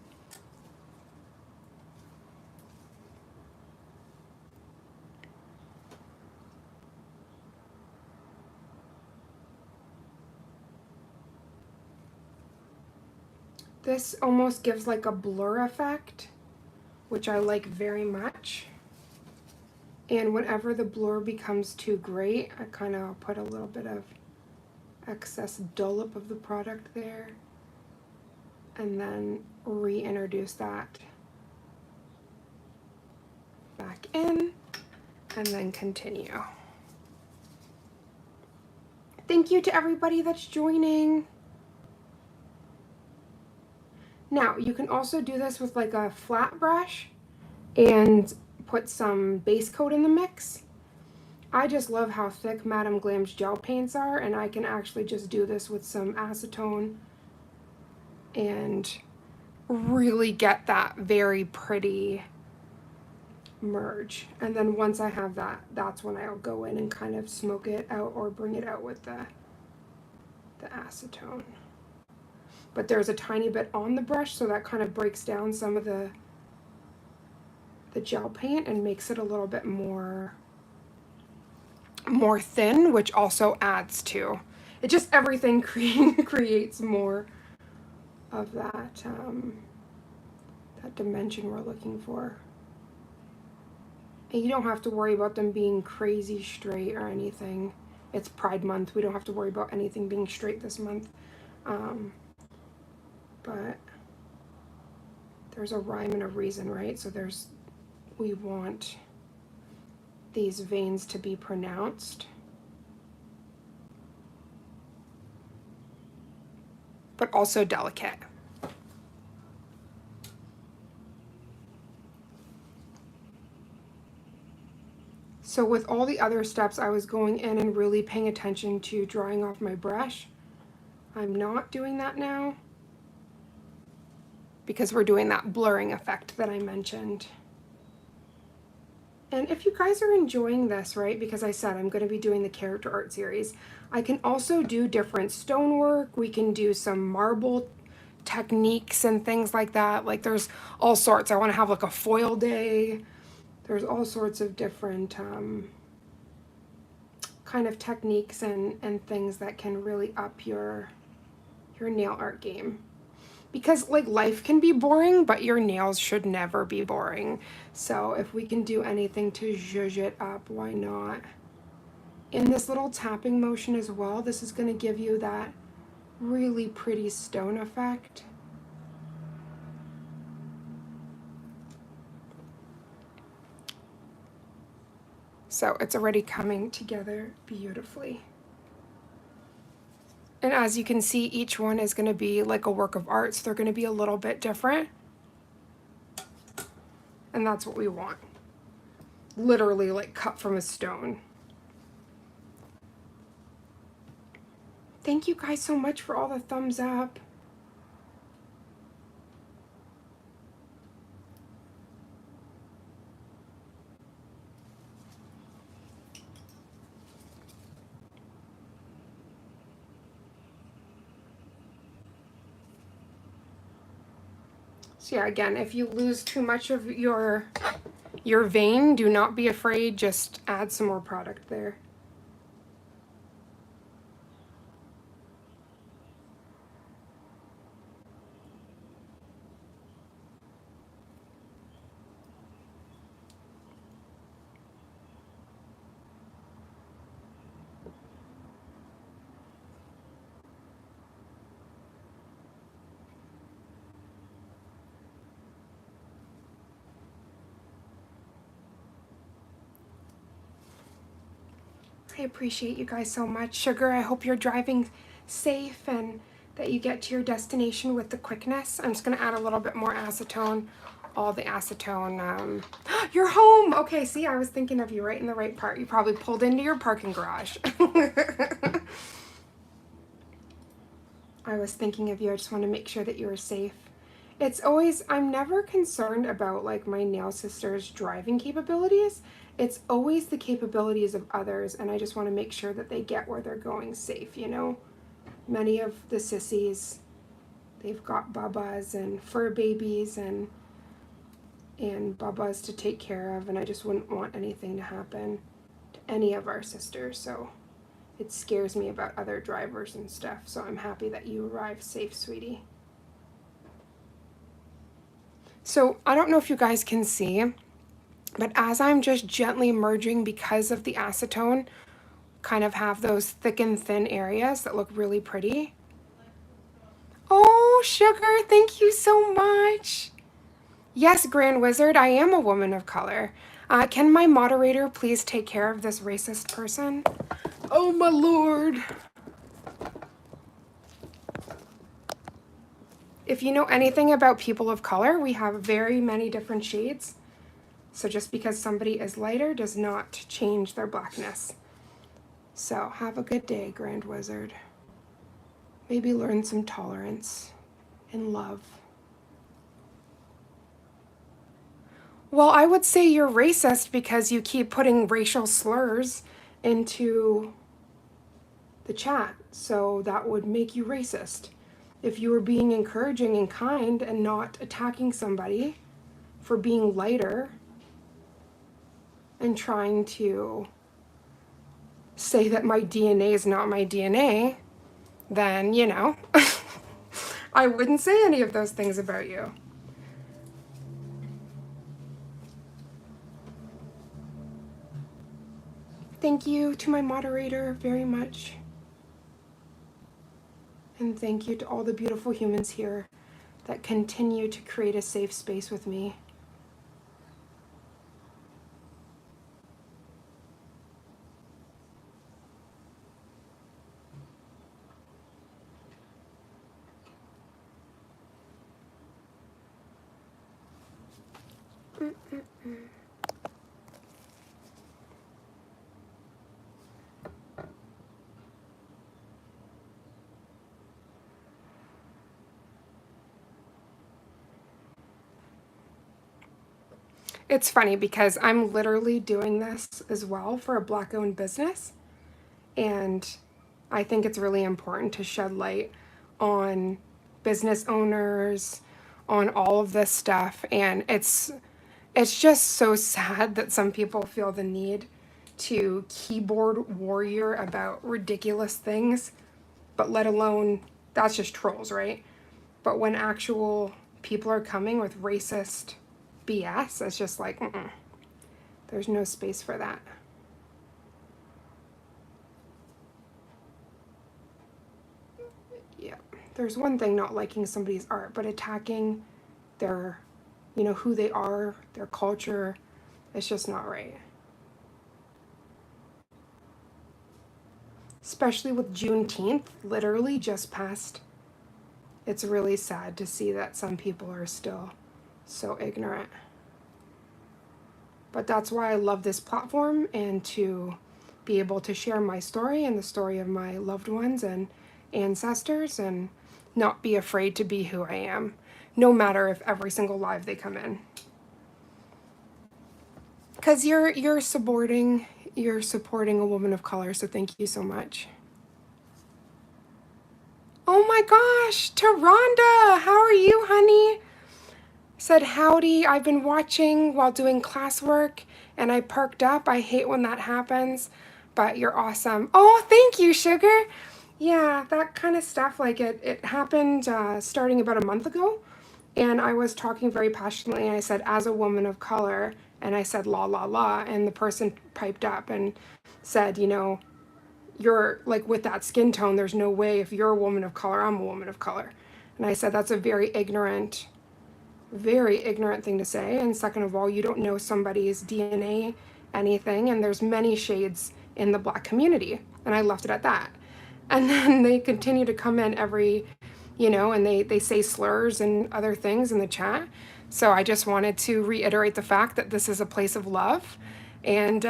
This almost gives like a blur effect, which I like very much. And whenever the blur becomes too great, I kind of put a little bit of excess dollop of the product there, and then reintroduce that back in, and then continue. Thank you to everybody that's joining. Now, you can also do this with like a flat brush and put some base coat in the mix. I just love how thick Madame Glam's gel paints are, and I can actually just do this with some acetone and really get that very pretty merge. And then once I have that, that's when I'll go in and kind of smoke it out or bring it out with the acetone. But there's a tiny bit on the brush, so that kind of breaks down some of the gel paint and makes it a little bit more thin, which also adds to it. Just everything creates more of that that dimension we're looking for. And you don't have to worry about them being crazy straight or anything. It's Pride Month. We don't have to worry about anything being straight this month. But there's a rhyme and a reason, right? So we want these veins to be pronounced, but also delicate. So with all the other steps, I was going in and really paying attention to drying off my brush. I'm not doing that now because we're doing that blurring effect that I mentioned. And if you guys are enjoying this, right, because I said I'm going to be doing the character art series, I can also do different stonework. We can do some marble techniques and things like that. Like there's all sorts. I want to have like a foil day. There's all sorts of different kind of techniques and things that can really up your nail art game. Because like life can be boring, but your nails should never be boring. So if we can do anything to zhuzh it up, why not? In this little tapping motion as well, this is going to give you that really pretty stone effect. So it's already coming together beautifully. And as you can see, each one is going to be like a work of art, so they're going to be a little bit different. And that's what we want. Literally like cut from a stone. Thank you guys so much for all the thumbs up. So yeah, again, if you lose too much of your vein, do not be afraid, just add some more product there. I appreciate you guys so much. Sugar, I hope you're driving safe and that you get to your destination with the quickness. I'm just going to add a little bit more acetone. All the acetone. You're home! Okay, see, I was thinking of you right in the right part. You probably pulled into your parking garage. I was thinking of you. I just want to make sure that you were safe. It's always, I'm never concerned about like my nail sister's driving capabilities. It's always the capabilities of others, and I just want to make sure that they get where they're going safe, you know? Many of the sissies, they've got babas and fur babies and babas to take care of, and I just wouldn't want anything to happen to any of our sisters, so it scares me about other drivers and stuff, so I'm happy that you arrived safe, sweetie. So I don't know if you guys can see, but as I'm just gently merging, because of the acetone, kind of have those thick and thin areas that look really pretty. Oh, Sugar, thank you so much. Yes, Grand Wizard, I am a woman of color. Can my moderator please take care of this racist person? Oh, my lord. If you know anything about people of color, we have very many different shades. So just because somebody is lighter does not change their blackness. So have a good day, Grand Wizard. Maybe learn some tolerance and love. Well, I would say you're racist because you keep putting racial slurs into the chat. So that would make you racist. If you were being encouraging and kind and not attacking somebody for being lighter and trying to say that my DNA is not my DNA, then, you know, I wouldn't say any of those things about you. Thank you to my moderator very much. And thank you to all the beautiful humans here that continue to create a safe space with me. It's funny because I'm literally doing this as well for a Black-owned business, and I think it's really important to shed light on business owners, on all of this stuff, and it's just so sad that some people feel the need to keyboard warrior about ridiculous things, but let alone, that's just trolls, right? But when actual people are coming with racist BS, it's just like, there's no space for that. Yeah, there's one thing not liking somebody's art, but attacking their, you know, who they are, their culture, it's just not right. Especially with Juneteenth literally just passed. It's really sad to see that some people are still so ignorant. But that's why I love this platform, and to be able to share my story and the story of my loved ones and ancestors, and not be afraid to be who I am, no matter if every single live they come in. Because you're supporting a woman of color, so thank you so much. Oh my gosh, Taronda, how are you, honey? Said howdy, I've been watching while doing classwork and I perked up. I hate when that happens, but you're awesome. Oh, thank you, sugar. Yeah, that kind of stuff, like it happened starting about a month ago, and I was talking very passionately, and I said, as a woman of color, and I said, la, la, la, and the person piped up and said, you know, you're like, with that skin tone, there's no way, if you're a woman of color, I'm a woman of color. And I said, that's a very ignorant thing to say. And second of all, you don't know somebody's DNA, anything, and there's many shades in the Black community. And I left it at that. And then they continue to come in every, you know, and they say slurs and other things in the chat. So I just wanted to reiterate the fact that this is a place of love, and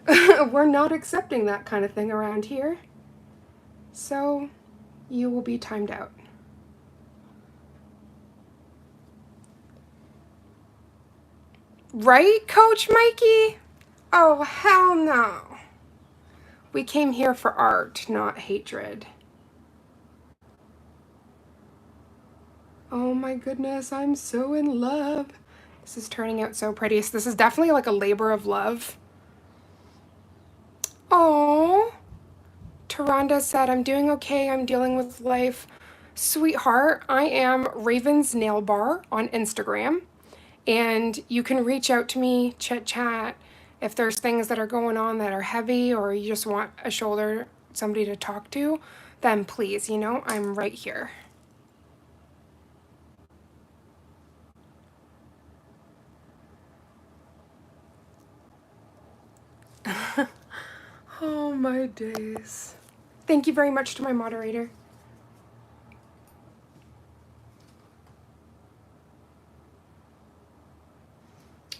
we're not accepting that kind of thing around here. So you will be timed out. Right, Coach Mikey? Oh, hell no. We came here for art, not hatred. Oh my goodness, I'm so in love. This is turning out so pretty. So this is definitely like a labor of love. Oh, Taronda said, I'm doing okay. I'm dealing with life. Sweetheart, I am Raven's Nail Bar on Instagram. And you can reach out to me, chit chat, if there's things that are going on that are heavy, or you just want a shoulder, somebody to talk to, then please, you know, I'm right here. Oh my days. Thank you very much to my moderator.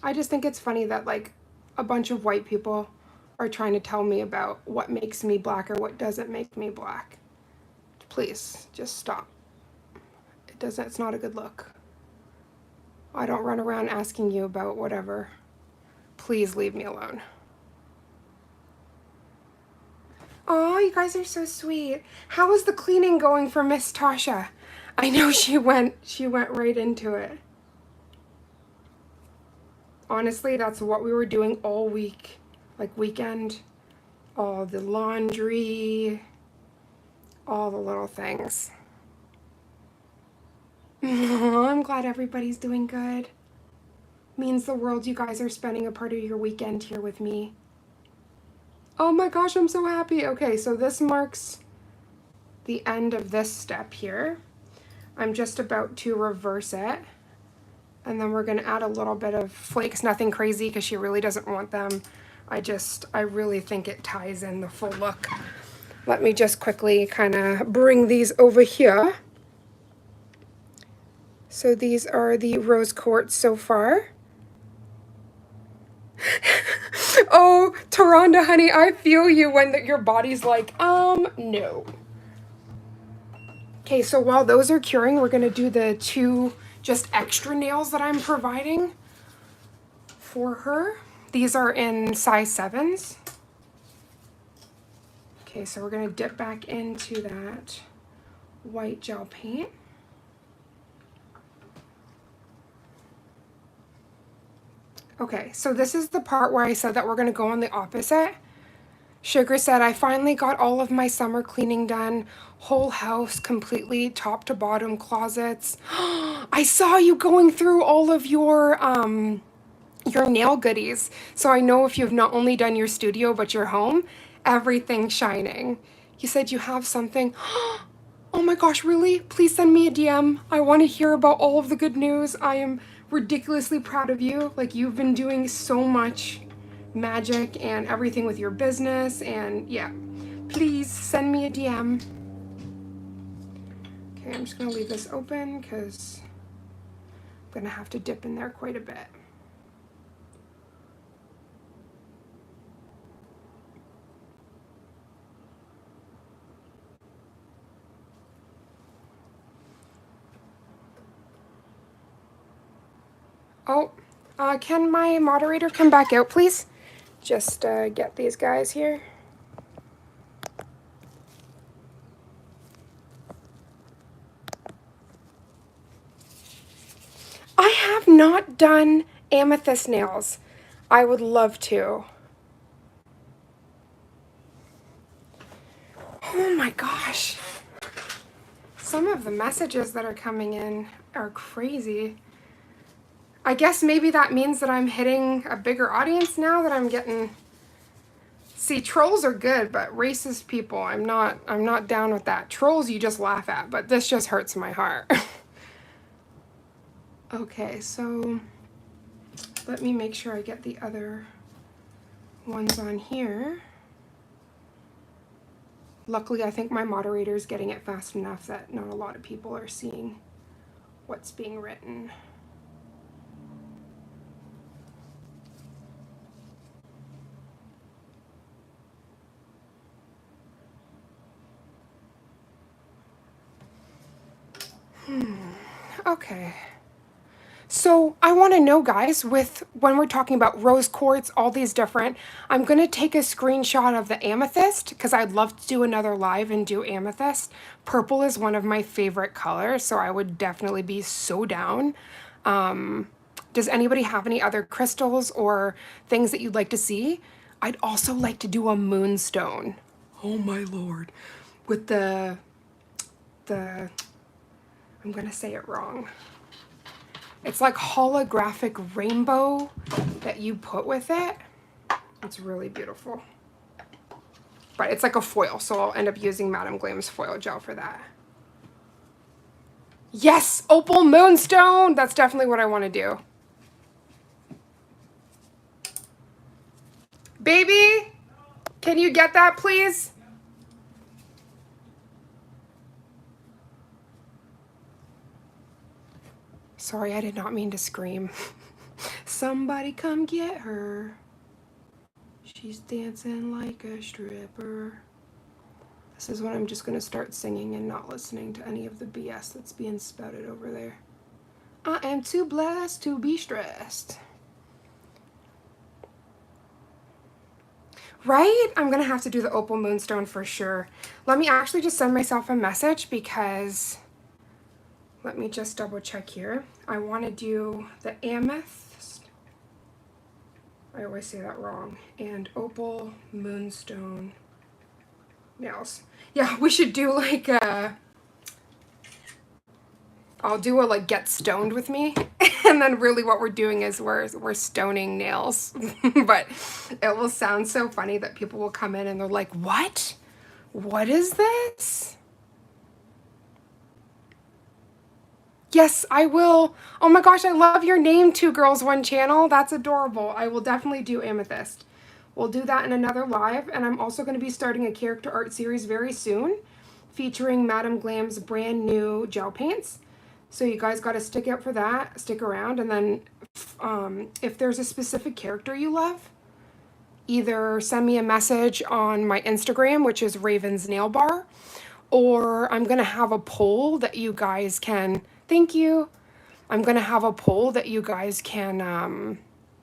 I just think it's funny that like a bunch of white people are trying to tell me about what makes me black or what doesn't make me black. Please, just stop. It's not a good look. I don't run around asking you about whatever. Please leave me alone. Oh, you guys are so sweet. How is the cleaning going for Miss Tasha? I know she went right into it. Honestly, that's what we were doing all week, like weekend. All the laundry, all the little things. I'm glad everybody's doing good. Means the world you guys are spending a part of your weekend here with me. Oh my gosh, I'm so happy. Okay, so this marks the end of this step here. I'm just about to reverse it. And then we're gonna add a little bit of flakes, nothing crazy because she really doesn't want them. I really think it ties in the full look. Let me just quickly kind of bring these over here. So these are the rose quartz so far. Oh, Taronda, honey, I feel you when your body's like, no. Okay, so while those are curing, we're gonna do the 2 just extra nails that I'm providing for her. These are in size 7s. Okay, so we're gonna dip back into that white gel paint. Okay, so this is the part where I said that we're gonna go on the opposite. Sugar said, I finally got all of my summer cleaning done. Whole house completely, top to bottom, closets. I saw you going through all of your nail goodies. So I know if you've not only done your studio, but your home, everything's shining. You said you have something. Oh my gosh, really? Please send me a DM. I want to hear about all of the good news. I am ridiculously proud of you. Like, you've been doing so much magic and everything with your business, and yeah, please send me a DM. Okay, I'm just gonna leave this open because I'm gonna have to dip in there quite a bit. Oh, can my moderator come back out, please? Just get these guys here. I have not done amethyst nails. I would love to. Oh my gosh. Some of the messages that are coming in are crazy. I guess maybe that means that I'm hitting a bigger audience now, that I'm getting... See, trolls are good, but racist people, I'm not down with that. Trolls you just laugh at, but this just hurts my heart. Okay, so let me make sure I get the other ones on here. Luckily, I think my moderator is getting it fast enough that not a lot of people are seeing what's being written. Okay. So I want to know, guys, when we're talking about rose quartz, all these different, I'm going to take a screenshot of the amethyst because I'd love to do another live and do amethyst. Purple is one of my favorite colors, so I would definitely be so down. Does anybody have any other crystals or things that you'd like to see? I'd also like to do a moonstone. Oh my lord. With the I'm gonna say it wrong. It's like holographic rainbow that you put with it. It's really beautiful. But it's like a foil, so I'll end up using Madame Glam's foil gel for that. Yes, opal moonstone! That's definitely what I want to do. Baby, can you get that, please? Sorry, I did not mean to scream. somebody come get her. She's dancing like a stripper. This is when I'm just gonna start singing and not listening to any of the BS that's being spouted over there. I am too blessed to be stressed. Right? I'm gonna have to do the opal moonstone for sure. Let me actually just send myself a message because, let me just double check here. I wanna do the amethyst. I always say that wrong. And opal moonstone nails. Yeah, we should do like a, I'll do a like get stoned with me. And then really what we're doing is we're stoning nails. But it will sound so funny that people will come in and they're like, what? What is this? Yes, I will. Oh my gosh, I love your name, Two Girls, One Channel. That's adorable. I will definitely do amethyst. We'll do that in another live. And I'm also going to be starting a character art series very soon featuring Madame Glam's brand new gel paints. So you guys got to stick out for that, stick around. And then if there's a specific character you love, either send me a message on my Instagram, which is Raven's Nail Bar, or I'm going to have a poll that you guys can, thank you. I'm going to have a poll that you guys can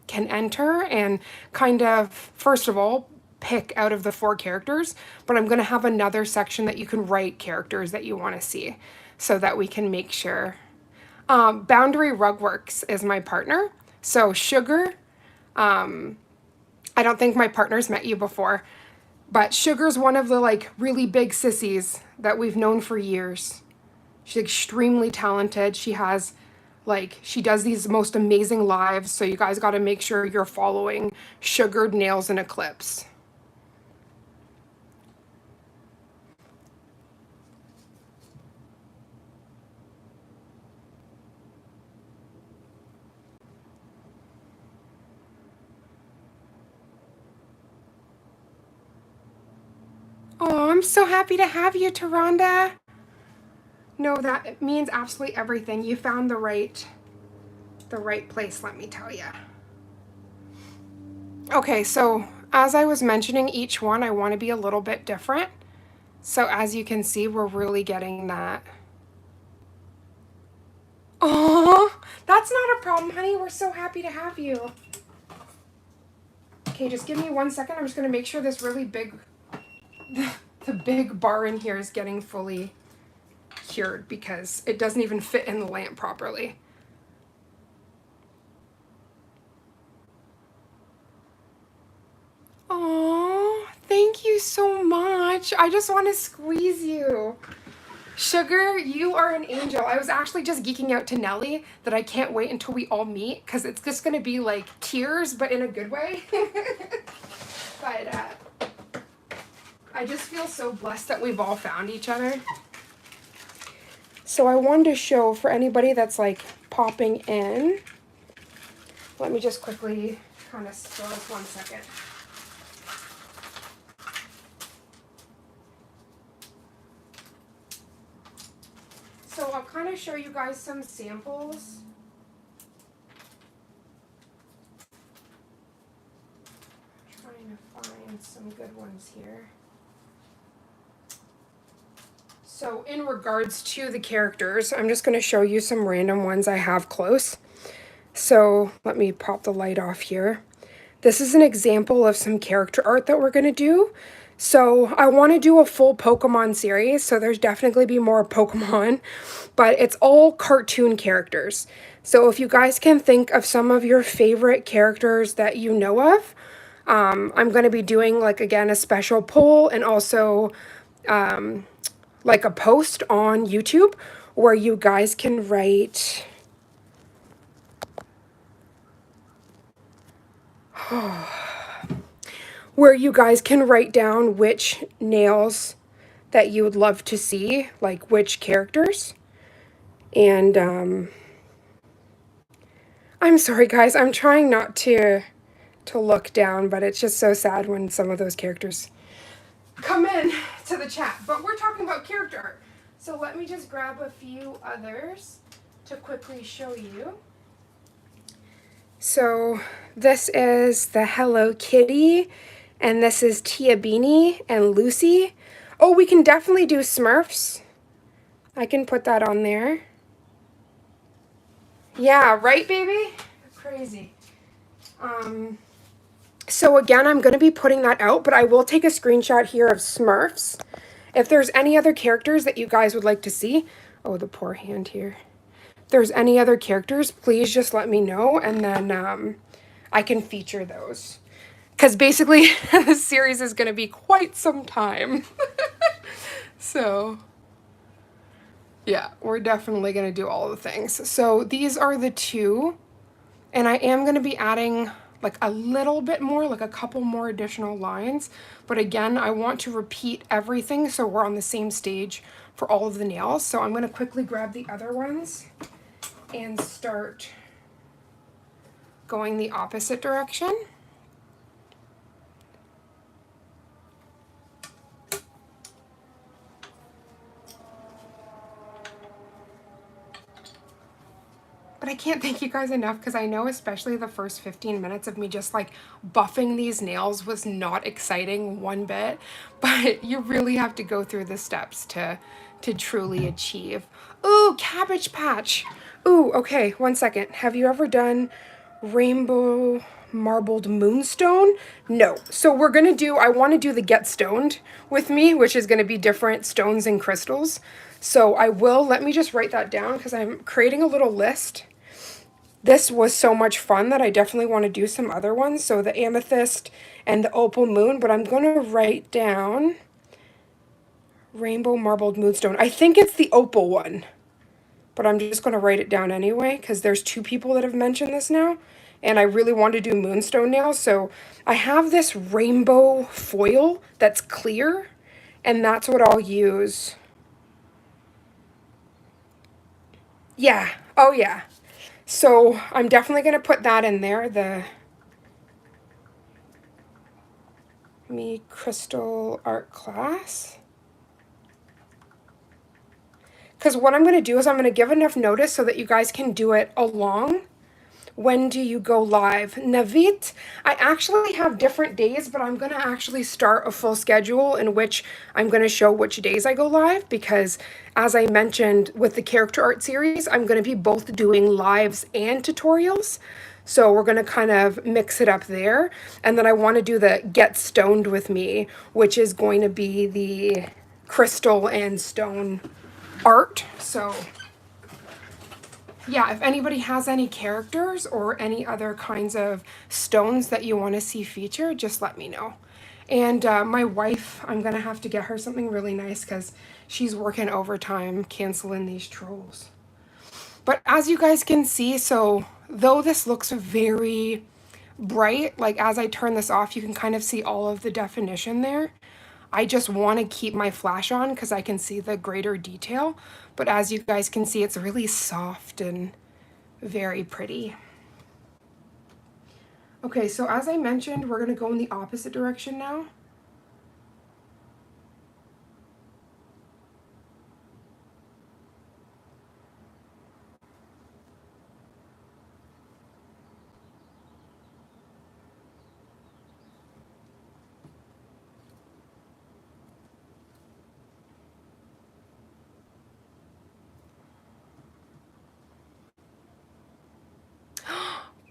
enter and kind of, first of all, pick out of the 4 characters, but I'm going to have another section that you can write characters that you want to see so that we can make sure. Boundary Rugworks is my partner. So Sugar, I don't think my partner's met you before, but Sugar's one of the like really big sissies that we've known for years. She's extremely talented. She has like, she does these most amazing lives. So you guys got to make sure you're following Sugared Nails and Eclipse. Oh, I'm so happy to have you, Taronda. No, that means absolutely everything. You found the right place, let me tell you. Okay, so as I was mentioning, each one I want to be a little bit different. So as you can see, we're really getting that. Oh, that's not a problem, honey. We're so happy to have you. Okay, just give me 1 second. I'm just going to make sure this really big, the big bar in here is getting fully cured because it doesn't even fit in the lamp properly. Oh, thank you so much. I just want to squeeze you. Sugar, you are an angel. I was actually just geeking out to Nelly that I can't wait until we all meet because it's just going to be like tears, but in a good way. But I just feel so blessed that we've all found each other. So I wanted to show for anybody that's like popping in. Let me just quickly kind of spill this 1 second. So I'll kind of show you guys some samples. Trying to find some good ones here. So in regards to the characters, I'm just going to show you some random ones I have close. So let me pop the light off here. This is an example of some character art that we're going to do. So I want to do a full Pokemon series, so there's definitely be more Pokemon, but it's all cartoon characters. So if you guys can think of some of your favorite characters that you know of, I'm going to be doing like, again, a special poll and also like a post on YouTube where you guys can write where you guys can write down which nails that you would love to see, like which characters. And I'm sorry guys, I'm trying not to look down, but it's just so sad when some of those characters come in to the chat. But we're talking about character art. So let me just grab a few others to quickly show you. So this is the Hello Kitty, and this is Tia Beanie and Lucy. Oh, we can definitely do Smurfs. I can put that on there. Yeah, right, baby? Crazy. So again, I'm going to be putting that out, but I will take a screenshot here of Smurfs. If there's any other characters that you guys would like to see, oh, the poor hand here. If there's any other characters, please just let me know, and then I can feature those. Because basically, this series is going to be quite some time. So, yeah, we're definitely going to do all the things. So these are the two, and I am going to be adding like a little bit more, like a couple more additional lines. But again, I want to repeat everything so we're on the same stage for all of the nails. So I'm going to quickly grab the other ones and start going the opposite direction. But I can't thank you guys enough, because I know especially the first 15 minutes of me just like buffing these nails was not exciting one bit, but you really have to go through the steps to truly achieve. Ooh, Cabbage Patch. Ooh, okay, 1 second. Have you ever done rainbow marbled moonstone? No. So we're gonna do, I want to do the Get Stoned with me, which is going to be different stones and crystals. So I will, let me just write that down because I'm creating a little list. This was so much fun that I definitely want to do some other ones. So the amethyst and the opal moon, but I'm going to write down rainbow marbled moonstone. I think it's the opal one, but I'm just going to write it down anyway because there's two people that have mentioned this now, and I really want to do moonstone nails. So I have this rainbow foil that's clear, and that's what I'll use. Yeah. Oh, yeah. So I'm definitely going to put that in there, the Me Crystal Art class. Because what I'm going to do is I'm going to give enough notice so that you guys can do it along. When do you go live? Navit, I actually have different days, but I'm going to actually start a full schedule in which I'm going to show which days I go live, because as I mentioned with the character art series, I'm going to be both doing lives and tutorials. So we're going to kind of mix it up there. And then I want to do the Get Stoned with me, which is going to be the crystal and stone art. So yeah, if anybody has any characters or any other kinds of stones that you want to see featured, just let me know. And my wife, I'm going to have to get her something really nice because she's working overtime canceling these trolls. But as you guys can see, so though this looks very bright, like as I turn this off, you can kind of see all of the definition there. I just want to keep my flash on because I can see the greater detail. But as you guys can see, it's really soft and very pretty. Okay, so as I mentioned, we're going to go in the opposite direction now.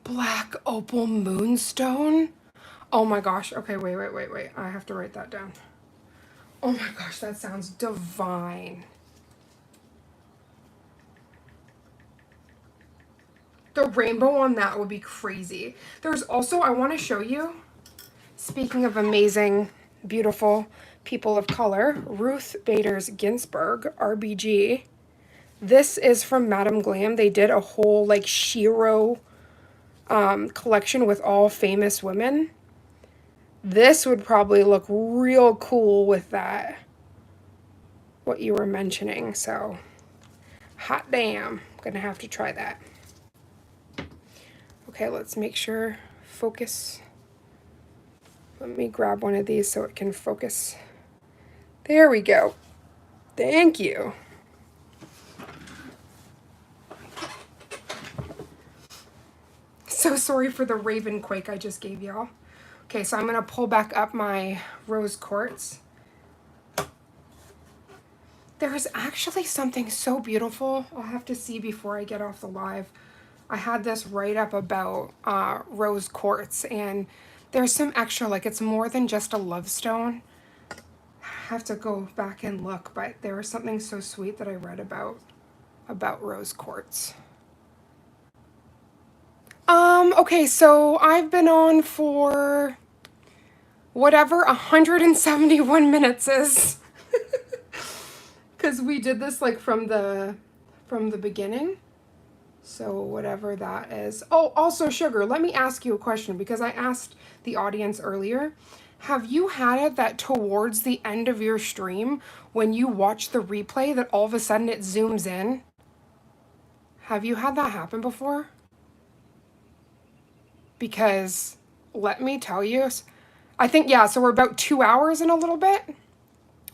Black opal moonstone. Oh my gosh. Okay, wait. I have to write that down. Oh my gosh, that sounds divine. The rainbow on that would be crazy. There's also, I want to show you, speaking of amazing, beautiful people of color, Ruth Bader Ginsburg, RBG. This is from Madame Glam. They did a whole like Shiro collection with all famous women. This would probably look real cool with that, what you were mentioning. So, hot damn. I'm gonna have to try that. Okay, let's make sure focus. Let me grab one of these so it can focus. There we go. Thank you. so sorry for the raven quake I just gave y'all. Okay, so I'm going to pull back up my rose quartz. There's actually something so beautiful I'll have to see before I get off the live. I had this write up about rose quartz, and there's some extra, like it's more than just a love stone. I have to go back and look, but there was something so sweet that I read about rose quartz. Okay, so I've been on for whatever 171 minutes is. Because we did this like from the beginning. So whatever that is. Oh, also Sugar, let me ask you a question, because I asked the audience earlier. Have you had it that towards the end of your stream, when you watch the replay, that all of a sudden it zooms in? Have you had that happen before? Because let me tell you, I think, yeah, so we're about 2 hours in a little bit.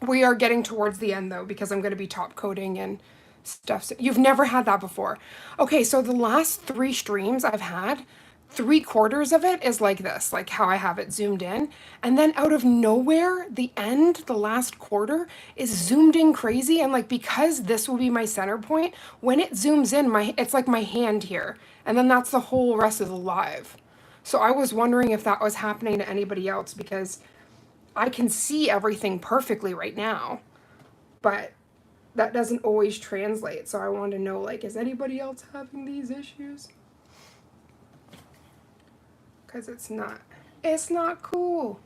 We are getting towards the end though, because I'm going to be top coding and stuff. So you've never had that before. Okay, so the last 3 streams I've had, 3/4 of it is like this, like how I have it zoomed in. And then out of nowhere, the end, the last quarter is zoomed in crazy. And like, because this will be my center point, when it zooms in, it's like my hand here. And then that's the whole rest of the live. So I was wondering if that was happening to anybody else, because I can see everything perfectly right now, but that doesn't always translate. So I wanted to know, like, is anybody else having these issues? Because it's not cool.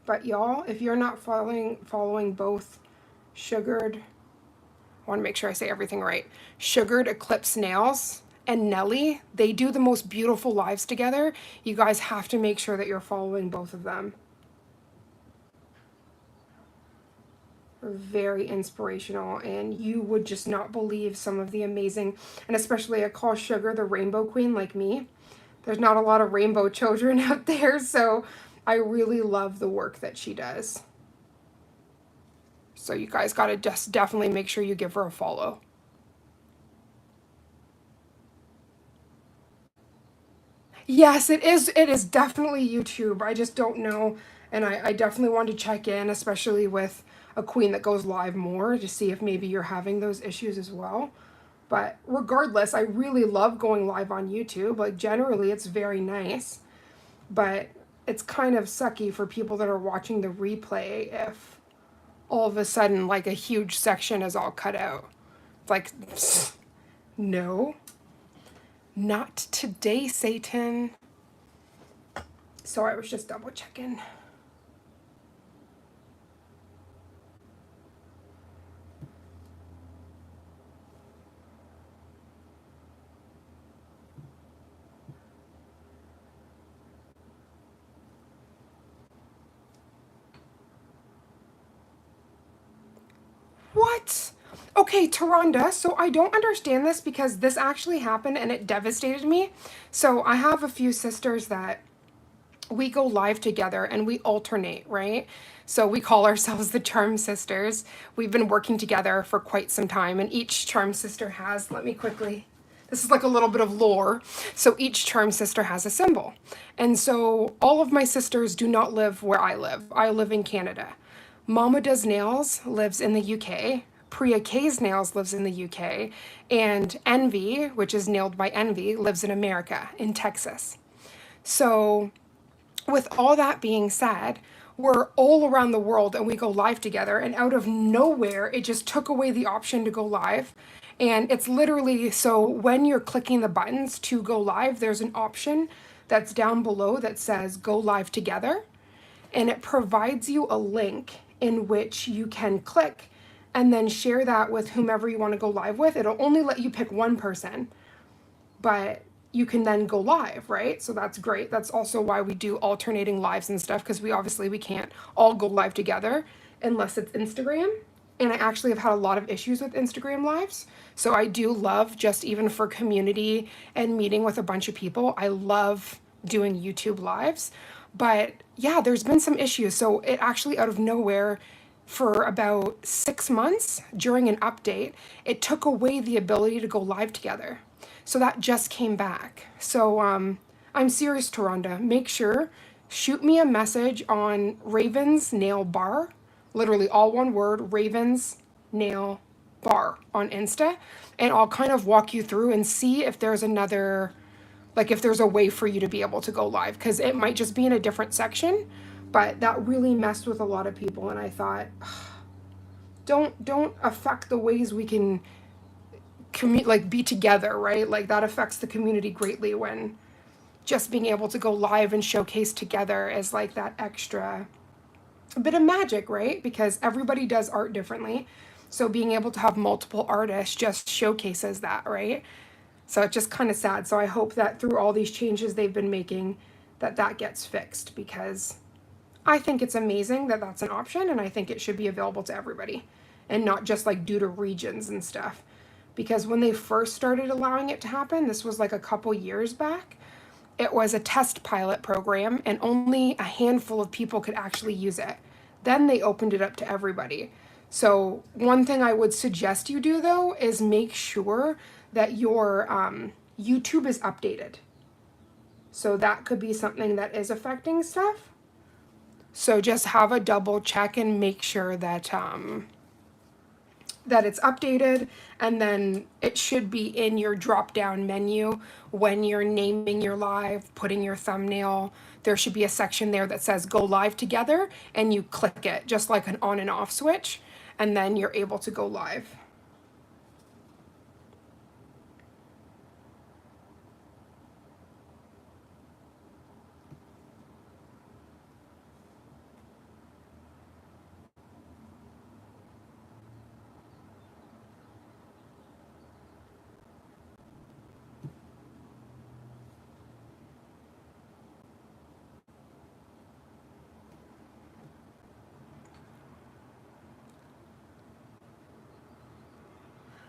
But y'all, if you're not following both Sugared, I want to make sure I say everything right, Sugared Eclipse Nails and Nelly, they do the most beautiful lives together. You guys have to make sure that you're following both of them. They're very inspirational, and you would just not believe some of the amazing, and especially I call Sugar the rainbow queen like me. There's not a lot of rainbow children out there, so I really love the work that she does. So you guys gotta just definitely make sure you give her a follow. Yes, it is. It is definitely YouTube. I just don't know. And I definitely want to check in, especially with a queen that goes live more, to see if maybe you're having those issues as well. But regardless, I really love going live on YouTube. Like, generally, it's very nice. But it's kind of sucky for people that are watching the replay if all of a sudden, like, a huge section is all cut out. It's like, no. Not today, Satan. So I was just double checking. What? Okay, Taronda, so I don't understand this, because this actually happened and it devastated me. So I have a few sisters that we go live together and we alternate, right? So we call ourselves the Charm Sisters. We've been working together for quite some time, and each Charm Sister has, let me quickly, this is like a little bit of lore. So each Charm Sister has a symbol. And so all of my sisters do not live where I live. I live in Canada. Mama Does Nails lives in the UK. Priya K's Nails lives in the UK. And Envy, which is Nailed by Envy, lives in America, in Texas. So with all that being said, we're all around the world and we go live together, and out of nowhere, it just took away the option to go live. And it's literally, so when you're clicking the buttons to go live, there's an option that's down below that says go live together. And it provides you a link in which you can click and then share that with whomever you want to go live with. It'll only let you pick one person, but you can then go live, right? So that's great. That's also why we do alternating lives and stuff, because we can't all go live together unless it's Instagram. And I actually have had a lot of issues with Instagram lives. So I do love, just even for community and meeting with a bunch of people, I love doing YouTube lives. But yeah, there's been some issues. So it actually, out of nowhere, for about 6 months during an update, it took away the ability to go live together. So that just came back. So I'm serious, Taronda. Make sure, shoot me a message on Raven's Nail Bar, literally all one word, Raven's Nail Bar on Insta, and I'll kind of walk you through and see if there's another, like if there's a way for you to be able to go live, because it might just be in a different section, but that really messed with a lot of people, and I thought, don't affect the ways we can like be together, right? Like that affects the community greatly when just being able to go live and showcase together is like that extra bit of magic, right? Because everybody does art differently. So being able to have multiple artists just showcases that, right? So it's just kind of sad. So I hope that through all these changes they've been making, that that gets fixed, because I think it's amazing that that's an option, and I think it should be available to everybody and not just like due to regions and stuff. Because when they first started allowing it to happen, this was like a couple years back, it was a test pilot program and only a handful of people could actually use it. Then they opened it up to everybody. So one thing I would suggest you do though is make sure that your YouTube is updated. So that could be something that is affecting stuff. So just have a double check and make sure that that it's updated, and then it should be in your drop down menu when you're naming your live, putting your thumbnail. There should be a section there that says go live together, and you click it just like an on and off switch, and then you're able to go live.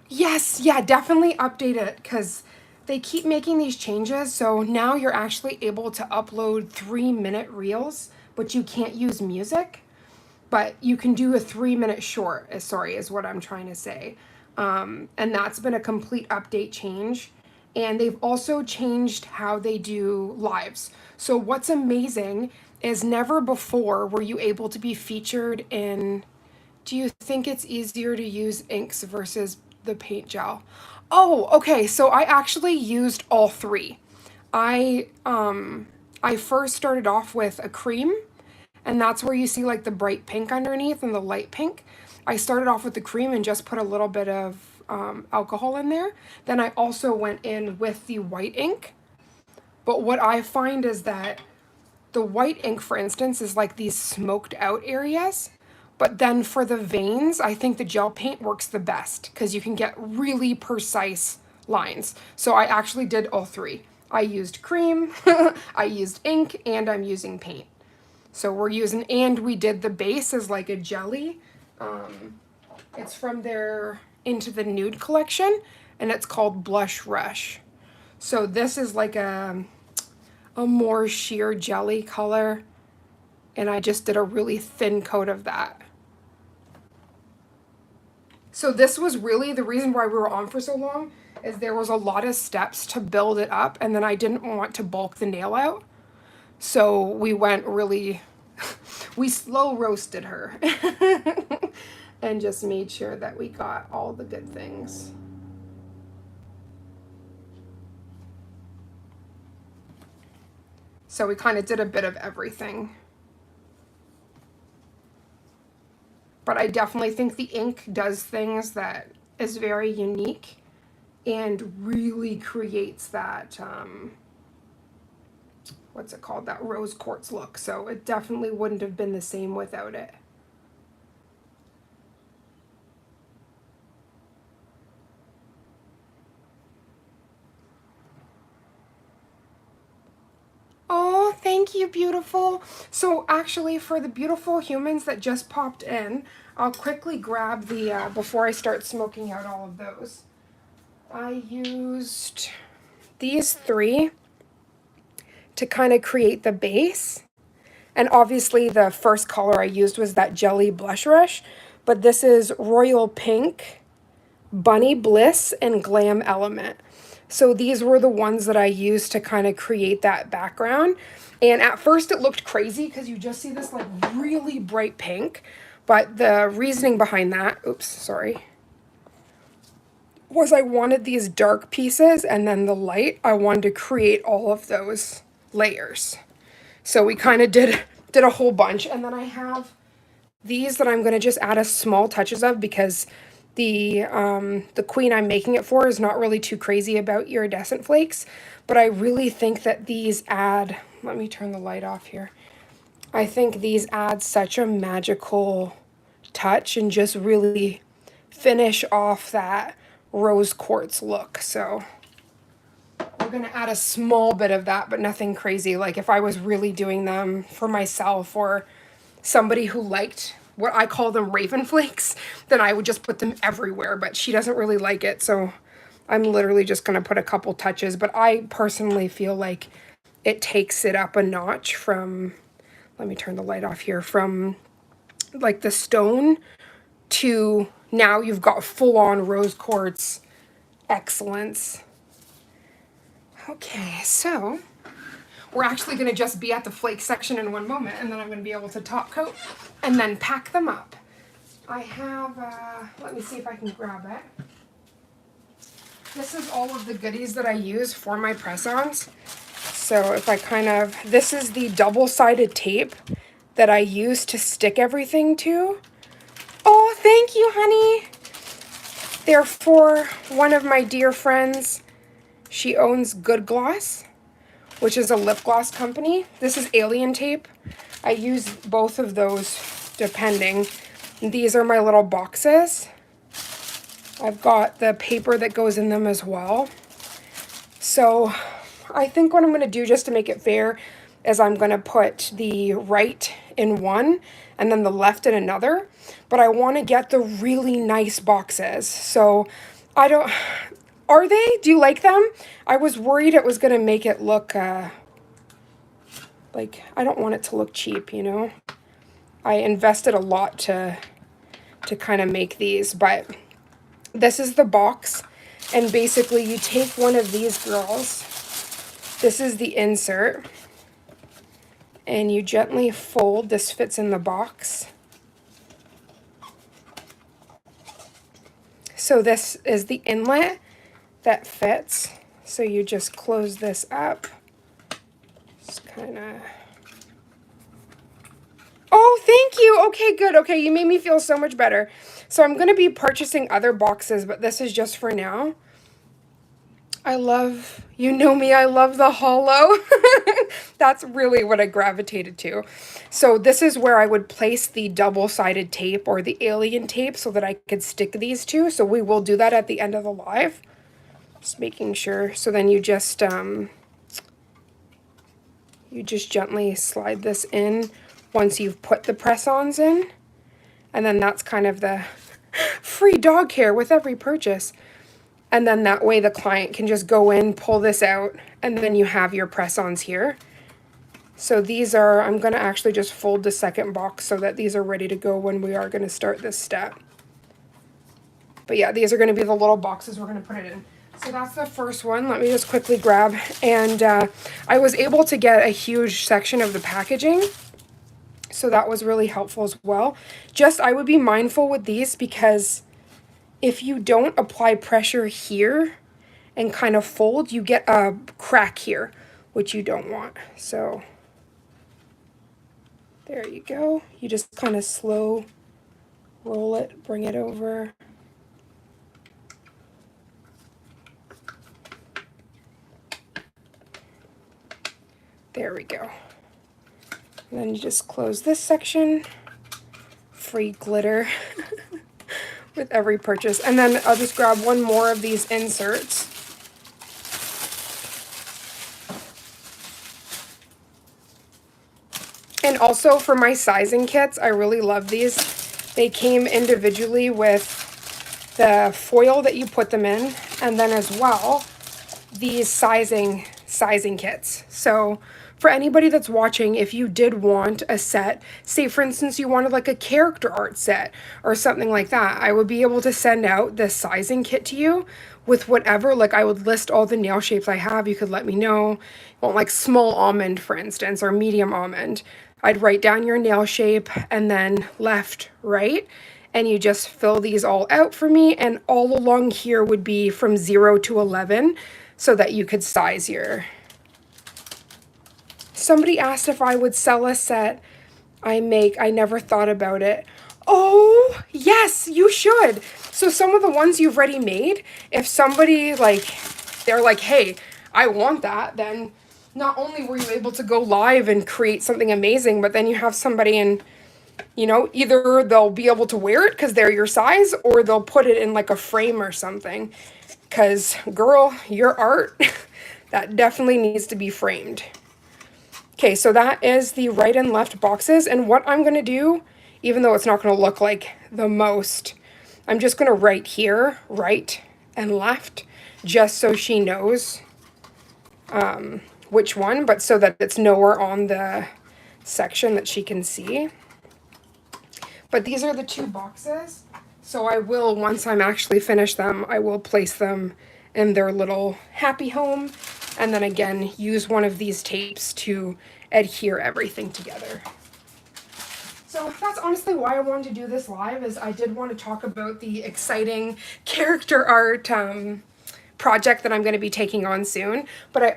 Yes, yeah, definitely update it, because they keep making these changes. So now you're actually able to upload 3-minute reels, but you can't use music. But you can do a 3-minute short, sorry, is what I'm trying to say. And that's been a complete update change. And they've also changed how they do lives. So what's amazing is never before were you able to be featured in, do you think it's easier to use inks versus the paint gel? Oh, okay. So I actually used all three. I I first started off with a cream, and that's where you see like the bright pink underneath and the light pink. I started off with the cream and just put a little bit of alcohol in there. Then I also went in with the white ink. But what I find is that the white ink, for instance, is like these smoked out areas. But then for the veins, I think the gel paint works the best because you can get really precise lines. So I actually did all three. I used cream, I used ink, and I'm using paint. So we're using, and we did the base as like a jelly. It's from their Into the Nude collection, and it's called Blush Rush. So this is like a more sheer jelly color, and I just did a really thin coat of that. So this was really the reason why we were on for so long, is there was a lot of steps to build it up, and then I didn't want to bulk the nail out. So we went really, we slow roasted her and just made sure that we got all the good things. So we kind of did a bit of everything. But I definitely think the ink does things that is very unique and really creates that, what's it called, that rose quartz look. So it definitely wouldn't have been the same without it. Oh, thank you, beautiful. So actually, for the beautiful humans that just popped in, I'll quickly grab the, before I start smoking out all of those. I used these three to kind of create the base. And obviously the first color I used was that Jelly Blush Rush, but this is Royal Pink, Bunny Bliss, and Glam Element. So these were the ones that I used to kind of create that background. And at first it looked crazy because you just see this like really bright pink. But the reasoning behind that, oops, sorry, was I wanted these dark pieces and then the light, I wanted to create all of those layers. So we kind of did a whole bunch. And then I have these that I'm going to just add a small touches of because the queen I'm making it for is not really too crazy about iridescent flakes, but I really think that these add, let me turn the light off here. I think these add such a magical touch and just really finish off that rose quartz look. So we're going to add a small bit of that, but nothing crazy. Like if I was really doing them for myself or somebody who liked what I call them raven flakes, then I would just put them everywhere, but she doesn't really like it. So I'm literally just going to put a couple touches, but I personally feel like it takes it up a notch from, let me turn the light off here, from like the stone to now you've got full on rose quartz excellence. Okay, so we're actually going to just be at the flake section in one moment, and then I'm going to be able to top coat and then pack them up. I have, let me see if I can grab it. This is all of the goodies that I use for my press-ons. So if I kind of, this is the double-sided tape that I use to stick everything to. Oh, thank you, honey. They're for one of my dear friends. She owns Good Gloss, which is a lip gloss company. This is alien tape. I use both of those depending. These are my little boxes. I've got the paper that goes in them as well. So I think what I'm going to do just to make it fair is I'm going to put the right in one and then the left in another. But I want to get the really nice boxes. So I don't... Are they? Do you like them? I was worried it was going to make it look, like, I don't want it to look cheap, you know? I invested a lot to kind of make these, but this is the box. And basically you take one of these girls. This is the insert. And you gently fold. This fits in the box. So this is the inlet that fits. So you just close this up. Just kind of... Oh, thank you. Okay, good. Okay, you made me feel so much better. So I'm going to be purchasing other boxes, but this is just for now. I love, you know me, I love the hollow. That's really what I gravitated to. So this is where I would place the double-sided tape or the alien tape so that I could stick these to. So we will do that at the end of the live. Just making sure. So then you just gently slide this in once you've put the press-ons in. And then that's kind of the free dog hair with every purchase. And then that way the client can just go in, pull this out, and then you have your press-ons here. So these are, I'm going to actually just fold the second box so that these are ready to go when we are going to start this step. But yeah, these are going to be the little boxes we're going to put it in. So that's the first one. Let me just quickly grab. And I was able to get a huge section of the packaging. So that was really helpful as well. Just, I would be mindful with these because if you don't apply pressure here and kind of fold, you get a crack here, which you don't want. So there you go. You just kind of slow roll it, bring it over. There we go. And then you just close this section. Free glitter. With every purchase. And then I'll just grab one more of these inserts. And also for my sizing kits, I really love these. They came individually with the foil that you put them in, and then as well, these sizing kits. So for anybody that's watching, if you did want a set, say for instance you wanted like a character art set or something like that, I would be able to send out this sizing kit to you with whatever. Like I would list all the nail shapes I have. You could let me know. You want like small almond, for instance, or medium almond. I'd write down your nail shape and then left, right, and you just fill these all out for me, and all along here would be from 0 to 11 so that you could size your... Somebody asked if I would sell a set I make. I never thought about it. Oh, yes, you should. So some of the ones you've already made, if somebody like, they're like, hey, I want that, then not only were you able to go live and create something amazing, but then you have somebody in, you know, either they'll be able to wear it because they're your size, or they'll put it in like a frame or something. Because, girl, your art, that definitely needs to be framed. Okay, so that is the right and left boxes, and what I'm going to do, even though it's not going to look like the most, I'm just going to write here, right and left, just so she knows which one, but so that it's nowhere on the section that she can see. But these are the 2 boxes, so I will, once I'm actually finished them, I will place them in their little happy home, and then again use one of these tapes to adhere everything together. So that's honestly why I wanted to do this live, is I did want to talk about the exciting character art project that I'm going to be taking on soon. But I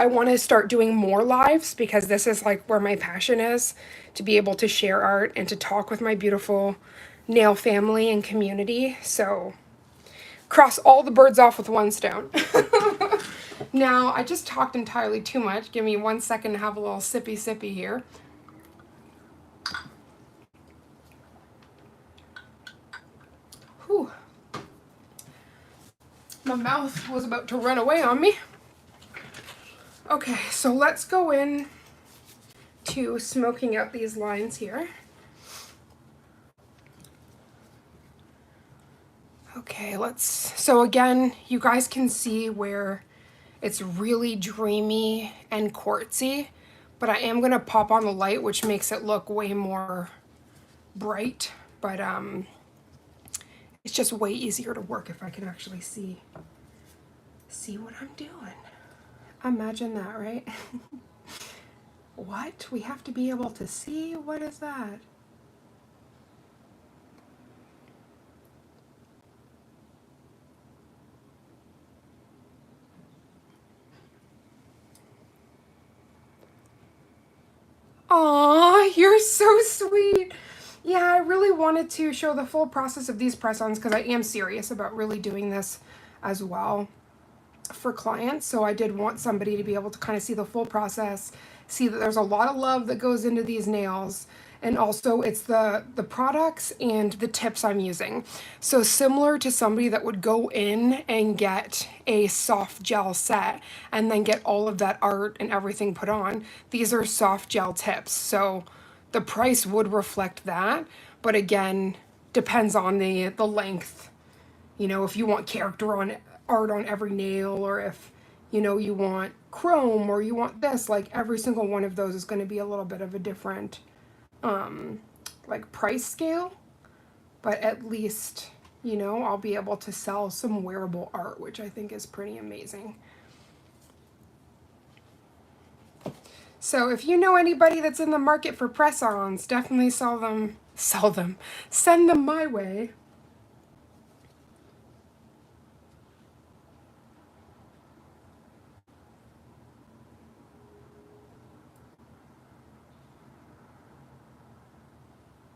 want to start doing more lives, because this is like where my passion is, to be able to share art and to talk with my beautiful nail family and community. So cross all the birds off with one stone. Now, I just talked entirely too much. Give me 1 second to have a little sippy here. Whew. My mouth was about to run away on me. Okay, so let's go in to smoking out these lines here. Okay, so again, you guys can see where it's really dreamy and quartzy, but I am going to pop on the light, which makes it look way more bright, but it's just way easier to work if I can actually see what I'm doing. Imagine that, right? What? We have to be able to see? What is that? Aw, you're so sweet. Yeah, I really wanted to show the full process of these press-ons because I am serious about really doing this as well for clients. So I did want somebody to be able to kind of see the full process, see that there's a lot of love that goes into these nails, and also it's the products and the tips I'm using. So similar to somebody that would go in and get a soft gel set and then get all of that art and everything put on, these are soft gel tips. So the price would reflect that, but again, depends on the length. You know, if you want character on art on every nail, or if, you know, you want chrome, or you want this, like every single one of those is going to be a little bit of a different like price scale, but at least, you know, I'll be able to sell some wearable art, which I think is pretty amazing. So if you know anybody that's in the market for press-ons, definitely send them my way.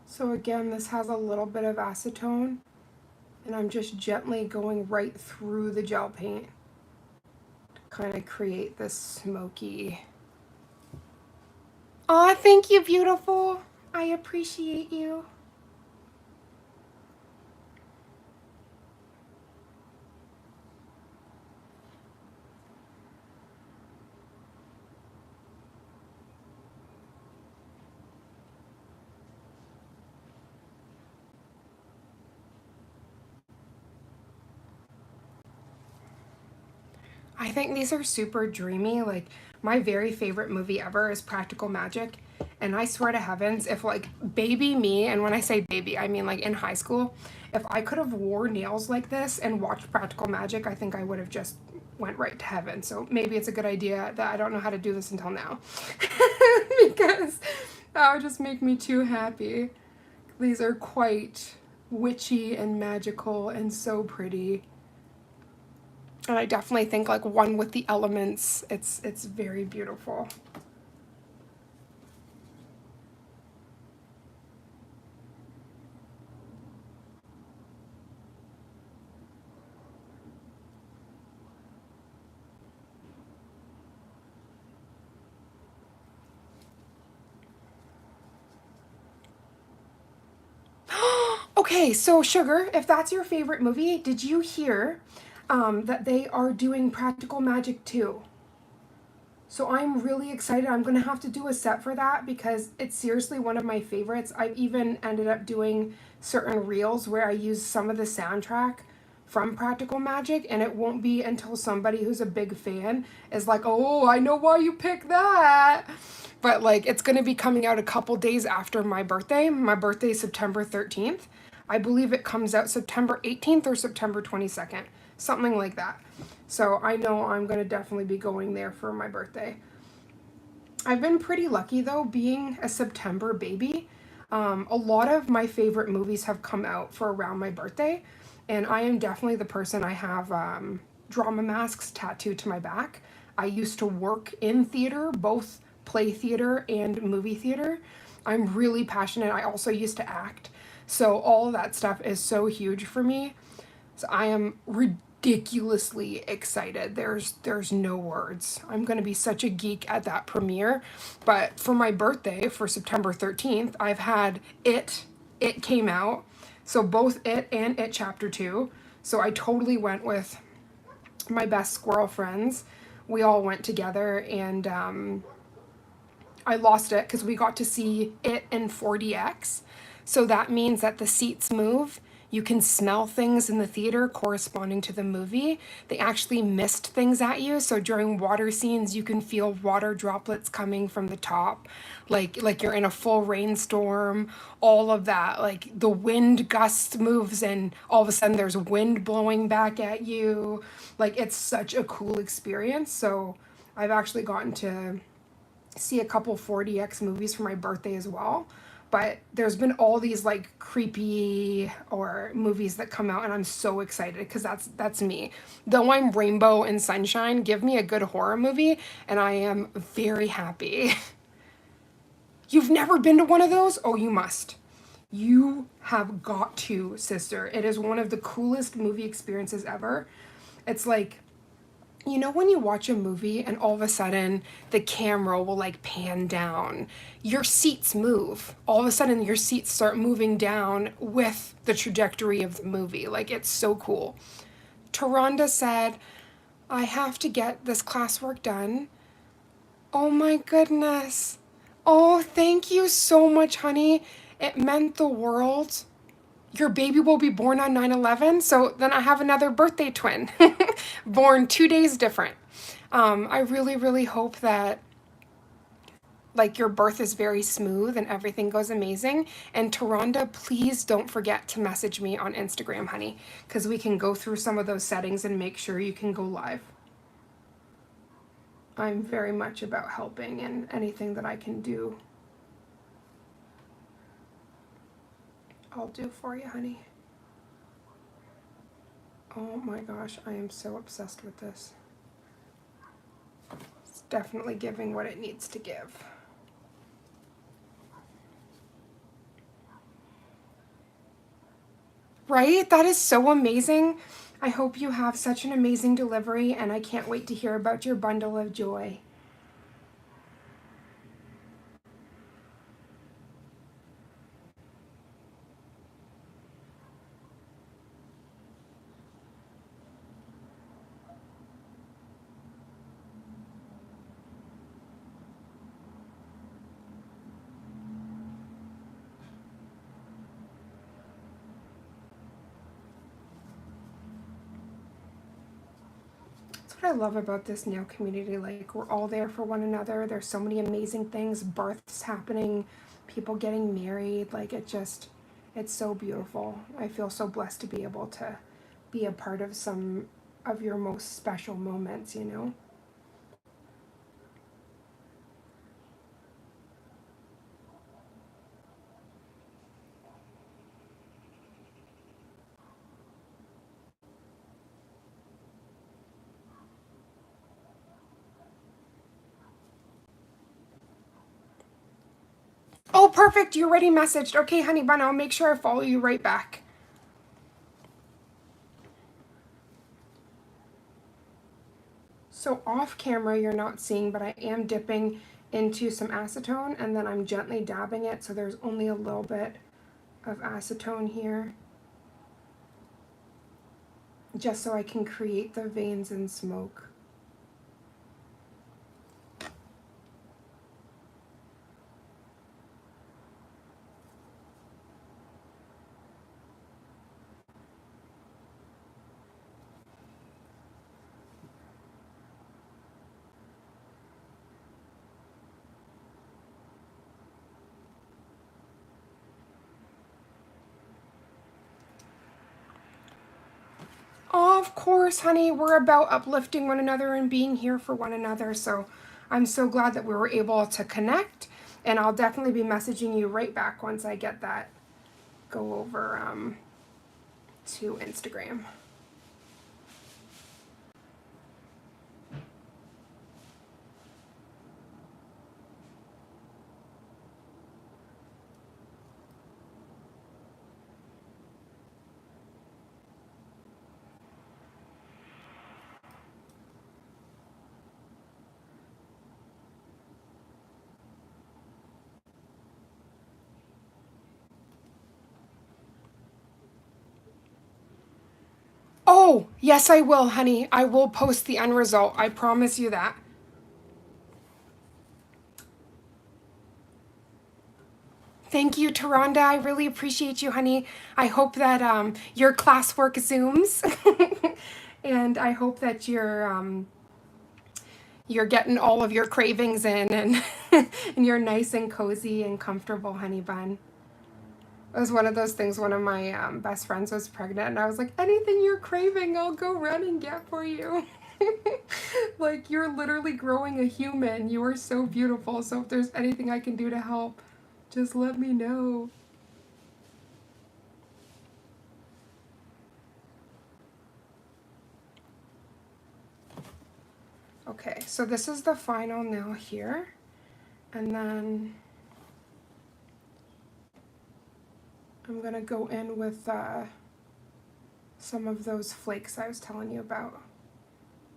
So again, this has a little bit of acetone, and I'm just gently going right through the gel paint to kind of create this smoky. Aw, thank you, beautiful. I appreciate you. I think these are super dreamy. Like, my very favorite movie ever is Practical Magic. And I swear to heavens, if like baby me, and when I say baby, I mean like in high school, if I could have wore nails like this and watched Practical Magic, I think I would have just went right to heaven. So maybe it's a good idea that I don't know how to do this until now. Because that would just make me too happy. These are quite witchy and magical and so pretty. And I definitely think like one with the elements, it's very beautiful. Okay, so Sugar, if that's your favorite movie, did you hear that they are doing Practical Magic 2? So I'm really excited. I'm going to have to do a set for that because it's seriously one of my favorites. I've even ended up doing certain reels where I use some of the soundtrack from Practical Magic, and it won't be until somebody who's a big fan is like, oh, I know why you picked that. But like, it's going to be coming out a couple days after my birthday. My birthday is September 13th. I believe it comes out September 18th or September 22nd, something like that. So I know I'm going to definitely be going there for my birthday. I've been pretty lucky though, being a September baby. A lot of my favorite movies have come out for around my birthday, and I am definitely the person. I have drama masks tattooed to my back. I used to work in theater, both play theater and movie theater. I'm really passionate. I also used to act. So all of that stuff is so huge for me. So I am ridiculously excited. There's no words. I'm going to be such a geek at that premiere. But for my birthday, for September 13th, I've had It came out. So both It and It Chapter 2. So I totally went with my best squirrel friends. We all went together, and I lost it because we got to see it in 4DX. So that means that the seats move. You can smell things in the theater corresponding to the movie. They actually mist things at you. So during water scenes, you can feel water droplets coming from the top, like you're in a full rainstorm, all of that. Like the wind gust moves and all of a sudden there's wind blowing back at you. Like it's such a cool experience. So I've actually gotten to see a couple 4DX movies for my birthday as well. But there's been all these like creepy or movies that come out, and I'm so excited because that's me. Though I'm rainbow and sunshine, give me a good horror movie and I am very happy. You've never been to one of those? Oh, you must. You have got to, sister. It is one of the coolest movie experiences ever. It's like, you know, when you watch a movie and all of a sudden the camera will like pan down, your seats move. All of a sudden your seats start moving down with the trajectory of the movie. Like it's so cool. Taronda said, I have to get this classwork done. Oh my goodness. Oh, thank you so much, honey. It meant the world. Your baby will be born on 9/11, so then I have another birthday twin, born 2 days different. I really, really hope that like your birth is very smooth and everything goes amazing. And Taronda, please don't forget to message me on Instagram, honey, because we can go through some of those settings and make sure you can go live. I'm very much about helping, and anything that I can do, I'll do for you, honey. Oh my gosh, I am so obsessed with this. It's definitely giving what it needs to give. Right? That is so amazing. I hope you have such an amazing delivery, and I can't wait to hear about your bundle of joy. That's what I love about this nail community. Like, we're all there for one another. There's so many amazing things, births happening, people getting married. Like, it's so beautiful. I feel so blessed to be able to be a part of some of your most special moments, you know? Oh, perfect. You already messaged. Okay, honey bun, I'll make sure I follow you right back. So off camera, you're not seeing, but I am dipping into some acetone and then I'm gently dabbing it. So there's only a little bit of acetone here, just so I can create the veins and smoke. Oh, of course, honey. We're about uplifting one another and being here for one another. So I'm so glad that we were able to connect. And I'll definitely be messaging you right back once I get that go over to Instagram. Oh, yes, I will, honey. I will post the end result. I promise you that. Thank you, Taronda. I really appreciate you, honey. I hope that your classwork zooms, and I hope that you're getting all of your cravings in, and and you're nice and cozy and comfortable, honey bun. It was one of those things. One of my best friends was pregnant, and I was like, anything you're craving, I'll go run and get for you. Like, you're literally growing a human. You are so beautiful. So if there's anything I can do to help, just let me know. Okay, so this is the final nail here. And then I'm gonna go in with some of those flakes I was telling you about.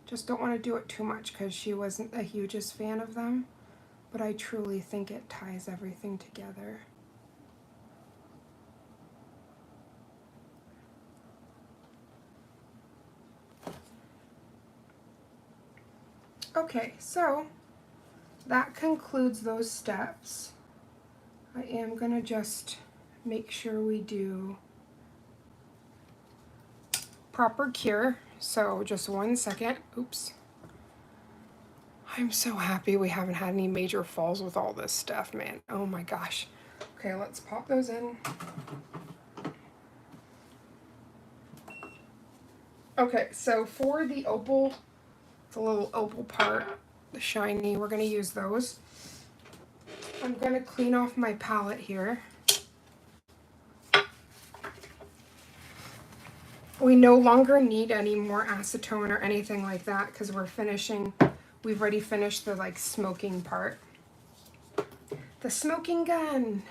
Just don't want to do it too much because she wasn't the hugest fan of them, but I truly think it ties everything together. Okay, so that concludes those steps. I am gonna just make sure we do proper cure. So just 1 second. Oops. I'm so happy we haven't had any major falls with all this stuff, man. Oh my gosh. Okay, let's pop those in. Okay, so for the opal, the little opal part, the shiny, we're gonna use those. I'm gonna clean off my palette here. We no longer need any more acetone or anything like that because we've already finished the like smoking part. The smoking gun.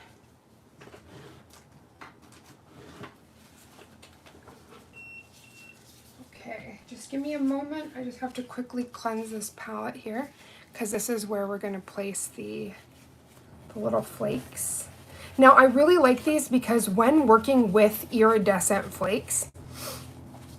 Okay, just give me a moment. I just have to quickly cleanse this palette here because this is where we're gonna place the little flakes. Now I really like these because when working with iridescent flakes,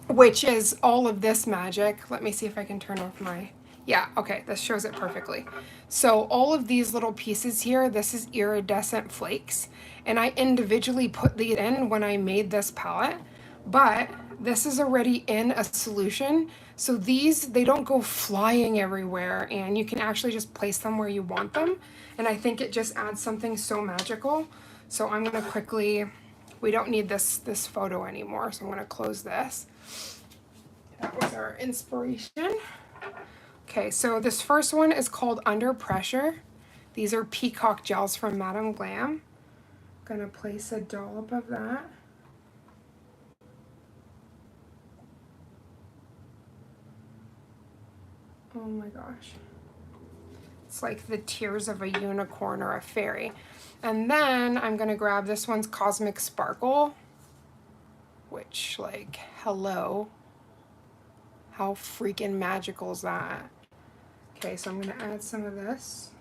which is all of this magic. Let me see if I can turn off my, yeah, okay, this shows it perfectly. So all of these little pieces here, this is iridescent flakes, and I individually put these in when I made this palette, But this is already in a solution. So these, they don't go flying everywhere, and you can actually just place them where you want them. And I think it just adds something so magical. So I'm gonna quickly, we don't need this photo anymore, so I'm gonna close this. That was our inspiration. Okay, so this first one is called Under Pressure. These are peacock gels from Madame Glam. Gonna place a dollop of that. Oh my gosh. It's like the tears of a unicorn or a fairy. And then I'm gonna grab this one's Cosmic Sparkle, which, like, hello. How freaking magical is that? Okay, so I'm gonna add some of this.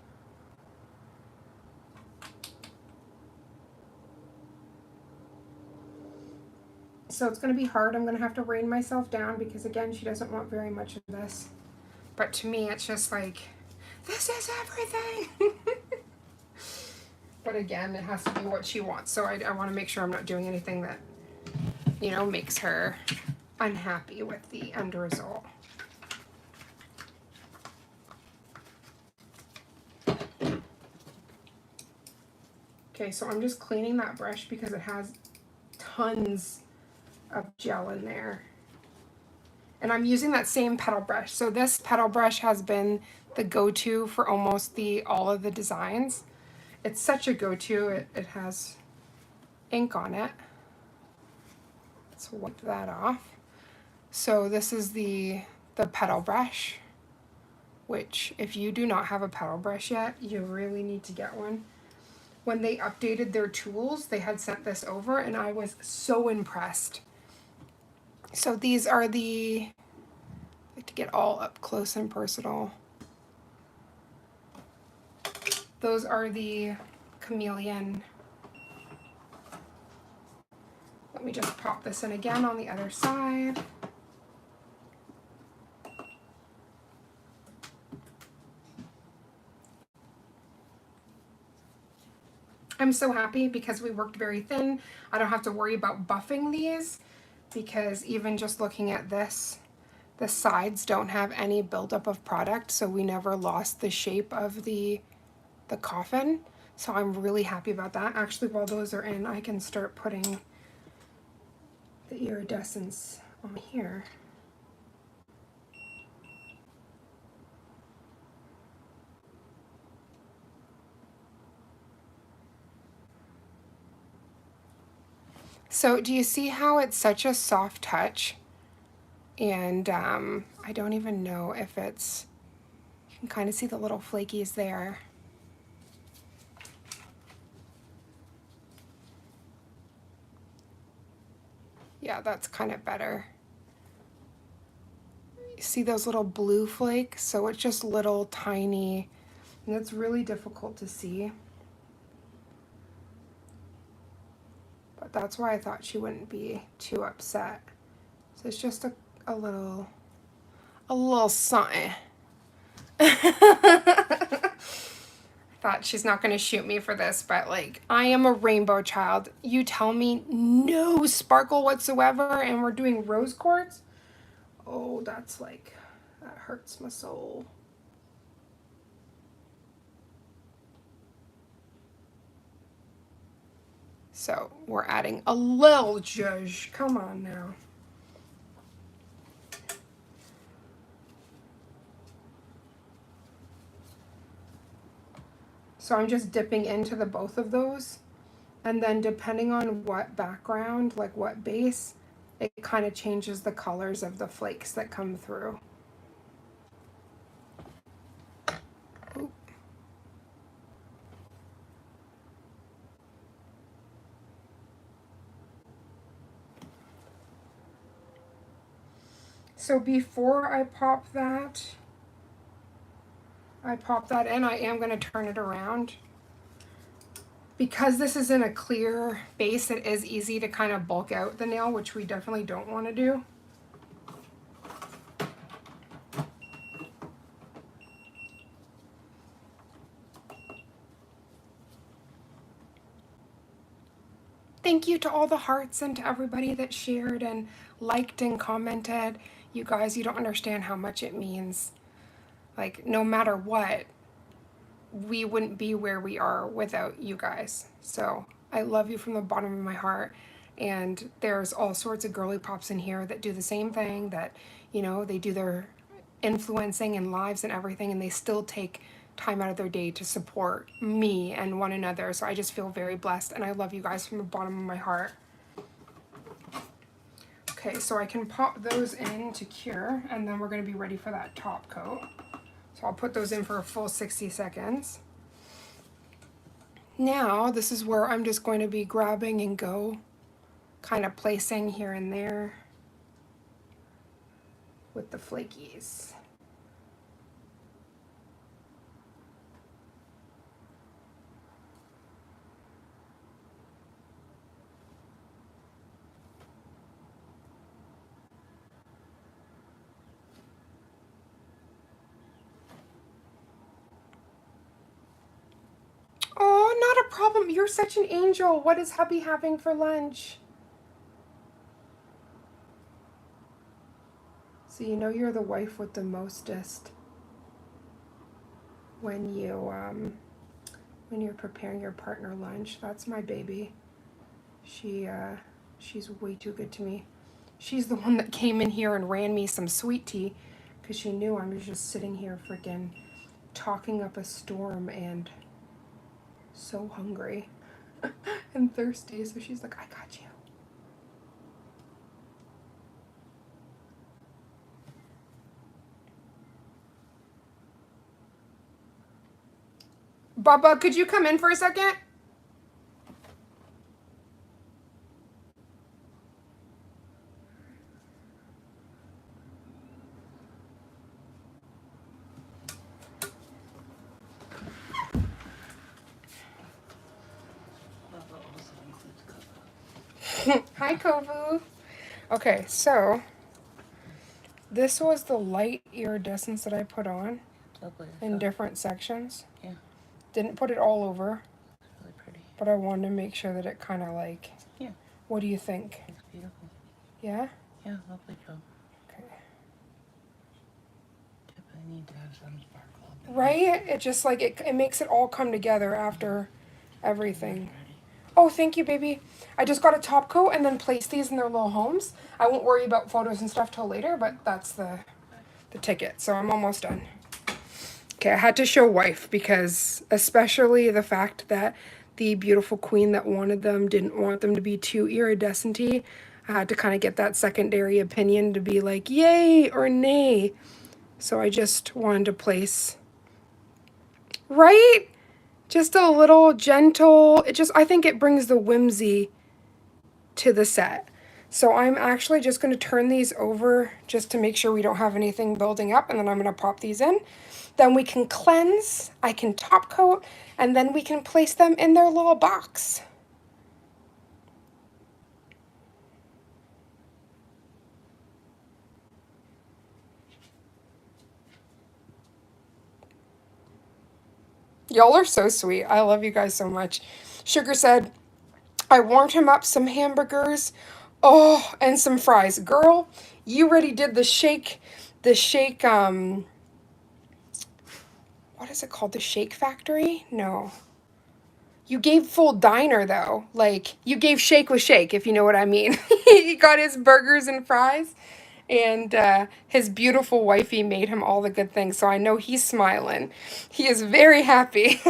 So it's gonna be hard. I'm gonna have to rein myself down because, again, she doesn't want very much of this. But to me, it's just like, this is everything. But again, it has to be what she wants. So I want to make sure I'm not doing anything that, you know, makes her unhappy with the end result. Okay, so I'm just cleaning that brush because it has tons of gel in there. And I'm using that same petal brush. So this petal brush has been the go-to for almost all of the designs. It's such a go-to. It has ink on it. Let's wipe that off. So this is the petal brush, which if you do not have a petal brush yet, you really need to get one. When they updated their tools, they had sent this over and I was so impressed. So these are I like to get all up close and personal. Those are the chameleon. Let me just pop this in again on the other side. I'm so happy because we worked very thin. I don't have to worry about buffing these because even just looking at this, the sides don't have any buildup of product, so we never lost the shape of the coffin. So I'm really happy about that. Actually, while those are in, I can start putting the iridescence on here. So do you see how it's such a soft touch? And I don't even know if it's, you can kind of see the little flakies there. Yeah, that's kind of better. You see those little blue flakes? So it's just little tiny, and it's really difficult to see. But that's why I thought she wouldn't be too upset. So it's just a little something. Thought she's not going to shoot me for this, but like, I am a rainbow child. You tell me no sparkle whatsoever and we're doing rose quartz? Oh, that's like, that hurts my soul. So we're adding a little zhuzh. Come on now. So I'm just dipping into the both of those. And then depending on what background, like what base, it kind of changes the colors of the flakes that come through. Ooh. So before I pop that in, I am going to turn it around. Because this is in a clear base, it is easy to kind of bulk out the nail, which we definitely don't want to do. thank you to all the hearts and to everybody that shared and liked and commented. You guys, you don't understand how much it means. Like, no matter what, we wouldn't be where we are without you guys. So I love you from the bottom of my heart. And there's all sorts of girly pops in here that do the same thing, that, you know, they do their influencing and lives and everything, and they still take time out of their day to support me and one another. So I just feel very blessed, and I love you guys from the bottom of my heart. Okay, so I can pop those in to cure, and then we're going to be ready for that top coat. So I'll put those in for a full 60 seconds. Now, this is where I'm just going to be grabbing and go, kind of placing here and there with the flakies. Oh, not a problem. You're such an angel. What is hubby having for lunch? So you know you're the wife with the mostest when you're preparing your partner lunch. That's my baby. She's way too good to me. She's the one that came in here and ran me some sweet tea because she knew I was just sitting here freaking talking up a storm and so hungry and thirsty. So she's like, I got you. Bubba, could you come in for a second? Hi, Kovu. Okay, so this was the light iridescence that I put on in different sections. Yeah. Didn't put it all over. It's really pretty. But I wanted to make sure that it kind of like... Yeah. What do you think? It's beautiful. Yeah? Yeah, lovely job. Okay. I need to have some sparkle. Right? It just like, it makes it all come together after everything. Oh, thank you, baby. I just got a top coat and then placed these in their little homes. I won't worry about photos and stuff till later, but that's the ticket. So I'm almost done. Okay, I had to show wife because especially the fact that the beautiful queen that wanted them didn't want them to be too iridescent-y. I had to kind of get that secondary opinion to be like, yay or nay. So I just wanted to place, right? Just a little gentle, I think it brings the whimsy to the set. So I'm actually just going to turn these over just to make sure we don't have anything building up, and then I'm going to pop these in. Then we can cleanse, I can top coat, and then we can place them in their little box. Y'all are so sweet. I love you guys so much. Sugar said, I warmed him up some hamburgers, oh, and some fries. Girl, you already did the shake, what is it called? The Shake Factory? No. You gave full diner, though. Like, you gave shake with shake, if you know what I mean. He got his burgers and fries, and his beautiful wifey made him all the good things, so I know he's smiling. He is very happy.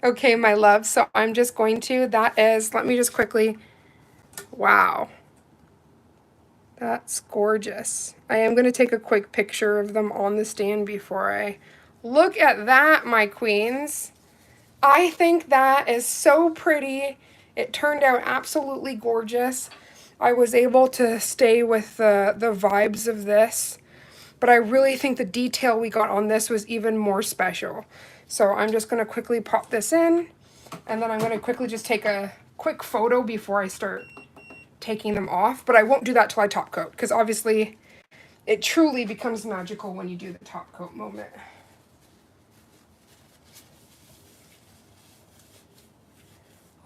Okay, my love, so I'm just going to, let me just quickly, wow. That's gorgeous. I am going to take a quick picture of them on the stand before I... Look at that, my queens. I think that is so pretty. It turned out absolutely gorgeous. I was able to stay with the vibes of this, but I really think the detail we got on this was even more special. So I'm just going to quickly pop this in, and then I'm going to quickly just take a quick photo before I start taking them off, but I won't do that till I top coat, because obviously it truly becomes magical when you do the top coat moment.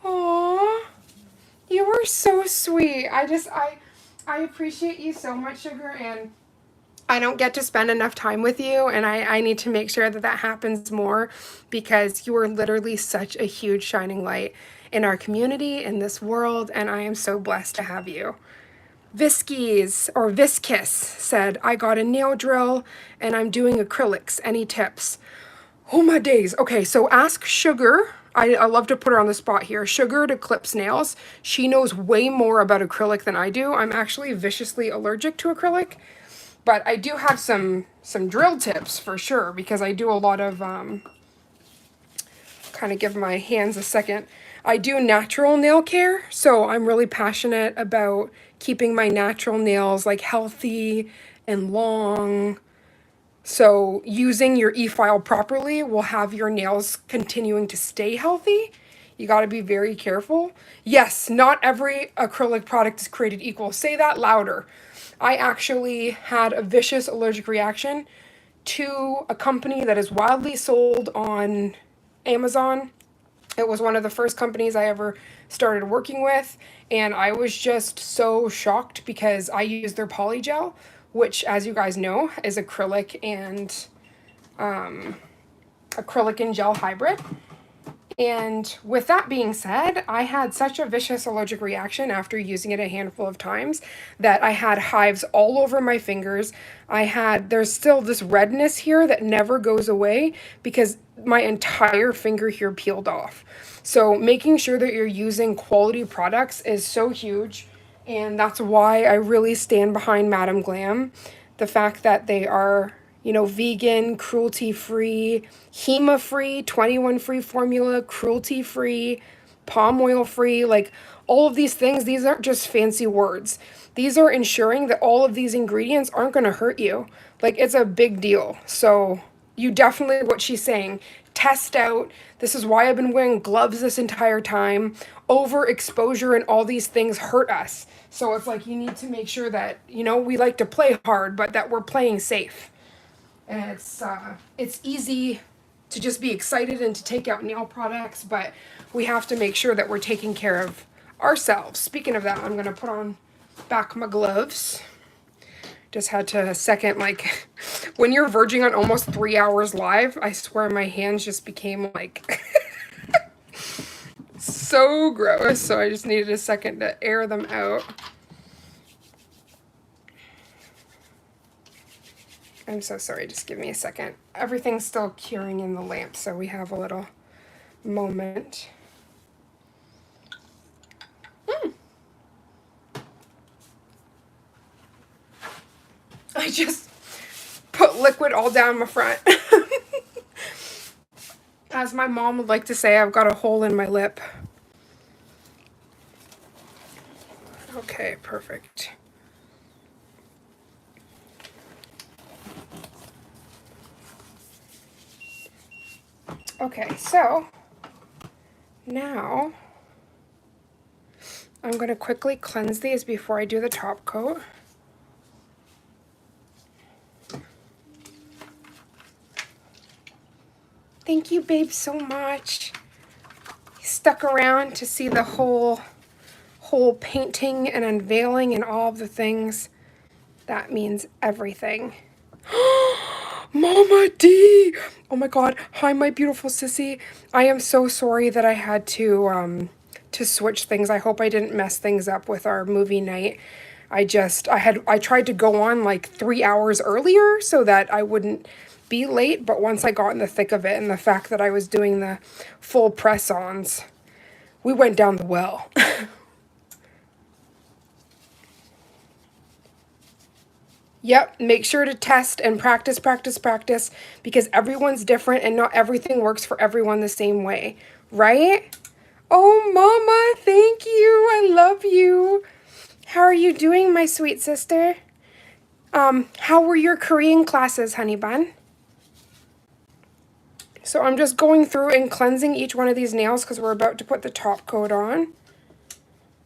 Aww. are so sweet. I appreciate you so much, Sugar, and I don't get to spend enough time with you, and I need to make sure that that happens more because you are literally such a huge shining light in our community, in this world, and I am so blessed to have you. Viskies, or Viscus, said, I got a nail drill and I'm doing acrylics. Any tips? Oh my days. Okay, so ask Sugar. I love to put her on the spot here. Sugar to clips nails. She knows way more about acrylic than I do. I'm actually viciously allergic to acrylic, but I do have some drill tips for sure because I do a lot of kind of give my hands a second. I do natural nail care, so I'm really passionate about keeping my natural nails like healthy and long. So using your e-file properly will have your nails continuing to stay healthy. You got to be very careful. Yes, not every acrylic product is created equal. Say that louder. I actually had a vicious allergic reaction to a company that is widely sold on Amazon. It was one of the first companies I ever started working with, and I was just so shocked because I use their polygel, which, as you guys know, is acrylic and gel hybrid. And with that being said, I had such a vicious allergic reaction after using it a handful of times that I had hives all over my fingers. There's still this redness here that never goes away because my entire finger here peeled off. So making sure that you're using quality products is so huge. And that's why I really stand behind Madam Glam. The fact that they are, vegan, cruelty-free, HEMA-free, 21-free formula, cruelty-free, palm oil-free, like all of these things, these aren't just fancy words. These are ensuring that all of these ingredients aren't going to hurt you. Like, it's a big deal. So you definitely, what she's saying, test out. This is why I've been wearing gloves this entire time. Overexposure and all these things hurt us. So it's like you need to make sure that, we like to play hard, but that we're playing safe. And it's easy to just be excited and to take out nail products, but we have to make sure that we're taking care of ourselves. Speaking of that, I'm going to put on back my gloves. Just had to second, like, when you're verging on almost 3 hours live, I swear my hands just became, like, so gross. So I just needed a second to air them out. I'm so sorry, just give me a second. Everything's still curing in the lamp, so we have a little moment. I just put liquid all down my front. As my mom would like to say, I've got a hole in my lip. Okay, perfect. Okay, so now I'm going to quickly cleanse these before I do the top coat. Thank you, babe, so much. You stuck around to see the whole painting and unveiling and all of the things. That means everything. Mama D! Oh my god. Hi, my beautiful sissy. I am so sorry that I had to switch things. I hope I didn't mess things up with our movie night. I tried to go on like 3 hours earlier so that I wouldn't be late, but once I got in the thick of it and the fact that I was doing the full press-ons, we went down the well. Yep, make sure to test and practice, practice, practice, because everyone's different and not everything works for everyone the same way, right? Oh, Mama, thank you. I love you. How are you doing, my sweet sister? How were your Korean classes, honey bun? So I'm just going through and cleansing each one of these nails because we're about to put the top coat on.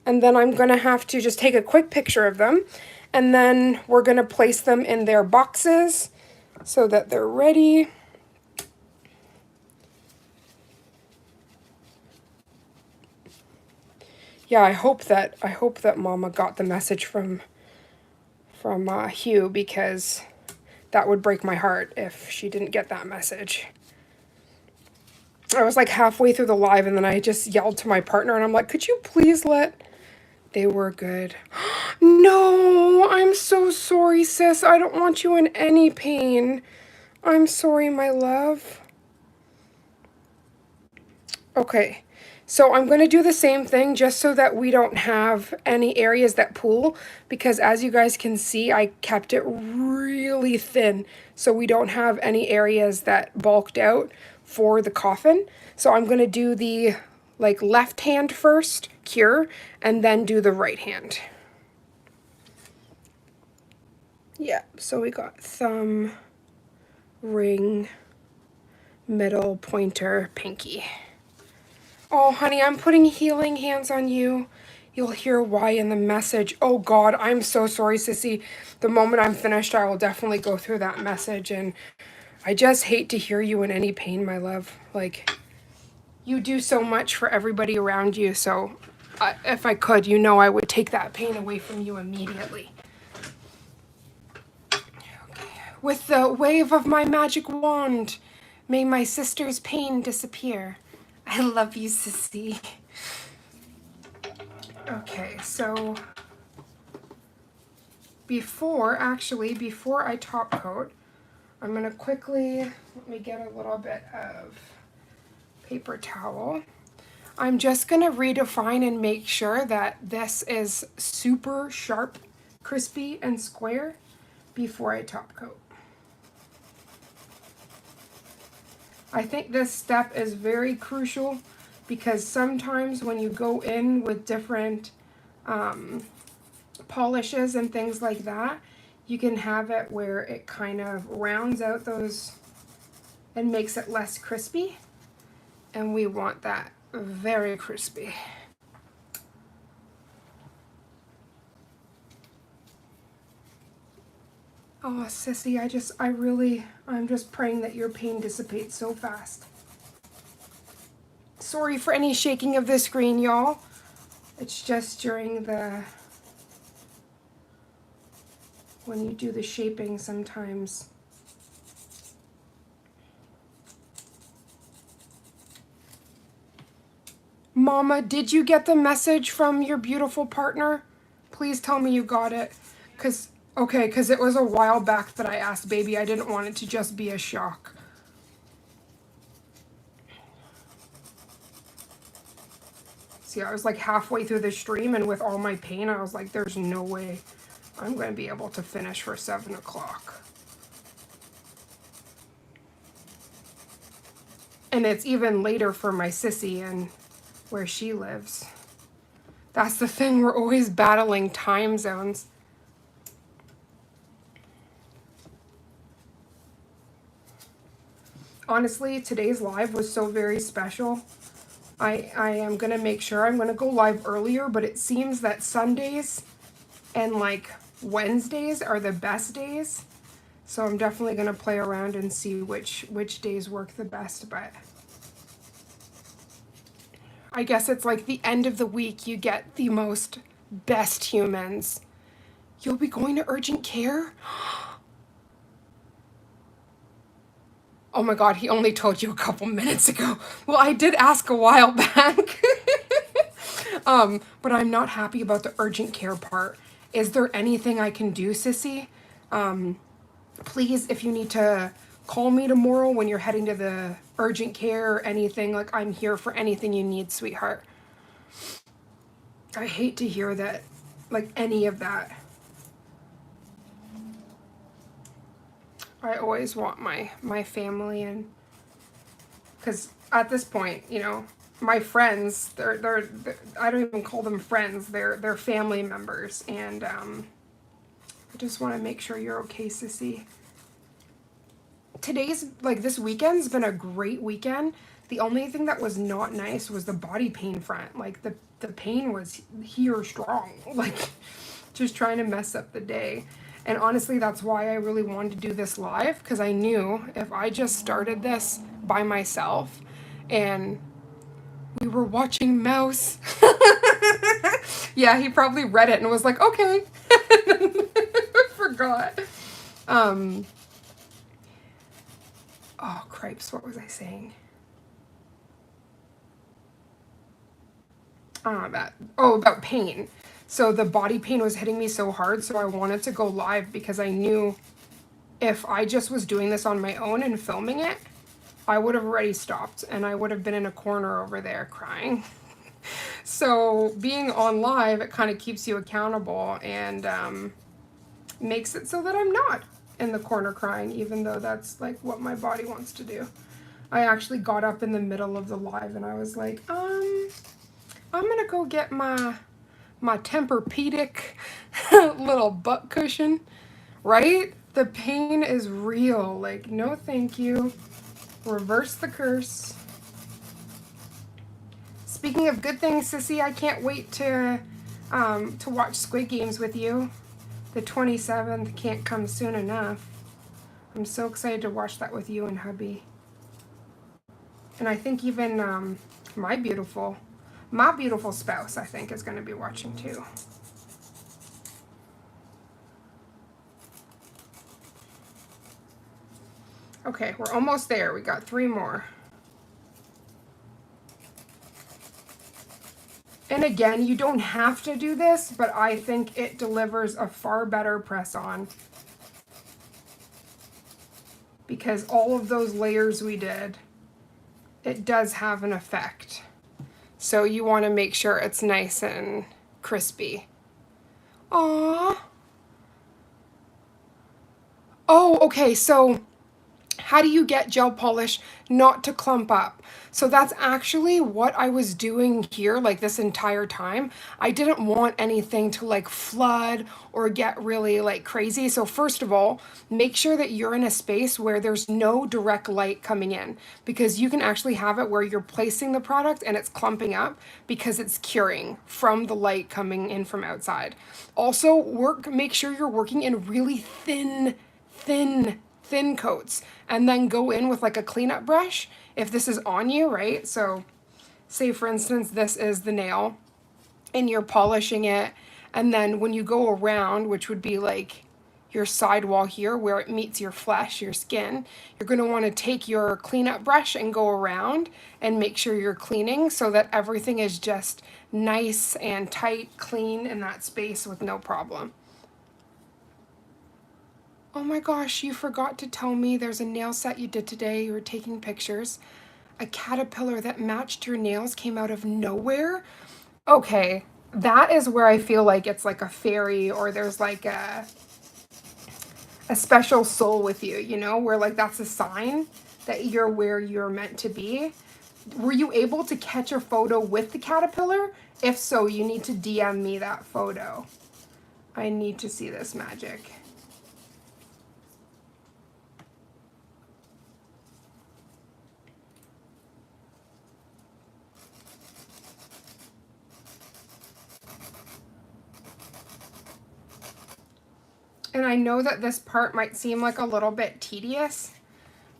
And then I'm going to have to just take a quick picture of them. And then we're going to place them in their boxes so that they're ready. Yeah, I hope that Mama got the message from Hugh, because that would break my heart if she didn't get that message. I was like halfway through the live and then I just yelled to my partner and I'm like, could you please let... They were good. No, I'm so sorry, sis. I don't want you in any pain. I'm sorry, my love. Okay, so I'm going to do the same thing just so that we don't have any areas that pool, because as you guys can see, I kept it really thin so we don't have any areas that bulked out for the coffin. So I'm going to do the like left hand first, cure, and then do the right hand. Yeah, so we got thumb, ring, middle, pointer, pinky. Oh, honey, I'm putting healing hands on you. You'll hear why in the message. Oh, God, I'm so sorry, sissy. The moment I'm finished, I will definitely go through that message. And I just hate to hear you in any pain, my love. Like, you do so much for everybody around you. So if I could, you know I would take that pain away from you immediately. Okay. With the wave of my magic wand, may my sister's pain disappear. I love you, sissy. Okay, so before I top coat, I'm gonna quickly, let me get a little bit of paper towel. I'm just gonna redefine and make sure that this is super sharp, crispy, and square before I top coat. I think this step is very crucial because sometimes when you go in with different polishes and things like that, you can have it where it kind of rounds out those and makes it less crispy. And we want that very crispy. Oh, sissy, I'm just praying that your pain dissipates so fast. Sorry for any shaking of the screen, y'all. It's just during when you do the shaping sometimes. Mama, did you get the message from your beautiful partner? Please tell me you got it. Because it was a while back that I asked baby. I didn't want it to just be a shock. See, I was like halfway through the stream and with all my pain, I was like, there's no way I'm going to be able to finish for 7 o'clock. And it's even later for my sissy and where she lives. That's the thing, we're always battling time zones. Honestly, today's live was so very special. I am going to make sure I'm going to go live earlier, but it seems that Sundays and like Wednesdays are the best days. So I'm definitely going to play around and see which days work the best, but I guess it's like the end of the week you get the most best humans. You'll be going to urgent care? Oh my God, he only told you a couple minutes ago. Well, I did ask a while back. But I'm not happy about the urgent care part. Is there anything I can do, sissy? Please, if you need to call me tomorrow when you're heading to the urgent care or anything, like I'm here for anything you need, sweetheart. I hate to hear that, like any of that. I always want my family, and because at this point, you know, my friends, they're I don't even call them friends, they're family members, and I just want to make sure you're okay, sissy. Today's, like this weekend's been a great weekend. The only thing that was not nice was the body pain front. Like the pain was here strong, like just trying to mess up the day. And honestly, that's why I really wanted to do this live, because I knew if I just started this by myself and We were watching Mouse. Yeah, he probably read it and was like, okay. Forgot. Oh, cripes, what was I saying? About pain. So the body pain was hitting me so hard, so I wanted to go live because I knew if I just was doing this on my own and filming it, I would have already stopped and I would have been in a corner over there crying. So being on live, it kind of keeps you accountable and makes it so that I'm not in the corner crying, even though that's like what my body wants to do. I actually got up in the middle of the live and I was like, I'm gonna go get my Tempur-Pedic little butt cushion, right? The pain is real. Like, no thank you. Reverse the curse. Speaking of good things, Sissy, I can't wait to watch Squid Games with you. The 27th can't come soon enough. I'm so excited to watch that with you and hubby. And I think even my beautiful spouse, I think, is going to be watching too. Okay, we're almost there. We got 3 more. And again, you don't have to do this, but I think it delivers a far better press-on. Because all of those layers we did, it does have an effect. So you want to make sure it's nice and crispy. Aww. Oh, okay, so how do you get gel polish not to clump up? So that's actually what I was doing here, like this entire time. I didn't want anything to like flood or get really like crazy. So first of all, make sure that you're in a space where there's no direct light coming in, because you can actually have it where you're placing the product and it's clumping up because it's curing from the light coming in from outside. Also, make sure you're working in really thin coats, and then go in with like a cleanup brush if this is on you, right? So say for instance this is the nail and you're polishing it, and then when you go around, which would be like your sidewall here where it meets your flesh, your skin, you're going to want to take your cleanup brush and go around and make sure you're cleaning so that everything is just nice and tight, clean in that space with no problem. Oh my gosh, you forgot to tell me there's a nail set you did today. You were taking pictures. A caterpillar that matched your nails came out of nowhere. Okay, that is where I feel like it's like a fairy, or there's like a special soul with you, you know, where like that's a sign that you're where you're meant to be. Were you able to catch a photo with the caterpillar? If so, you need to DM me that photo. I need to see this magic. And I know that this part might seem like a little bit tedious,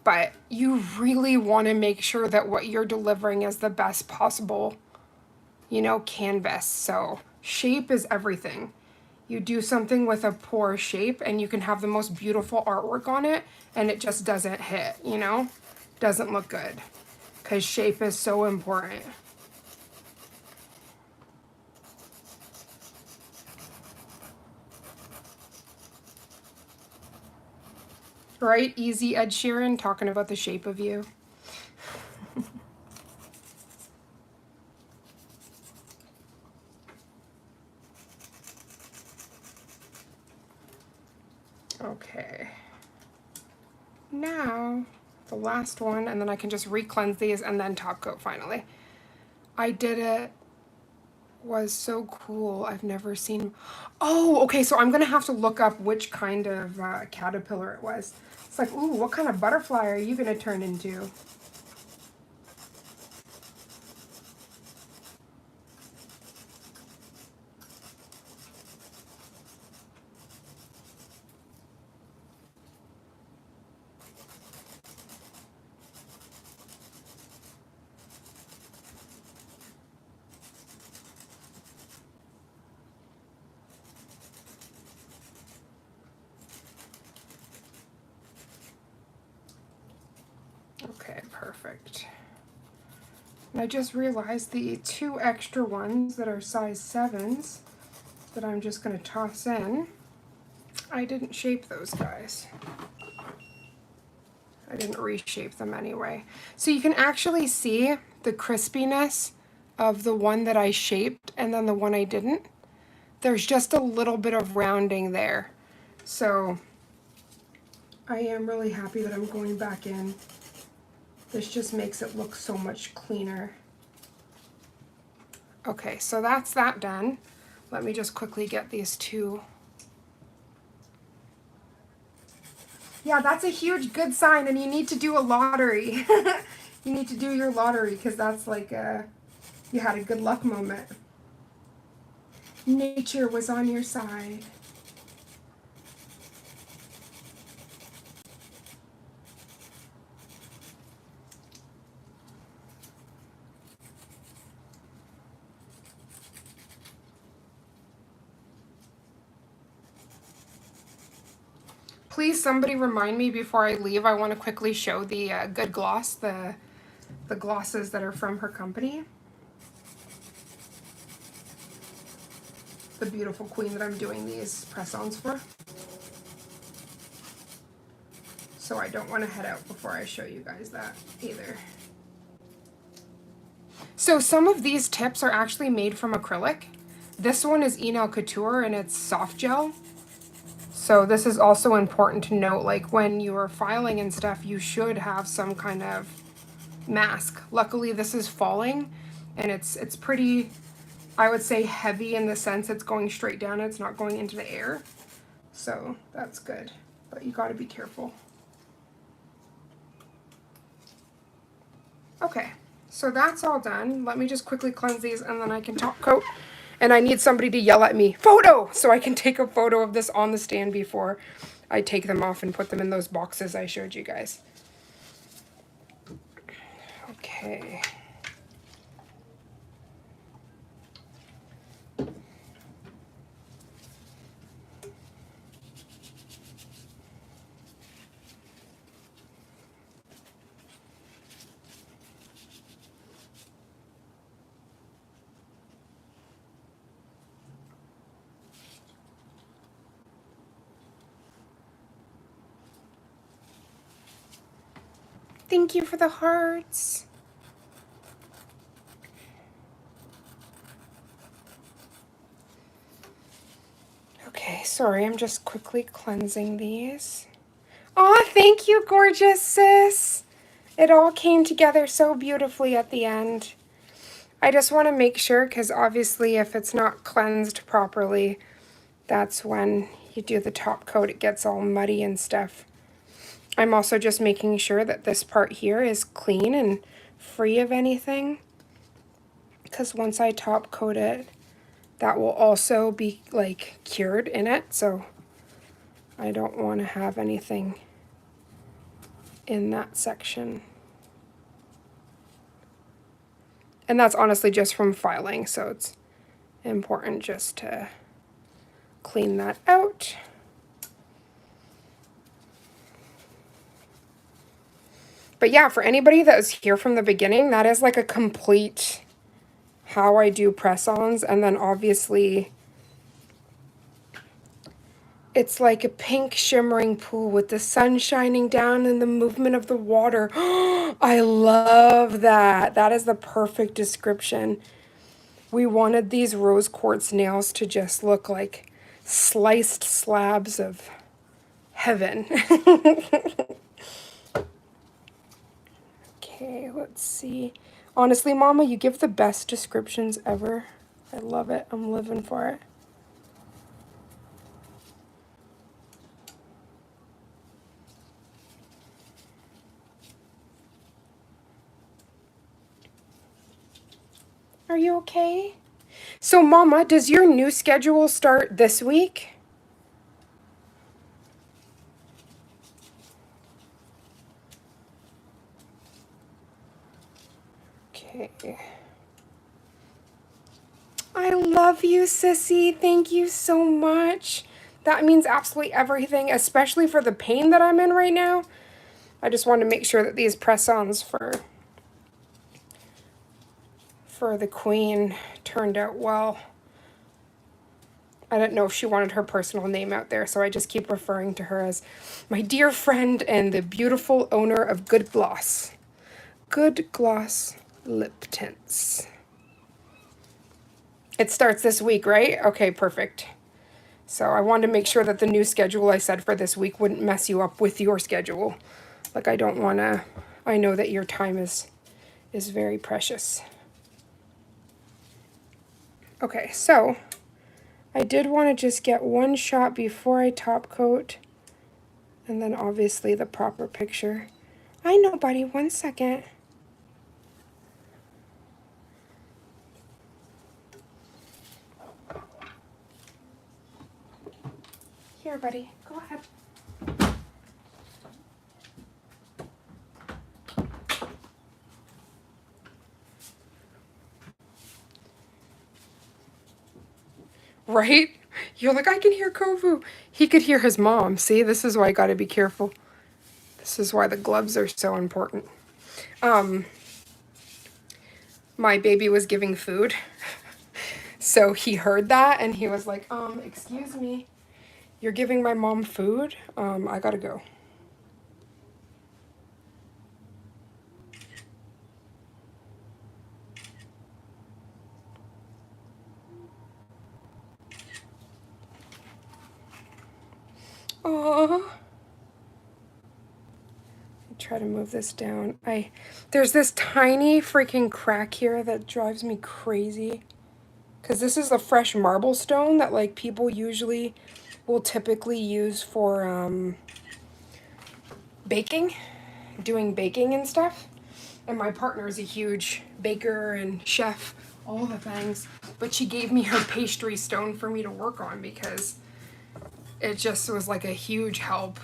but you really want to make sure that what you're delivering is the best possible, you know, canvas. So shape is everything. You do something with a poor shape and you can have the most beautiful artwork on it and it just doesn't hit, you know, doesn't look good, because shape is so important. Right? Easy Ed Sheeran talking about the shape of you. Okay. Now, the last one, and then I can just re-cleanse these and then top coat finally. I did it. Was so cool. I've never seen. Oh, okay, so I'm gonna have to look up which kind of caterpillar it was. It's like, ooh, what kind of butterfly are you gonna turn into? perfect. And I just realized the 2 extra ones that are size 7s that I'm just going to toss in, I didn't shape those guys. I didn't reshape them anyway. So you can actually see the crispiness of the one that I shaped and then the one I didn't. There's just a little bit of rounding there. So I am really happy that I'm going back in. This just makes it look so much cleaner. Okay, so that's that done. Let me just quickly get these 2. Yeah, that's a huge good sign, and you need to do a lottery. You need to do your lottery, because that's like you had a good luck moment. Nature was on your side. Please, somebody remind me before I leave. I want to quickly show the good gloss, the glosses that are from her company. The beautiful queen that I'm doing these press-ons for. So I don't want to head out before I show you guys that either. So some of these tips are actually made from acrylic. This one is Enel Couture and it's soft gel. So this is also important to note, like when you are filing and stuff, you should have some kind of mask. Luckily this is falling and it's pretty, I would say, heavy in the sense it's going straight down, it's not going into the air. So that's good, but you gotta be careful. Okay, so that's all done. Let me just quickly cleanse these and then I can top coat. And I need somebody to yell at me, photo, so I can take a photo of this on the stand before I take them off and put them in those boxes I showed you guys. Okay. Thank you for the hearts. Okay, sorry, I'm just quickly cleansing these. Aw, thank you, gorgeous sis. It all came together so beautifully at the end. I just want to make sure, because obviously if it's not cleansed properly, that's when you do the top coat, it gets all muddy and stuff. I'm also just making sure that this part here is clean and free of anything, because once I top coat it, that will also be like cured in it, so I don't want to have anything in that section. And that's honestly just from filing, so it's important just to clean that out. But yeah, for anybody that was here from the beginning, that is like a complete how I do press-ons. And then obviously it's like a pink shimmering pool with the sun shining down and the movement of the water. I love that. That is the perfect description. We wanted these rose quartz nails to just look like sliced slabs of heaven. Okay, let's see. Honestly, Mama, you give the best descriptions ever. I love it. I'm living for it. Are you okay? So, Mama, does your new schedule start this week? Okay. I love you, sissy. Thank you so much. That means absolutely everything, especially for the pain that I'm in right now. I just want to make sure that these press-ons for the queen turned out well. I didn't know if she wanted her personal name out there, so I just keep referring to her as my dear friend and the beautiful owner of Good Gloss. Good Gloss lip tints. It starts this week, right? Okay, perfect. So I wanted to make sure that the new schedule I said for this week wouldn't mess you up with your schedule. Like, I don't want to, I know that your time is very precious. Okay, so I did want to just get one shot before I top coat, and then obviously the proper picture. I know, buddy, 1 second. Here, buddy, go ahead. Right? You're like, I can hear Kovu. He could hear his mom. See, this is why I gotta be careful. This is why the gloves are so important. My baby was giving food. So he heard that and he was like, excuse me, you're giving my mom food? I gotta go. Aww. Try to move this down. There's this tiny freaking crack here that drives me crazy. Because this is a fresh marble stone that like people usually will typically use for baking, doing baking and stuff. And my partner is a huge baker and chef, all the things. But she gave me her pastry stone for me to work on because it just was like a huge help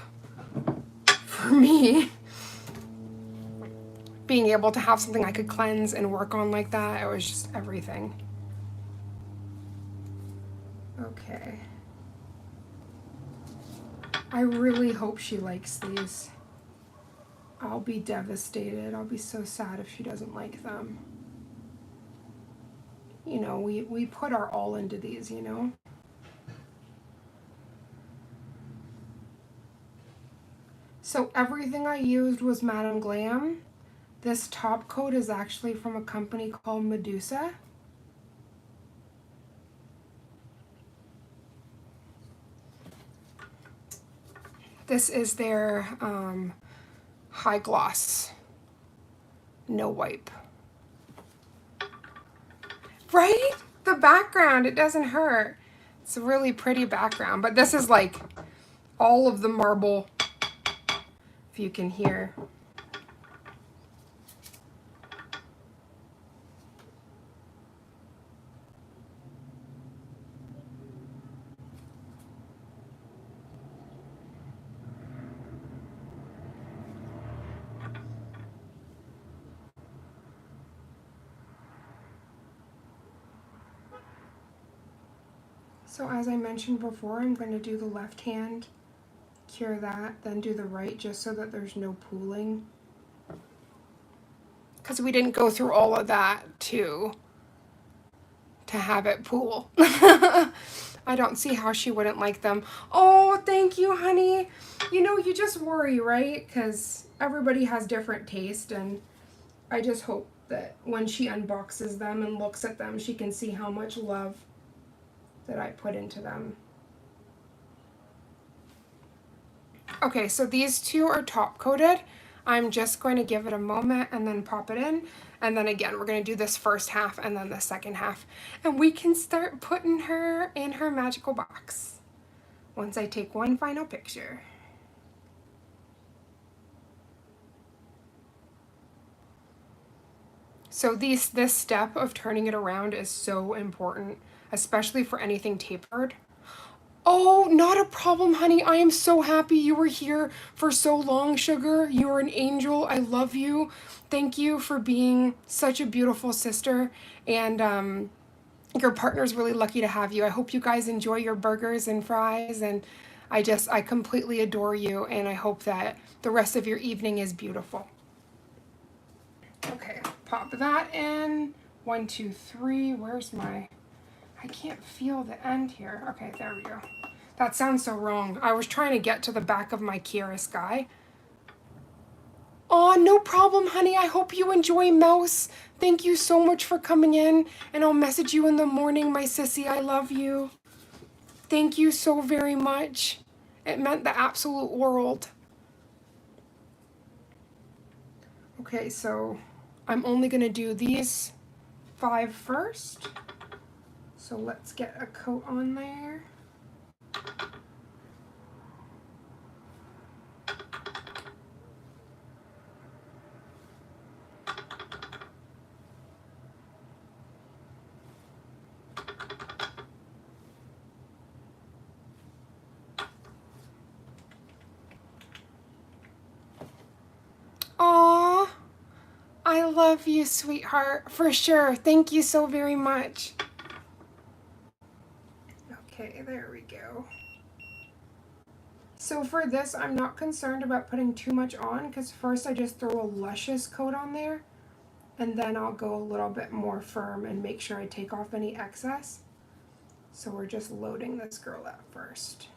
for me. Being able to have something I could cleanse and work on like that, it was just everything. Okay. I really hope she likes these. I'll be devastated. I'll be so sad if she doesn't like them. You know, we put our all into these, you know? So everything I used was Madame Glam. This top coat is actually from a company called Medusa. This is their high gloss, no wipe. Right? The background, it doesn't hurt. It's a really pretty background, but this is like all of the marble, if you can hear. So as I mentioned before, I'm going to do the left hand, cure that, then do the right just so that there's no pooling. Because we didn't go through all of that to have it pool. I don't see how she wouldn't like them. Oh, thank you, honey. You know, you just worry, right? Because everybody has different taste, and I just hope that when she unboxes them and looks at them, she can see how much love that I put into them. Okay, so these two are top coated. I'm just going to give it a moment and then pop it in. And then again, we're going to do this first half and then the second half. And we can start putting her in her magical box once I take one final picture. So this step of turning it around is so important, especially for anything tapered. Oh, not a problem, honey. I am so happy you were here for so long, sugar. You are an angel. I love you. Thank you for being such a beautiful sister. And your partner's really lucky to have you. I hope you guys enjoy your burgers and fries. And I completely adore you, and I hope that the rest of your evening is beautiful. Okay, pop that in. 1, 2, 3. Where's my... I can't feel the end here. Okay, there we go. That sounds so wrong. I was trying to get to the back of my Kiara Sky. Oh, no problem, honey. I hope you enjoy Mouse. Thank you so much for coming in, and I'll message you in the morning, my sissy. I love you. Thank you so very much. It meant the absolute world. Okay, so I'm only gonna do these 5 first. So let's get a coat on there. Aww, I love you, sweetheart, for sure. Thank you so very much. Okay, there we go. So for this, I'm not concerned about putting too much on, because first I just throw a luscious coat on there, and then I'll go a little bit more firm and make sure I take off any excess. So we're just loading this girl up first.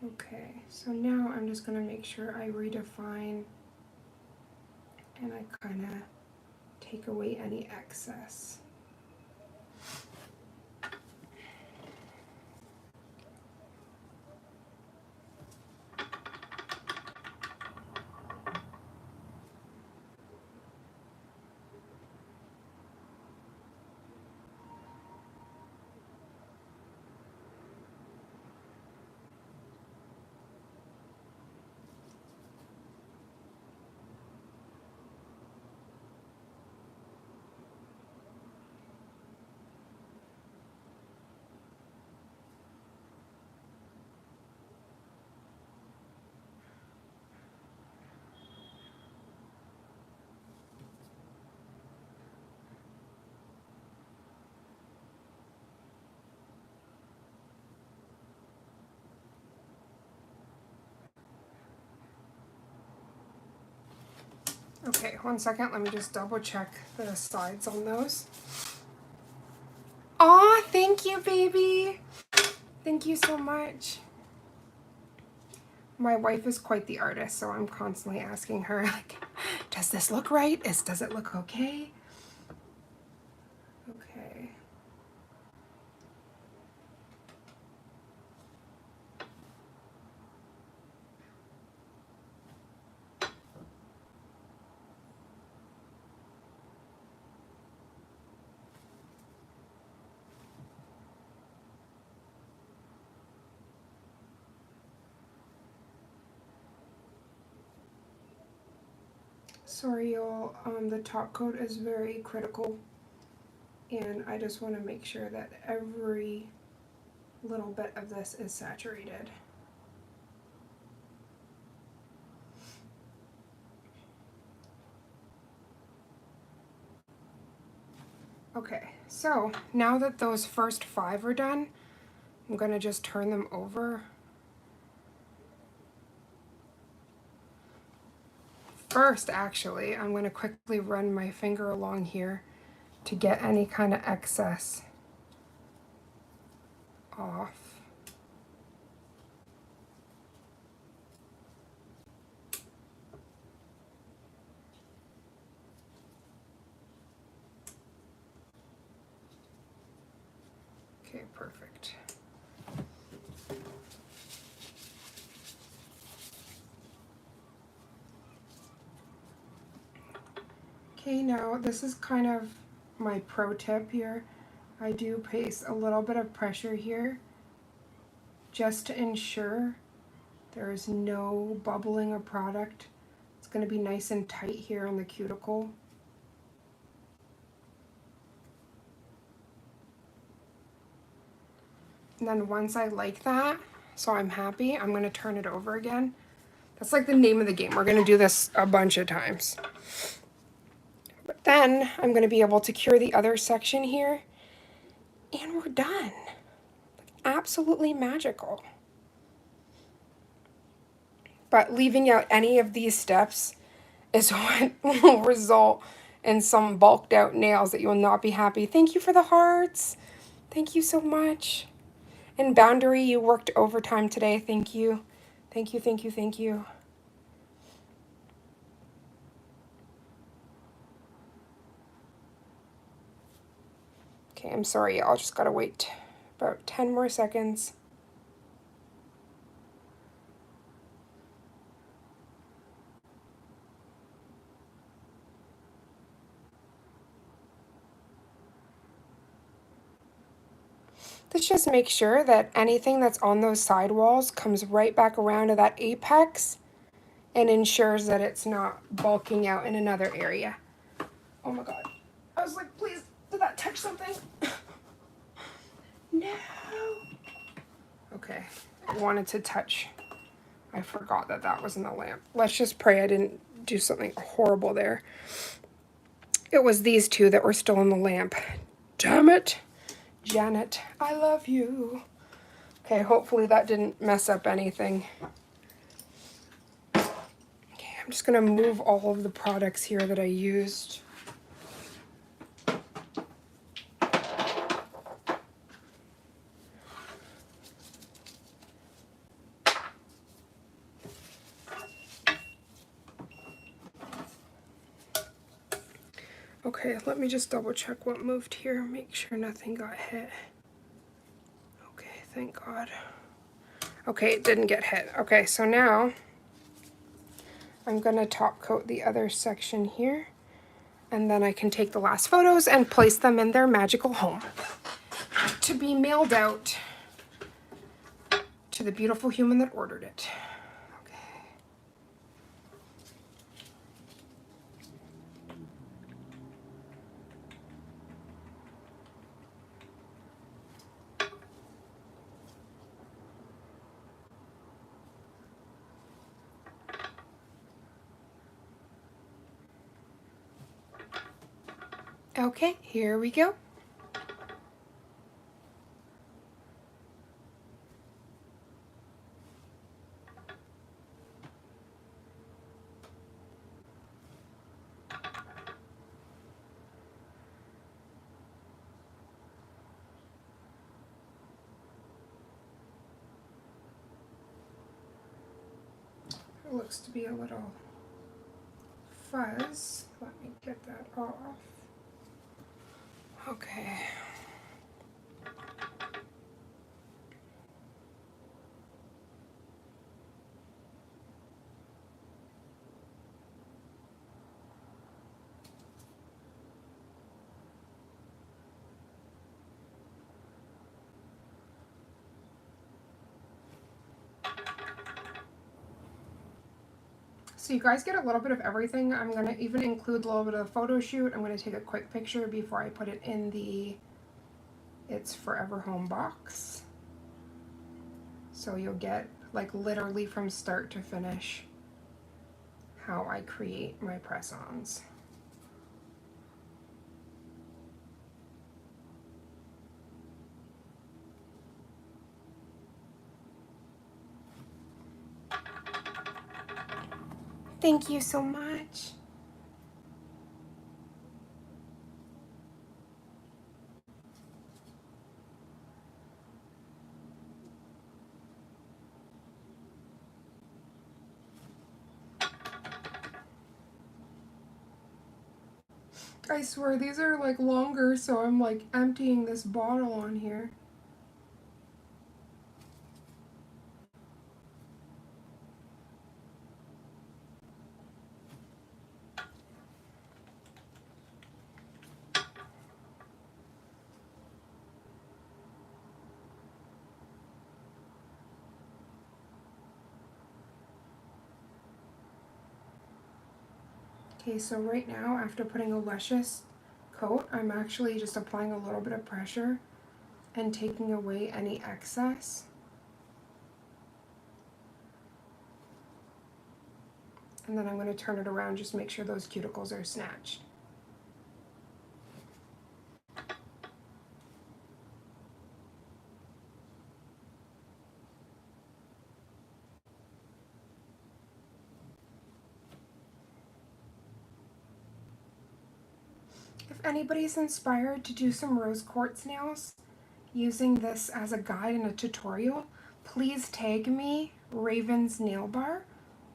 Okay, so now I'm just going to make sure I redefine and I kind of take away any excess. Okay, 1 second, let me just double check the sides on those. Aw, thank you, baby. Thank you so much. My wife is quite the artist, so I'm constantly asking her, like, does this look right? Does it look okay? Okay. Sorry, y'all. The top coat is very critical, and I just want to make sure that every little bit of this is saturated. Okay, so now that those first 5 are done, I'm going to just turn them over. First, actually, I'm going to quickly run my finger along here to get any kind of excess off. Okay, perfect. Okay, now this is kind of my pro tip here. I do place a little bit of pressure here just to ensure there is no bubbling of product. It's going to be nice and tight here on the cuticle. And then once I like that, so I'm happy, I'm going to turn it over again. That's like the name of the game. We're going to do this a bunch of times. But then I'm going to be able to cure the other section here, and we're done. Absolutely magical. But leaving out any of these steps is what will result in some bulked out nails that you will not be happy. Thank you for the hearts. Thank you so much. And Boundary, you worked overtime today. Thank you. Thank you, thank you, thank you. Okay, I'm sorry, y'all. Just gotta wait about 10 more seconds. Let's just make sure that anything that's on those sidewalls comes right back around to that apex and ensures that it's not bulking out in another area. Oh my god. I was like, please, did that touch something? No. Okay, I wanted to touch. I forgot that that was in the lamp. Let's just pray I didn't do something horrible there. It was these two that were still in the lamp. Damn it. Janet, I love you. Okay, hopefully that didn't mess up anything. Okay, I'm just gonna move all of the products here that I used. Okay, let me just double check what moved here, make sure nothing got hit. Okay, thank God. Okay, it didn't get hit. Okay, so now I'm gonna top coat the other section here, and then I can take the last photos and place them in their magical home to be mailed out to the beautiful human that ordered it. Okay, here we go. It looks to be a little fuzz. Let me get that off. Okay. So you guys get a little bit of everything. I'm gonna even include a little bit of the photo shoot. I'm gonna take a quick picture before I put it in the It's Forever Home box. So you'll get like literally from start to finish how I create my press-ons. Thank you so much. I swear these are like longer, so I'm like emptying this bottle on here. Okay, so right now, after putting a luscious coat, I'm actually just applying a little bit of pressure and taking away any excess. And then I'm going to turn it around, just make sure those cuticles are snatched. If anybody's inspired to do some rose quartz nails using this as a guide and a tutorial, please tag me, Raven's Nail Bar,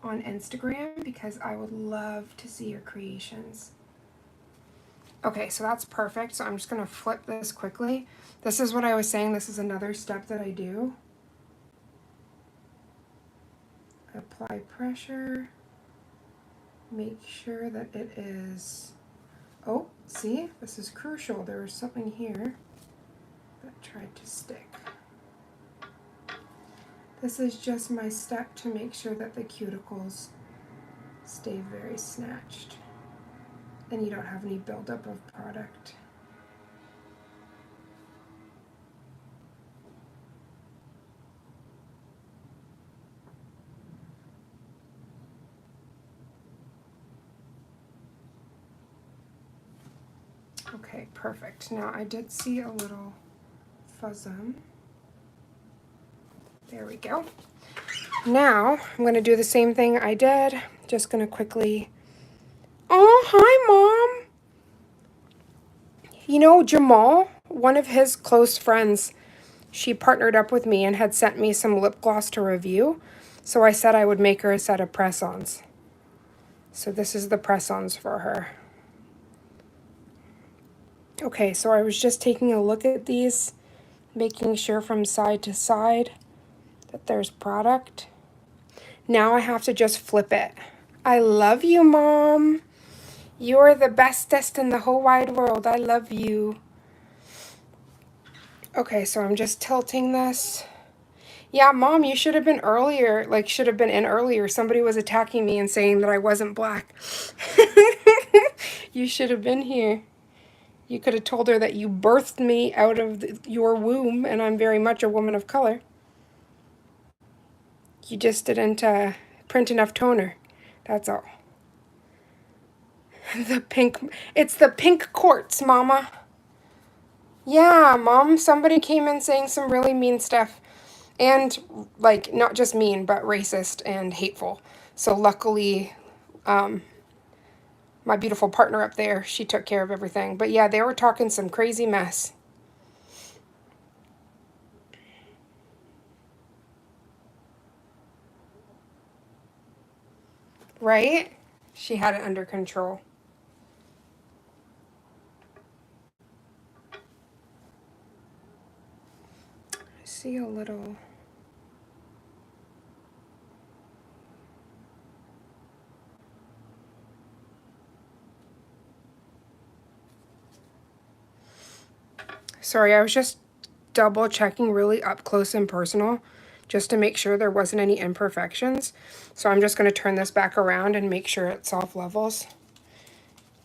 on Instagram because I would love to see your creations. Okay, so that's perfect. So I'm just going to flip this quickly. This is what I was saying. This is another step that I do. Apply pressure. Make sure that it is... Oh, see? This is crucial. There was something here that tried to stick. This is just my step to make sure that the cuticles stay very snatched and you don't have any buildup of product. Okay, perfect. Now I did see a little fuzzum. There we go. Now I'm going to do the same thing I did. Just going to quickly... Oh, hi, Mom! You know, Jamal, one of his close friends, she partnered up with me and had sent me some lip gloss to review. So I said I would make her a set of press-ons. So this is the press-ons for her. Okay, so I was just taking a look at these, making sure from side to side that there's product. Now I have to just flip it. I love you, Mom. You're the bestest in the whole wide world. I love you. Okay, so I'm just tilting this. Yeah, Mom, you should have been earlier, like should have been in earlier. Somebody was attacking me and saying that I wasn't black. You should have been here. You could have told her that you birthed me out of your womb and I'm very much a woman of color. You just didn't print enough toner. That's all. The pink, it's the pink quartz, Mama. Yeah, Mom, somebody came in saying some really mean stuff. And, like, not just mean, but racist and hateful. So luckily, my beautiful partner up there, she took care of everything. But yeah, they were talking some crazy mess. Right? She had it under control. I see a little... Sorry, I was just double checking really up close and personal just to make sure there wasn't any imperfections. So I'm just going to turn this back around and make sure it soft levels.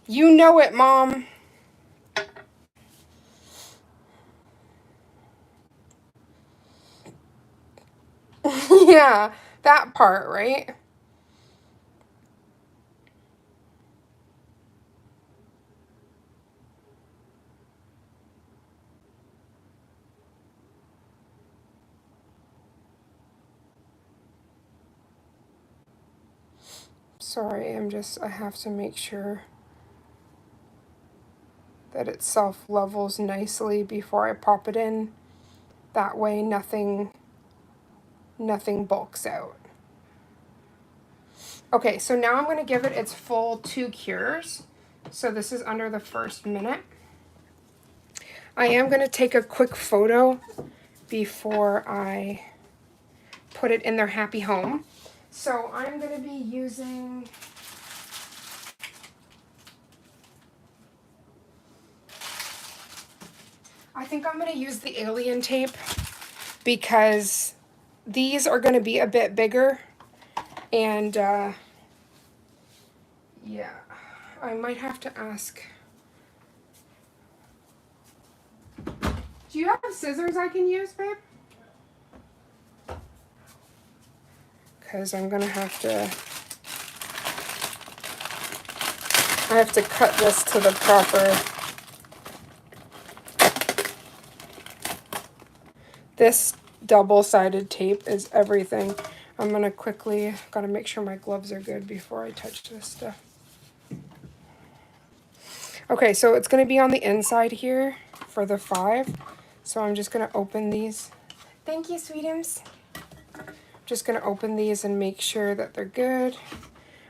You know it, Mom. Yeah, that part, right? Sorry, I have to make sure that it self-levels nicely before I pop it in. That way nothing bulks out. Okay, so now I'm going to give it its full 2 cures. So this is under the first minute. I am going to take a quick photo before I put it in their happy home. So I'm going to be using... I think I'm going to use the alien tape because these are going to be a bit bigger and yeah, I might have to ask. Do you have scissors I can use, babe? Because I'm gonna have to, I have to cut this to the proper. This double-sided tape is everything. I'm gonna quickly, gotta make sure my gloves are good before I touch this stuff. Okay, so it's gonna be on the inside here for the 5. So I'm just gonna open these. Thank you, sweetums. Just gonna open these and make sure that they're good.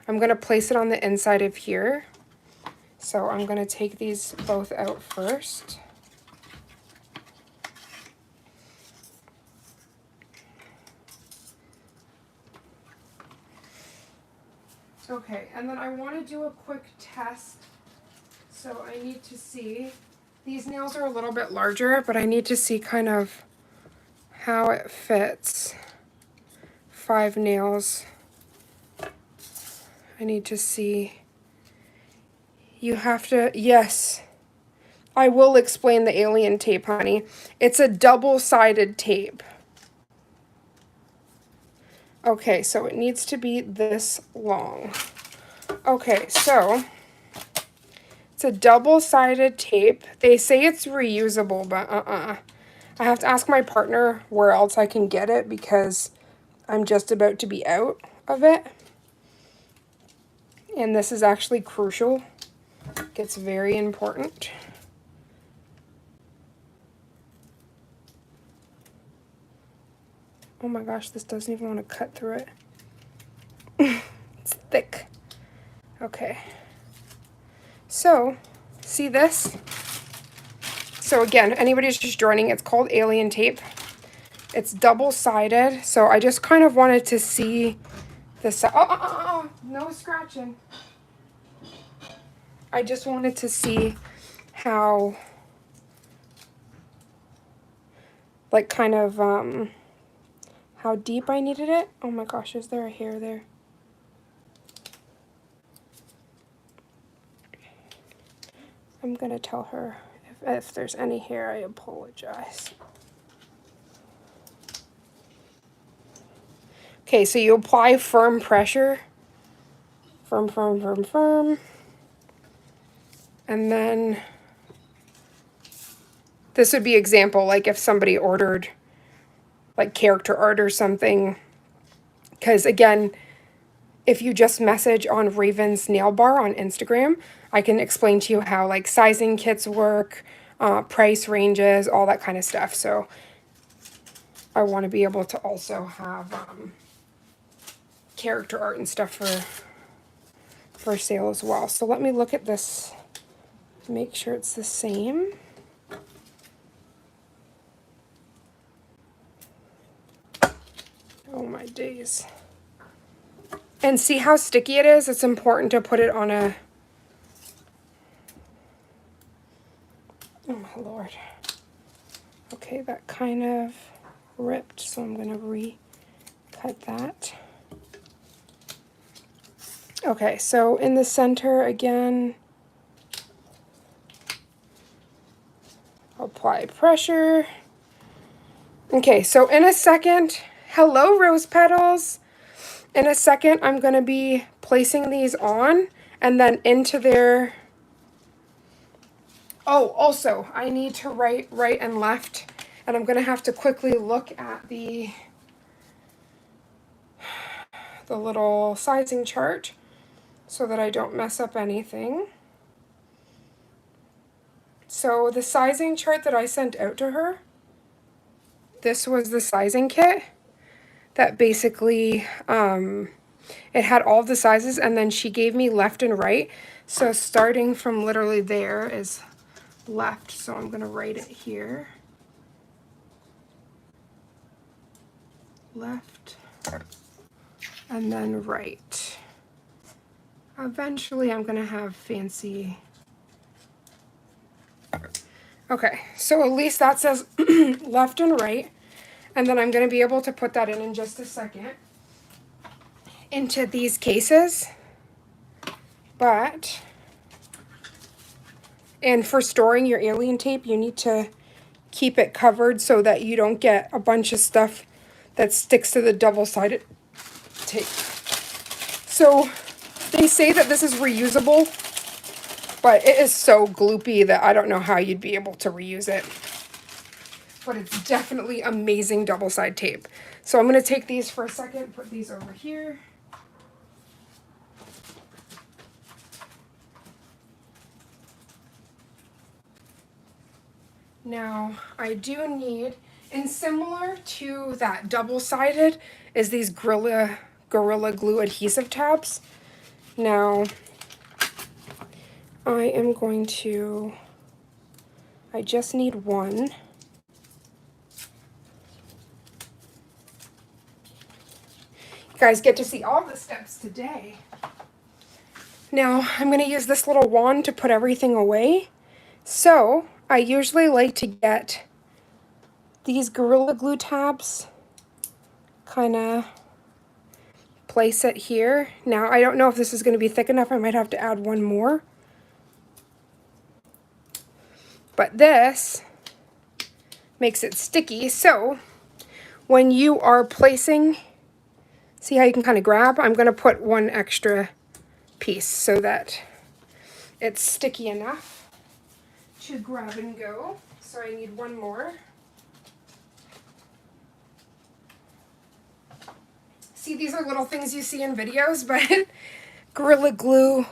I'm gonna place it on the inside of here. So I'm gonna take these both out first. Okay, and then I want to do a quick test. So I need to see, these nails are a little bit larger, but I need to see kind of how it fits. 5 nails. I need to see. You have to, yes. I will explain the alien tape, honey. It's a double-sided tape. Okay, so it needs to be this long. Okay, so it's a double-sided tape. They say it's reusable, but I have to ask my partner where else I can get it because I'm just about to be out of it. And this is actually crucial. It's very important. Oh my gosh, this doesn't even want to cut through it. It's thick. Okay. So, see this? So again, anybody who's just joining, it's called alien tape. It's double-sided, so I just kind of wanted to see this. Oh, no scratching. I just wanted to see how, like, kind of, how deep I needed it. Oh my gosh, is there a hair there? I'm gonna tell her if there's any hair, I apologize. Okay, so you apply firm pressure. Firm, firm, firm, firm. And then this would be example, like if somebody ordered like character art or something. Because again, if you just message on Raven's Nail Bar on Instagram, I can explain to you how like sizing kits work, price ranges, all that kind of stuff. So I want to be able to also have character art and stuff for sale as well. So let me look at this, make sure it's the same. Oh my days. And see how sticky it is? It's important to put it on a, oh my Lord. Okay, that kind of ripped, so I'm gonna re-cut that. Okay, so in the center again, apply pressure. Okay, so in a second, hello rose petals. In a second, I'm going to be placing these on and then into their... Oh, also, I need to write right and left, and I'm going to have to quickly look at the little sizing chart so that I don't mess up anything. So the sizing chart that I sent out to her, this was the sizing kit that basically, it had all the sizes, and then she gave me left and right. So starting from literally there is left. So I'm going to write it here. Left and then right. Eventually I'm going to have fancy. Okay, so at least that says left and right. And then I'm going to be able to put that in just a second into these cases. But And for storing your alien tape, you need to keep it covered so that you don't get a bunch of stuff that sticks to the double-sided tape. So they say that this is reusable, but it is so gloopy that I don't know how you'd be able to reuse it. But it's definitely amazing double-side tape. So I'm going to take these for a second, put these over here. Now, I do need, and similar to that double-sided, is these Gorilla Glue adhesive tabs. Now, I am going to, I just need one. You guys get to see all the steps today. Now, I'm going to use this little wand to put everything away. So, I usually like to get these Gorilla Glue tabs, kind of place it here. Now, I don't know if this is going to be thick enough. I might have to add one more. But this makes it sticky. So, when you are placing, see how you can kind of grab? I'm going to put one extra piece so that it's sticky enough to grab and go. So I need one more. See, these are little things you see in videos, but Gorilla Glue,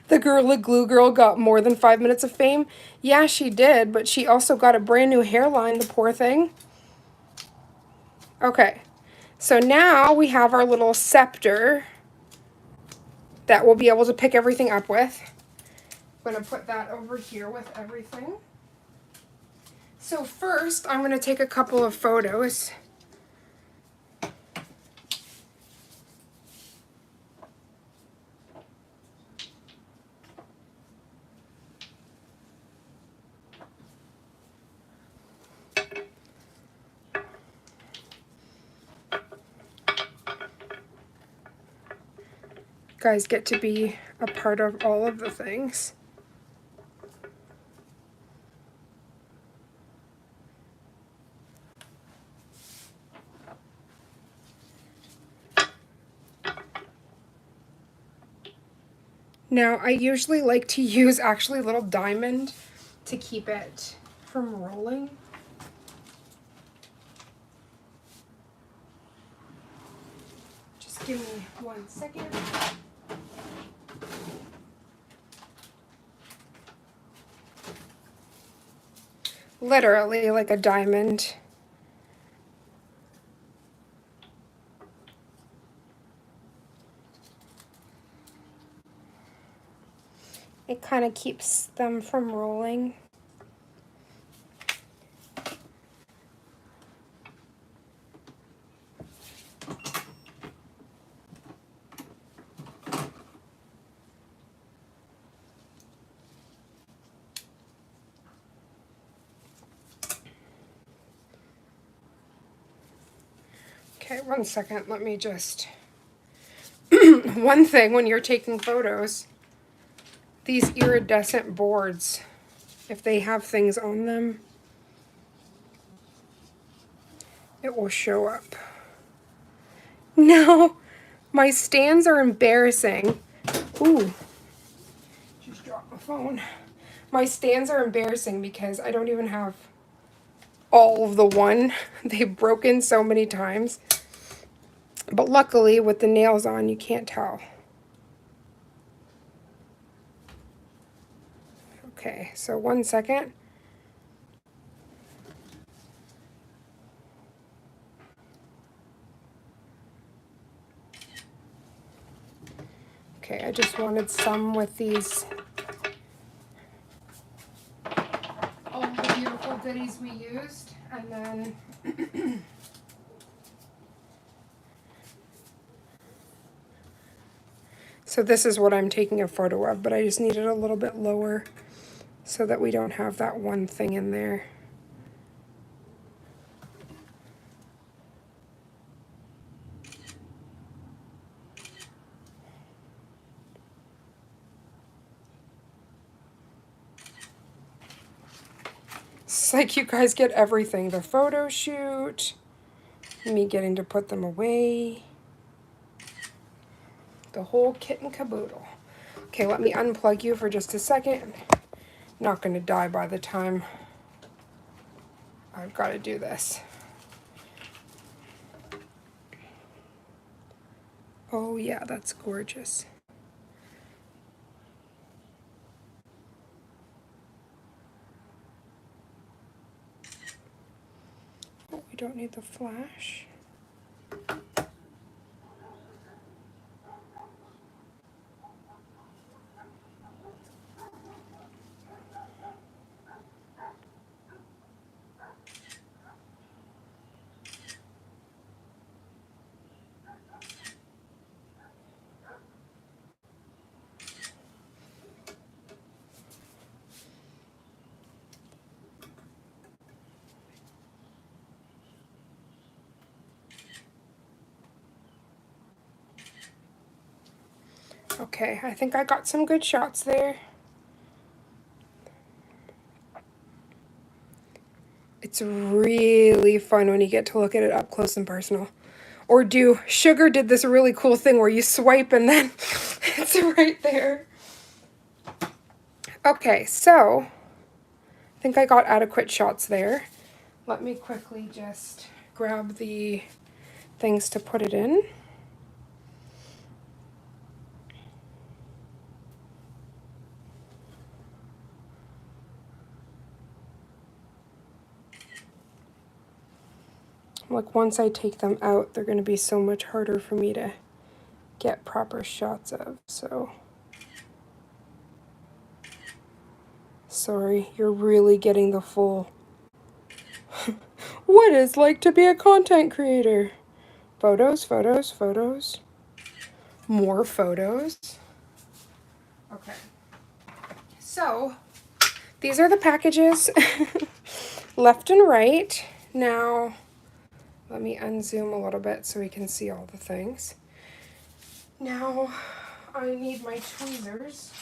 the Gorilla Glue girl got more than 5 minutes of fame. Yeah, she did, but she also got a brand new hairline, the poor thing. Okay, so now we have our little scepter that we'll be able to pick everything up with. I'm going to put that over here with everything. So first, I'm going to take a couple of photos. You guys get to be a part of all of the things. Now, I usually like to use actually a little diamond to keep it from rolling. Just give me 1 second. Literally like a diamond. It kind of keeps them from rolling. Okay, 1 second, let me just... One thing when you're taking photos, these iridescent boards, if they have things on them, it will show up. No, my stands are embarrassing. Ooh, just dropped my phone. My stands are embarrassing because I don't even have all of the one. They've broken so many times. But luckily, with the nails on, you can't tell. Okay, so 1 second. Okay, I just wanted some with these, all the beautiful goodies we used, and then so this is what I'm taking a photo of, but I just need it a little bit lower so that we don't have that one thing in there. It's like you guys get everything. The photo shoot, me getting to put them away. The whole kit and caboodle. Okay, let me unplug you for just a second. Not going to die by the time I've got to do this. Oh yeah, that's gorgeous. Oh, we don't need the flash. Okay, I think I got some good shots there. It's really fun when you get to look at it up close and personal. Or do, Sugar did this really cool thing where you swipe and then it's right there. Okay, so I think I got adequate shots there. Let me quickly just grab the things to put it in. Like once I take them out, they're going to be so much harder for me to get proper shots of, so. Sorry, you're really getting the full what it's like to be a content creator. Photos, photos, photos. More photos. Okay. So, these are the packages left and right. Now, let me unzoom a little bit so we can see all the things. Now, I need my tweezers.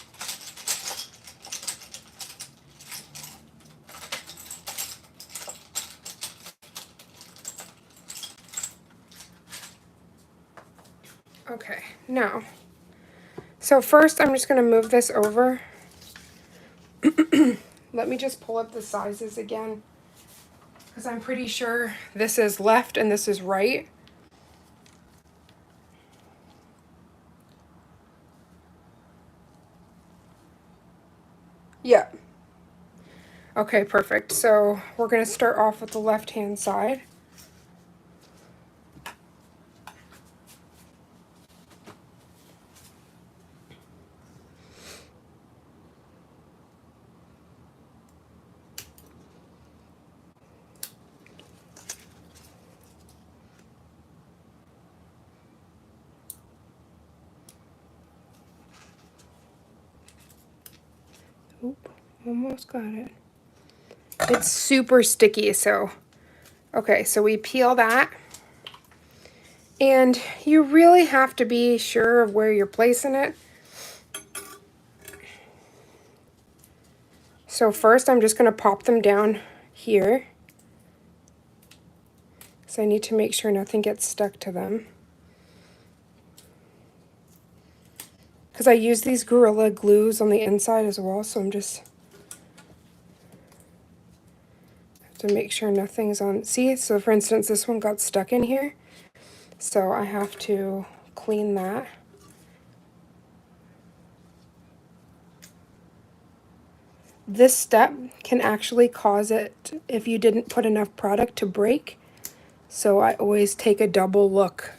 Okay, now, so first I'm just going to move this over. Let me just pull up the sizes again, because I'm pretty sure this is left and this is right. Yeah. Okay, perfect. So we're going to start off with the left-hand side. Oop, almost got it. It's super sticky, so. Okay, so we peel that. And you really have to be sure of where you're placing it. So first I'm just going to pop them down here. So I need to make sure nothing gets stuck to them. Because I use these Gorilla Glues on the inside as well, so I'm just have to make sure nothing's on. See, so for instance, this one got stuck in here, so I have to clean that. This step can actually cause it, if you didn't put enough product, to break. So I always take a double look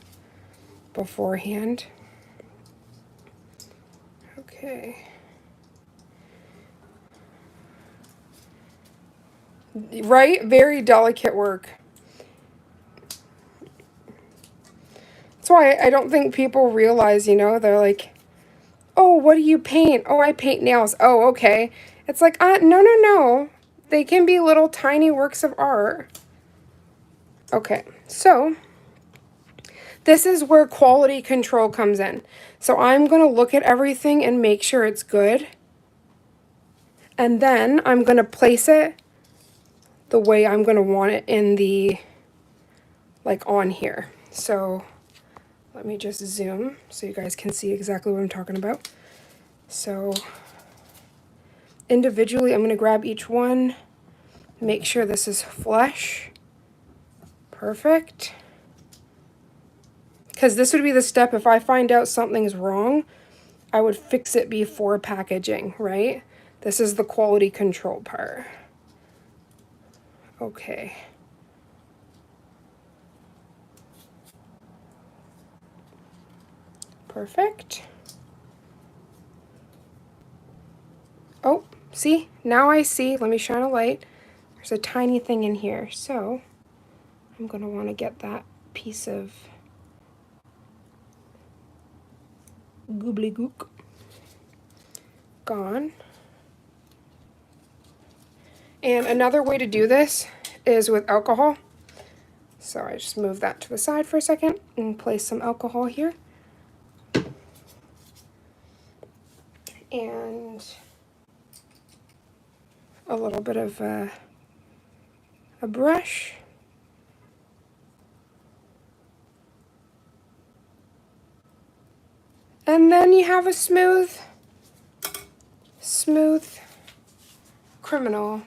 beforehand. Okay. Right? Very delicate work. That's why I don't think people realize, you know, they're like, oh, what do you paint? Oh, I paint nails. Oh, okay. It's like, no, no, no. They can be little tiny works of art. Okay, so this is where quality control comes in. So I'm going to look at everything and make sure it's good. And then I'm going to place it the way I'm going to want it in the, like on here. So let me just zoom so you guys can see exactly what I'm talking about. So individually, I'm going to grab each one, make sure this is flush. Perfect. Because this would be the step, if I find out something's wrong, I would fix it before packaging, right? This is the quality control part. Okay. Perfect. Oh, see? Now I see. Let me shine a light. There's a tiny thing in here. So I'm going to want to get that piece of gook gone. And another way to do this is with alcohol. So I just move that to the side for a second and place some alcohol here. And a little bit of a brush. And then you have a smooth criminal.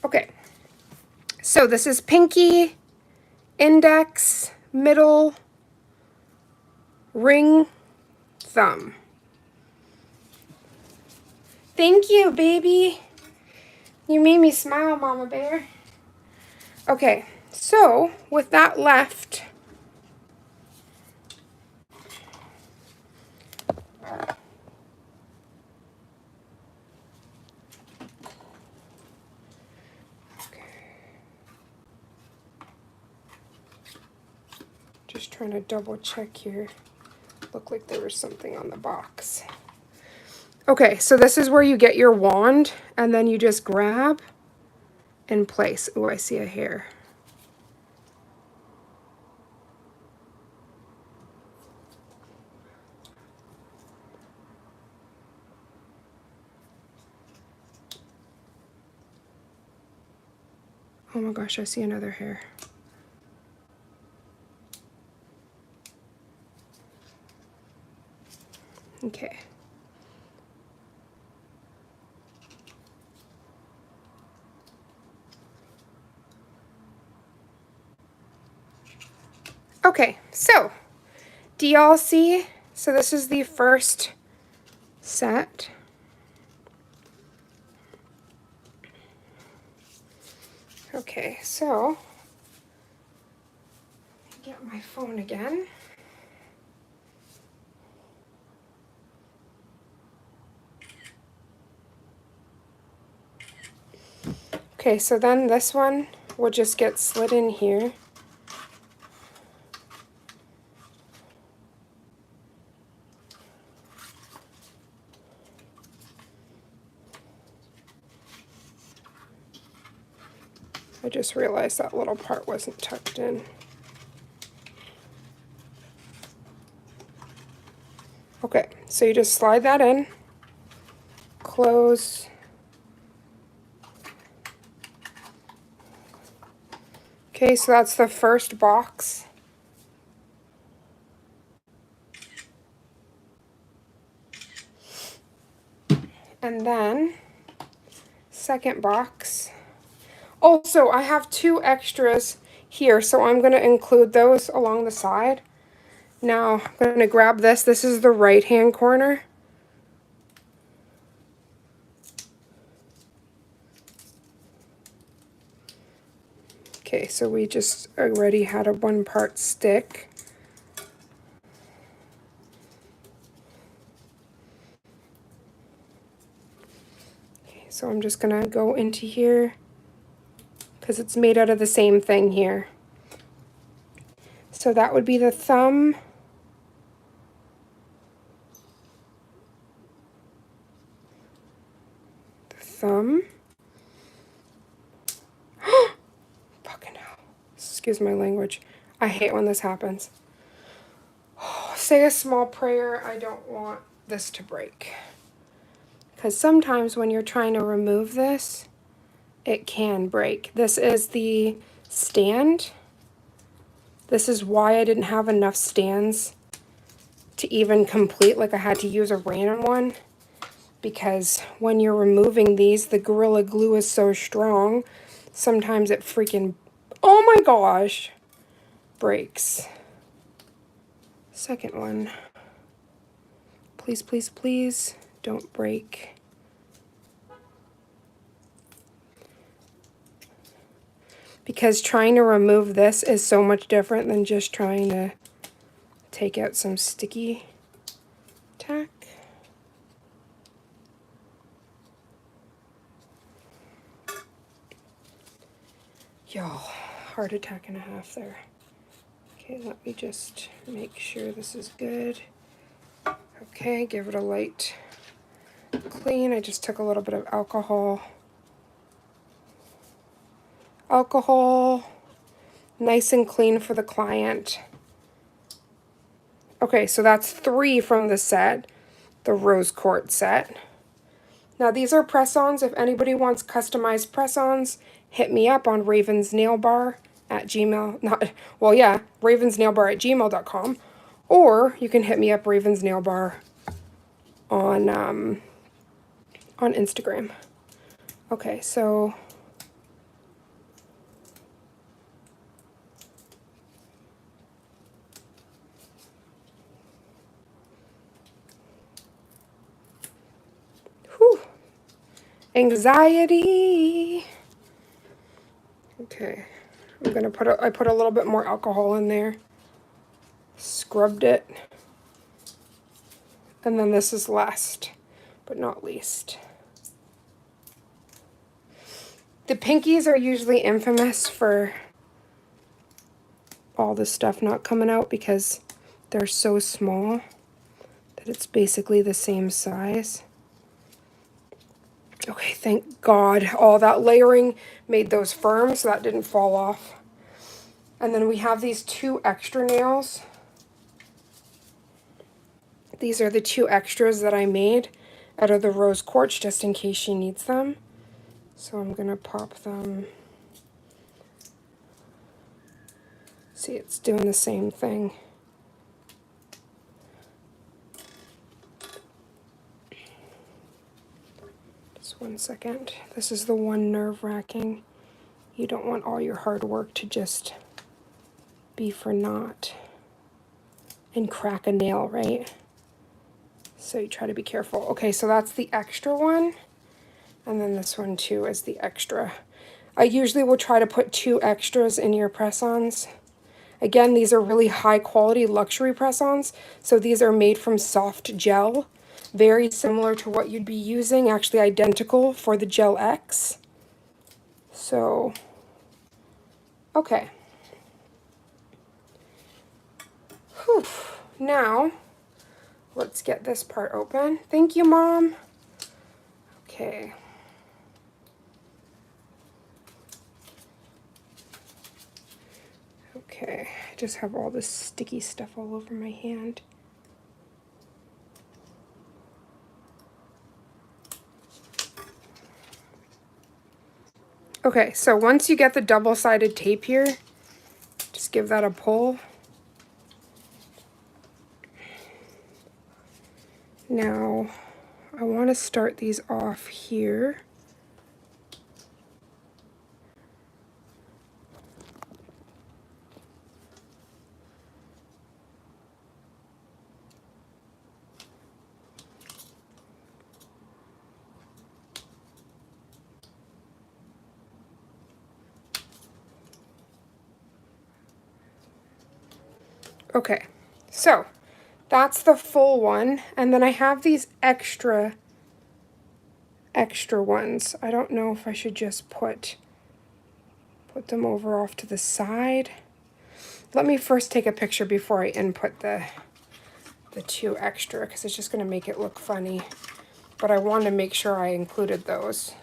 Okay, so this is pinky, index, middle, ring, thumb. Thank you, baby. You made me smile, Mama Bear. Okay, so with that left, just trying to double check here. Looked like there was something on the box. Okay, so this is where you get your wand and then you just grab and place. Oh, I see a hair. Oh my gosh, I see another hair. Okay. Okay, so do y'all see? So this is the first set. Okay, so get my phone again. Okay, so then this one will just get slid in here. I just realized that little part wasn't tucked in. Okay, so you just slide that in, close. Okay, so that's the first box. And then, second box. Also, I have 2 extras here, so I'm going to include those along the side. Now, I'm going to grab this. This is the right-hand corner. Okay, so we just already had a 1-part stick. Okay, so I'm just going to go into here because it's made out of the same thing here. So that would be the thumb. The thumb. Fucking hell. Excuse my language. I hate when this happens. Say a small prayer. I don't want this to break. because sometimes when you're trying to remove this, it can break. This is the stand. This is why I didn't have enough stands to even complete, like I had to use a random one, because when you're removing these, the Gorilla Glue is so strong, sometimes it freaking, oh my gosh, breaks. Second one. Please, please, please, don't break. Because trying to remove this is so much different than just trying to take out some sticky tack. Y'all, heart attack and a half there. Okay, let me just make sure this is good. Okay, give it a light clean. I just took a little bit of alcohol. Nice and clean for the client. Okay, so that's 3 from the set, the Rose Quartz set. Now these are press-ons. If anybody wants customized press-ons, hit me up on ravensnailbar at ravensnailbar@gmail.com, or you can hit me up ravensnailbar on Instagram. Okay, so whew, anxiety. Okay, I'm gonna I put a little bit more alcohol in there, scrubbed it, and then this is last but not least. The pinkies are usually infamous for all this stuff not coming out because they're so small that it's basically the same size. Okay, thank God all that layering made those firm so that didn't fall off. And then we have these 2 extra nails. These are the 2 extras that I made out of the rose quartz just in case she needs them. So I'm gonna pop them. See, it's doing the same thing. Just 1 second. This is the one nerve-wracking. You don't want all your hard work to just be for naught and crack a nail, right? So you try to be careful. Okay, so that's the extra one. And then this one too is the extra. I usually will try to put 2 extras in your press-ons. Again, these are really high quality luxury press-ons. So these are made from soft gel. Very similar to what you'd be using, actually identical for the Gel X. So, okay. Whew. Now, let's get this part open. Thank you, Mom. Okay. Okay, I just have all this sticky stuff all over my hand. Okay, so once you get the double-sided tape here, just give that a pull. Now, I want to start these off here. Okay, so that's the full one, and then I have these extra ones. I don't know if I should just put them over off to the side. Let me first take a picture before I input the 2 extra, because it's just going to make it look funny. But I want to make sure I included those.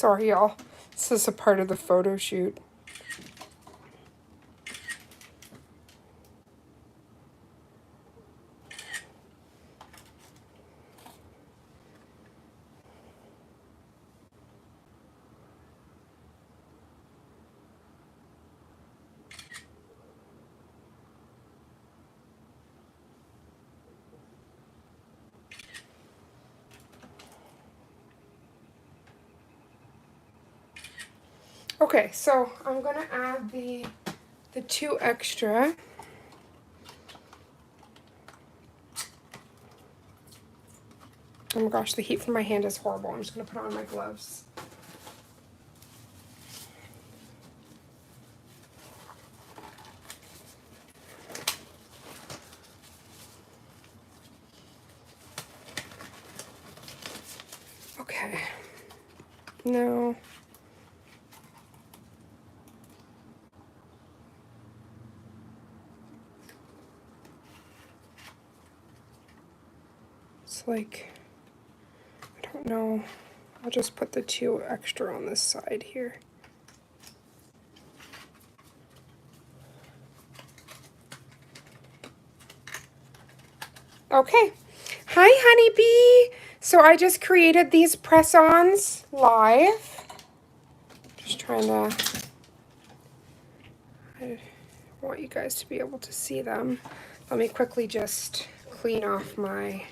Sorry, y'all. This is a part of the photo shoot. Okay, so I'm gonna add the 2 extra. Oh my gosh, the heat from my hand is horrible. I'm just gonna put on my gloves. Okay. No. It's like, I don't know. I'll just put the 2 extra on this side here. Okay. Hi, honeybee. So I just created these press-ons live. Just trying to, I want you guys to be able to see them. Let me quickly just clean off my